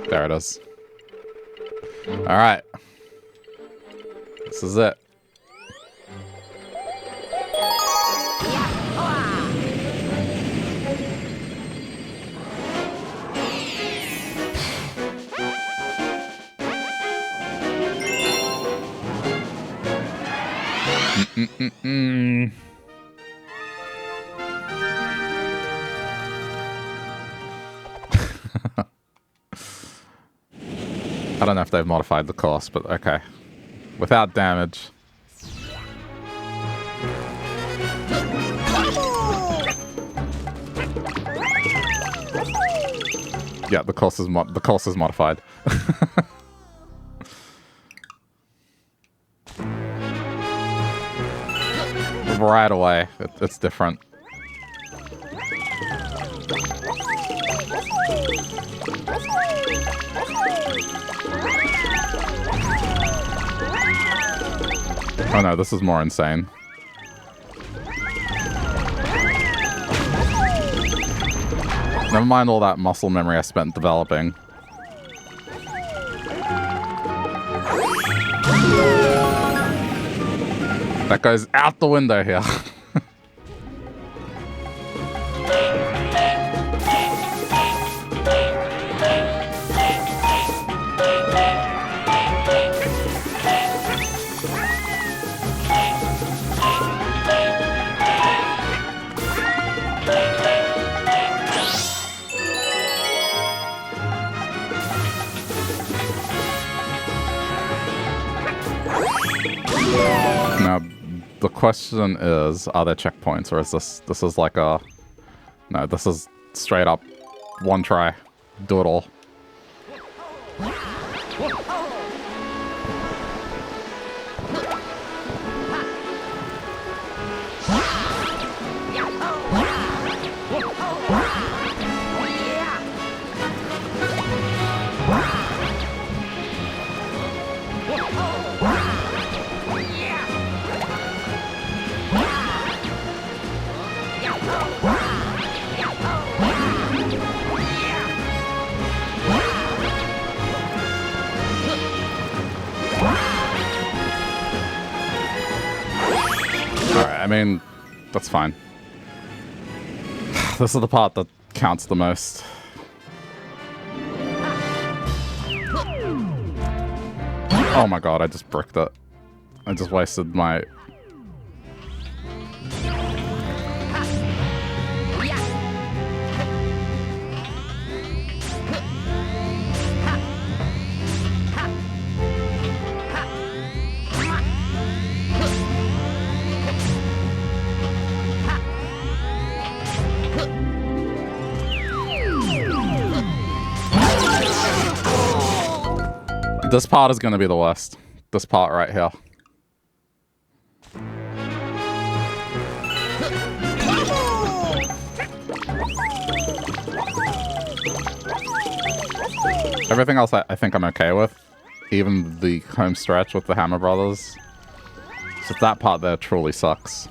There it is. All right. This is it. I don't know if they've modified the course, but okay. Without damage. Yeah, the course is modified. Right away, it's different. Oh no, this is more insane. Never mind all that muscle memory I spent developing. That goes out the window here. Now, the question is, are there checkpoints, or is this is like a... No, this is straight up one try. Do it all. I mean, that's fine. This is the part that counts the most. Oh my god, I just bricked it. I just wasted my... This part is going to be the worst. This part right here. Everything else I think I'm okay with. Even the home stretch with the Hammer Brothers. So that part there truly sucks.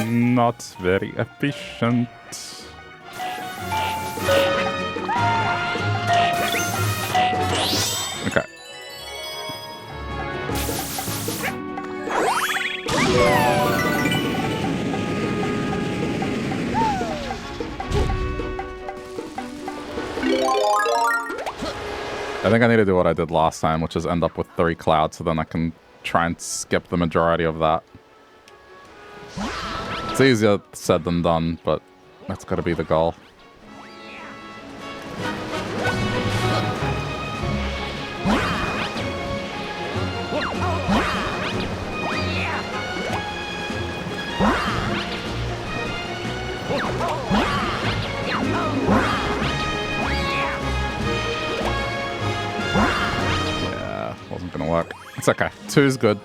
Not very efficient. Okay. I think I need to do what I did last time, which is end up with 3 clouds, so then I can try and skip the majority of that. It's easier said than done, but that's got to be the goal. Yeah, wasn't gonna work. It's okay. 2 is good.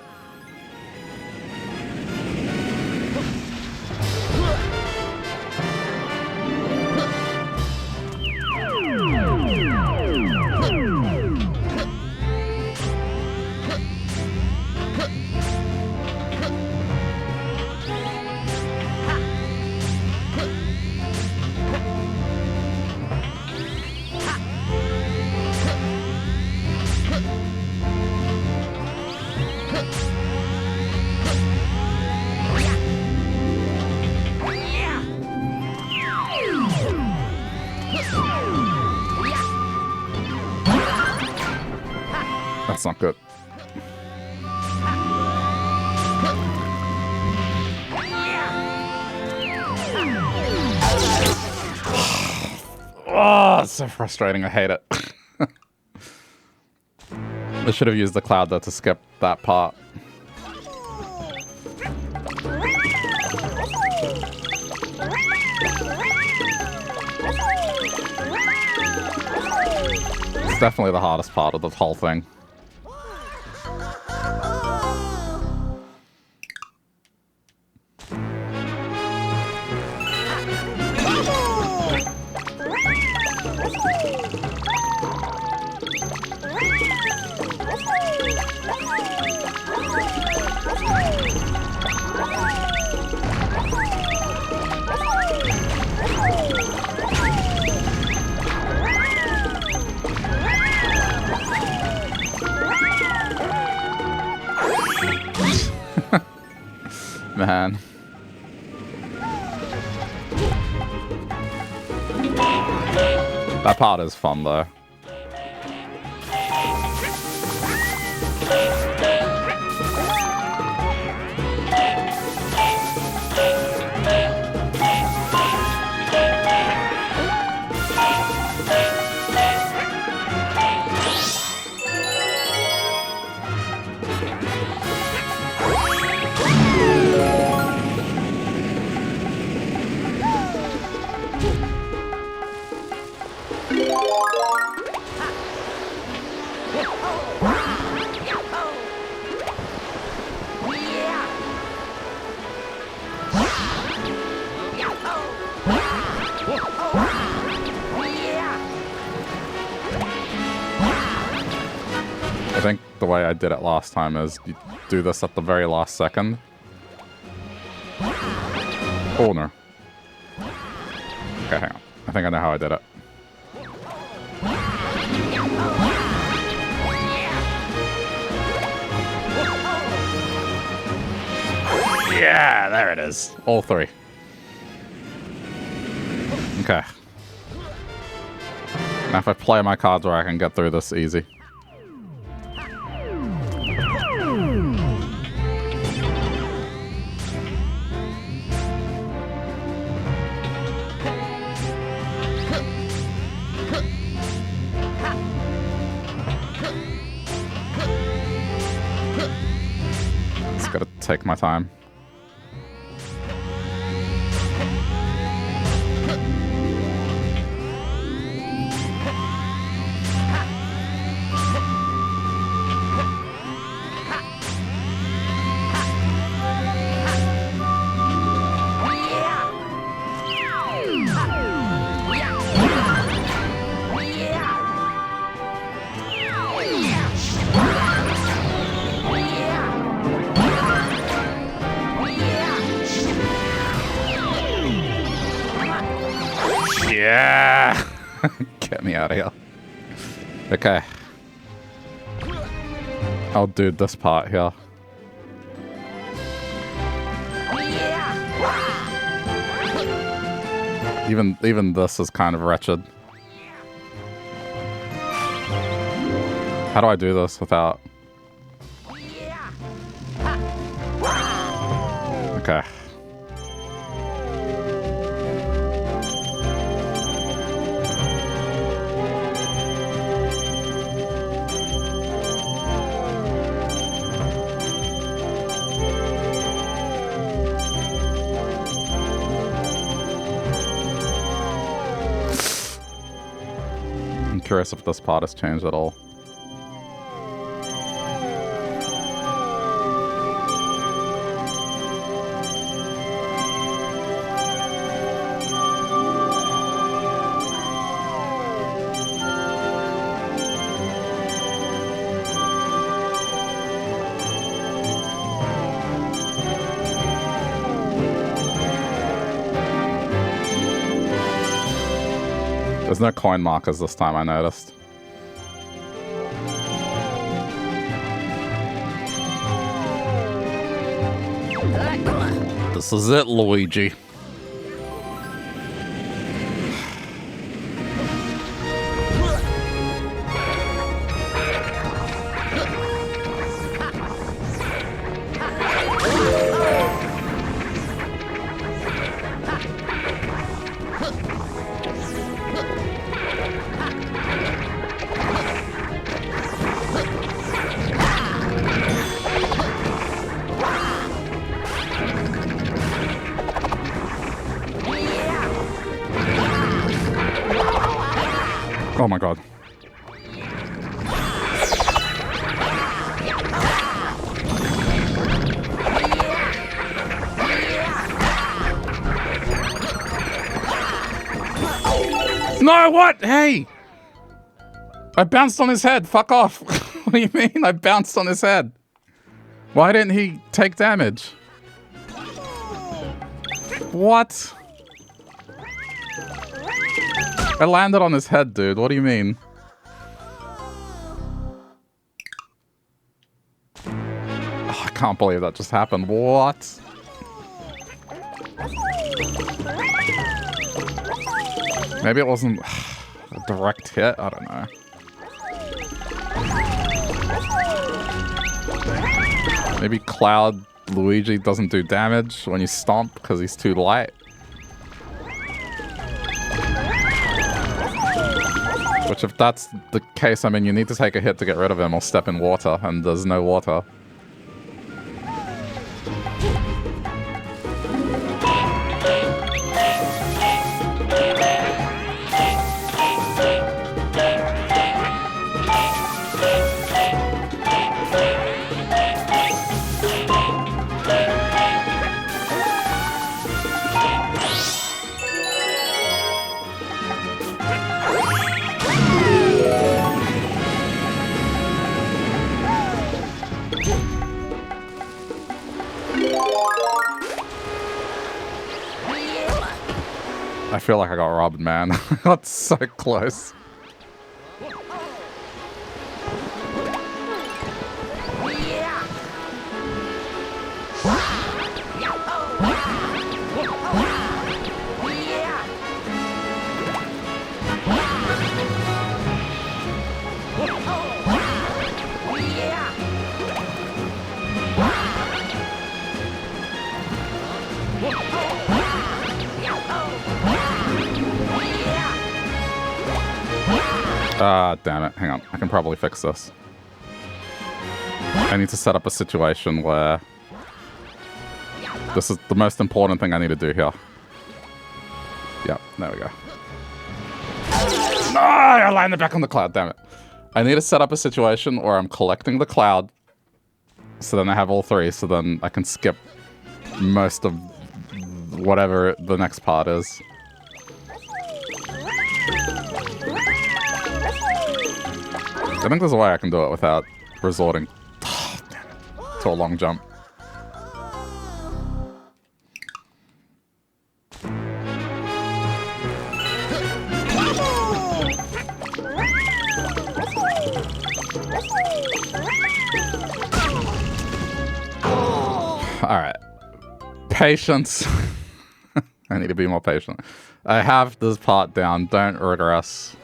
That's not good. Oh, it's so frustrating. I hate it. I should have used the cloud though to skip that part. It's definitely the hardest part of the whole thing. Man. That part is fun though. I think the way I did it last time is you do this at the very last second. Oh no. Okay, hang on. I think I know how I did it. Yeah, there it is. All 3. Okay. Now if I play my cards where I can get through this easy. Just gotta take my time. Yeah! Get me out of here. Okay. I'll do this part here. Even this is kind of wretched. How do I do this without... Okay. I'm curious if this part has changed at all. There's no coin markers this time, I noticed. This is it, Luigi. Oh my god. No, what? Hey! I bounced on his head. Fuck off. What do you mean? I bounced on his head. Why didn't he take damage? What? I landed on his head, dude. What do you mean? Oh, I can't believe that just happened. What? Maybe it wasn't a direct hit? I don't know. Maybe Cloud Luigi doesn't do damage when you stomp because he's too light. Which, if that's the case, I mean, you need to take a hit to get rid of him or step in water, and there's no water. I feel like I got robbed, man. I got so close. Ah, damn it. Hang on. I can probably fix this. I need to set up a situation where this is the most important thing I need to do here. Yep, there we go. No, I landed back on the cloud, damn it. I need to set up a situation where I'm collecting the cloud, so then I have all three, so then I can skip most of whatever the next part is. I think there's a way I can do it without resorting to a long jump. Alright. Patience. I need to be more patient. I have this part down. Don't regress.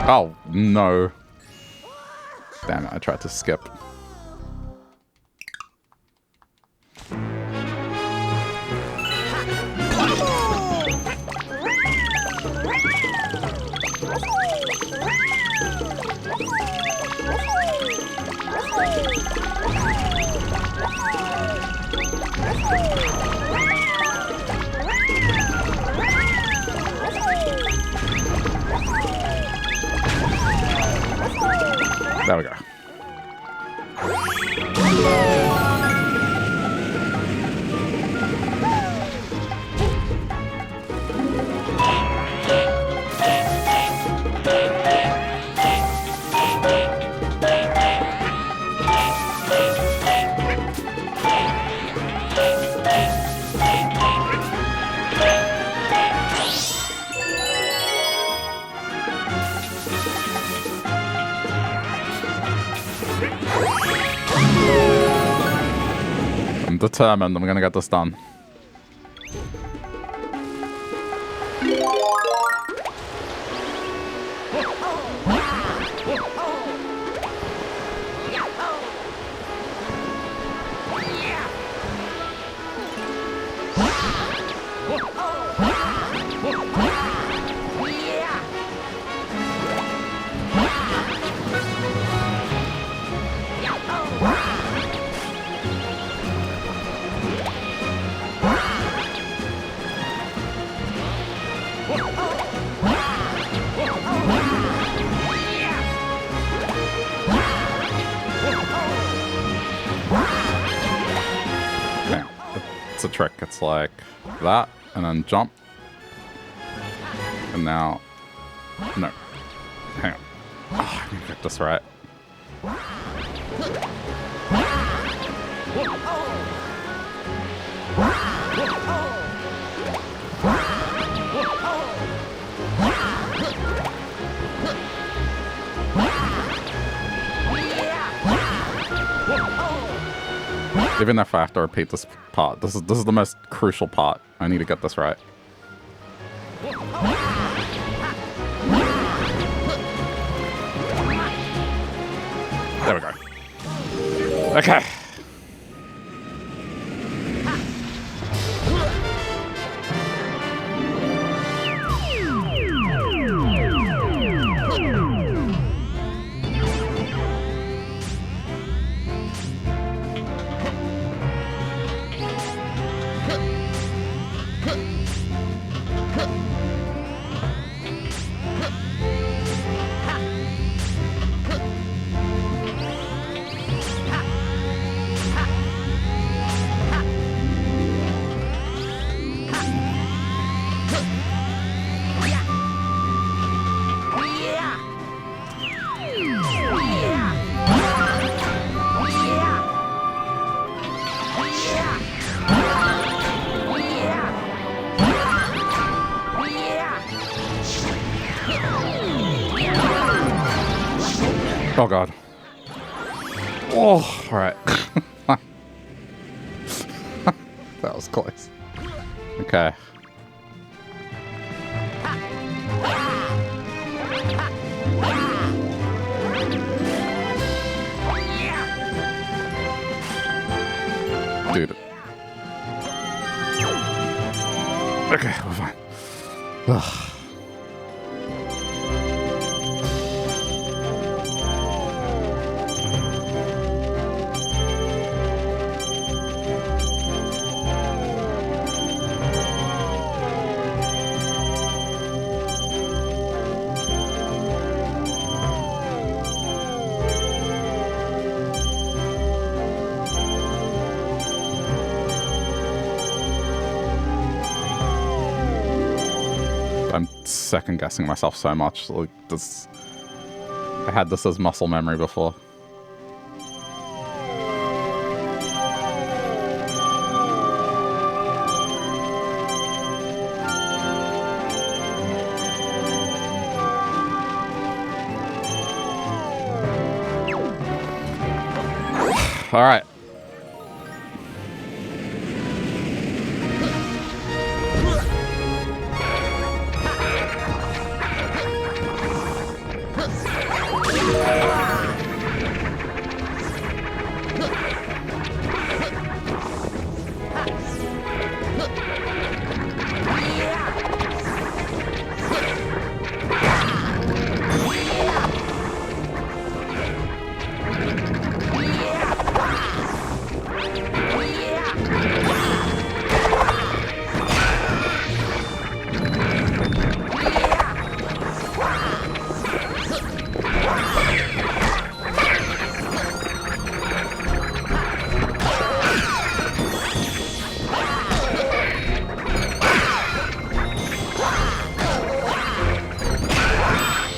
Oh, no. Damn it, I tried to skip. There we go. I'm determined I'm gonna get this done. A trick. It's like that, and then jump. And now, no. Hang on. Oh, I need to get this right. Even if I have to repeat this part, this is the most crucial part. I need to get this right. There we go. Okay. Oh god. Oh, alright. That was close. Okay. Dude. Okay, we're fine. Ugh. I'm second guessing myself so much. Like this, I had this as muscle memory before. All right.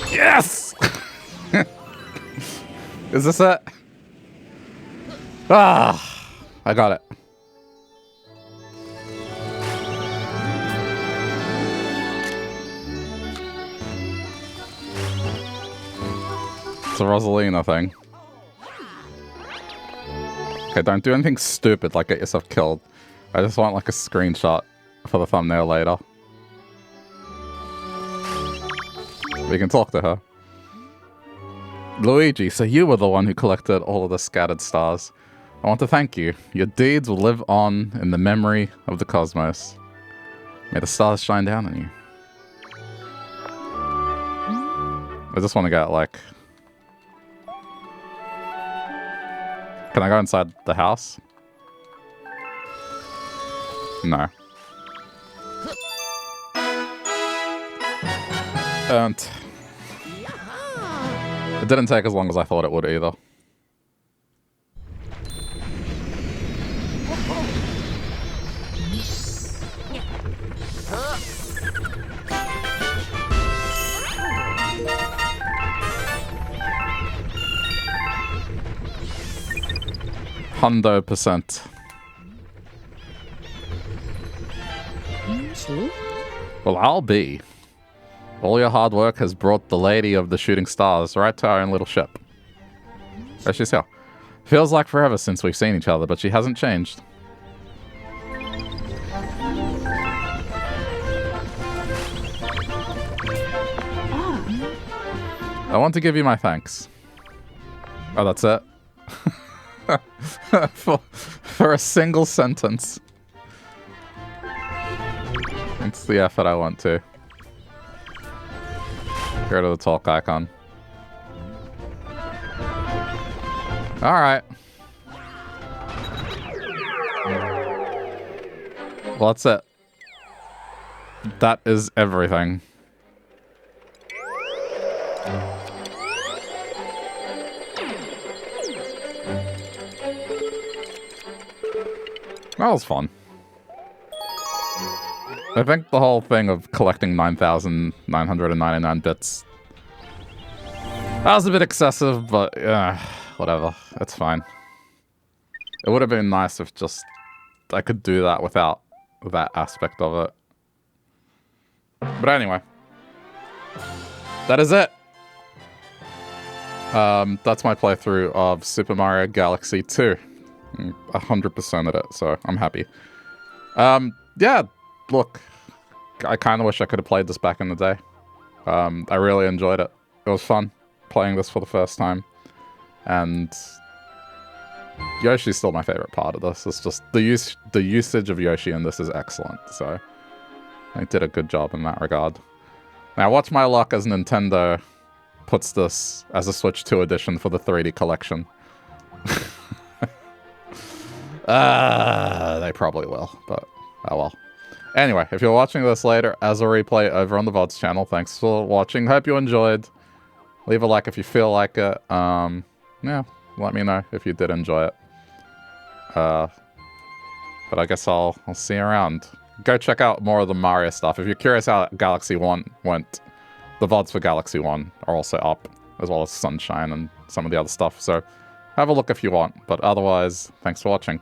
Yes! Is this it? Ah, I got it. It's a Rosalina thing. Okay, don't do anything stupid like get yourself killed. I just want like a screenshot for the thumbnail later. We can talk to her. Luigi, so you were the one who collected all of the scattered stars. I want to thank you. Your deeds will live on in the memory of the cosmos. May the stars shine down on you. I just want to get like... Can I go inside the house? No. And it didn't take as long as I thought it would either. %. Well, I'll be. All your hard work has brought the Lady of the Shooting Stars right to our own little ship. There she's here. Feels like forever since we've seen each other, but she hasn't changed. I want to give you my thanks. Oh, that's it? for a single sentence. It's the effort I want to. Go to the talk icon. Alright. Well, that's it. That is everything. That was fun. I think the whole thing of collecting 9,999 bits, that was a bit excessive, but whatever. It's fine. It would have been nice if just I could do that without that aspect of it. But anyway, that is it. That's my playthrough of Super Mario Galaxy 2. 100% at it, so I'm happy. Yeah, look, I kind of wish I could have played this back in the day. I really enjoyed it. It was fun playing this for the first time. And Yoshi's still my favorite part of this. It's just the usage of Yoshi in this is excellent. So they did a good job in that regard. Now watch my luck as Nintendo puts this as a Switch 2 edition for the 3D collection. They probably will, but oh well. Anyway, if you're watching this later as a replay over on the VODs channel, thanks for watching. Hope you enjoyed. Leave a like if you feel like it. Yeah, let me know if you did enjoy it. But I guess I'll see you around. Go check out more of the Mario stuff. If you're curious how Galaxy 1 went, the VODs for Galaxy 1 are also up, as well as Sunshine and some of the other stuff. So have a look if you want. But otherwise, thanks for watching.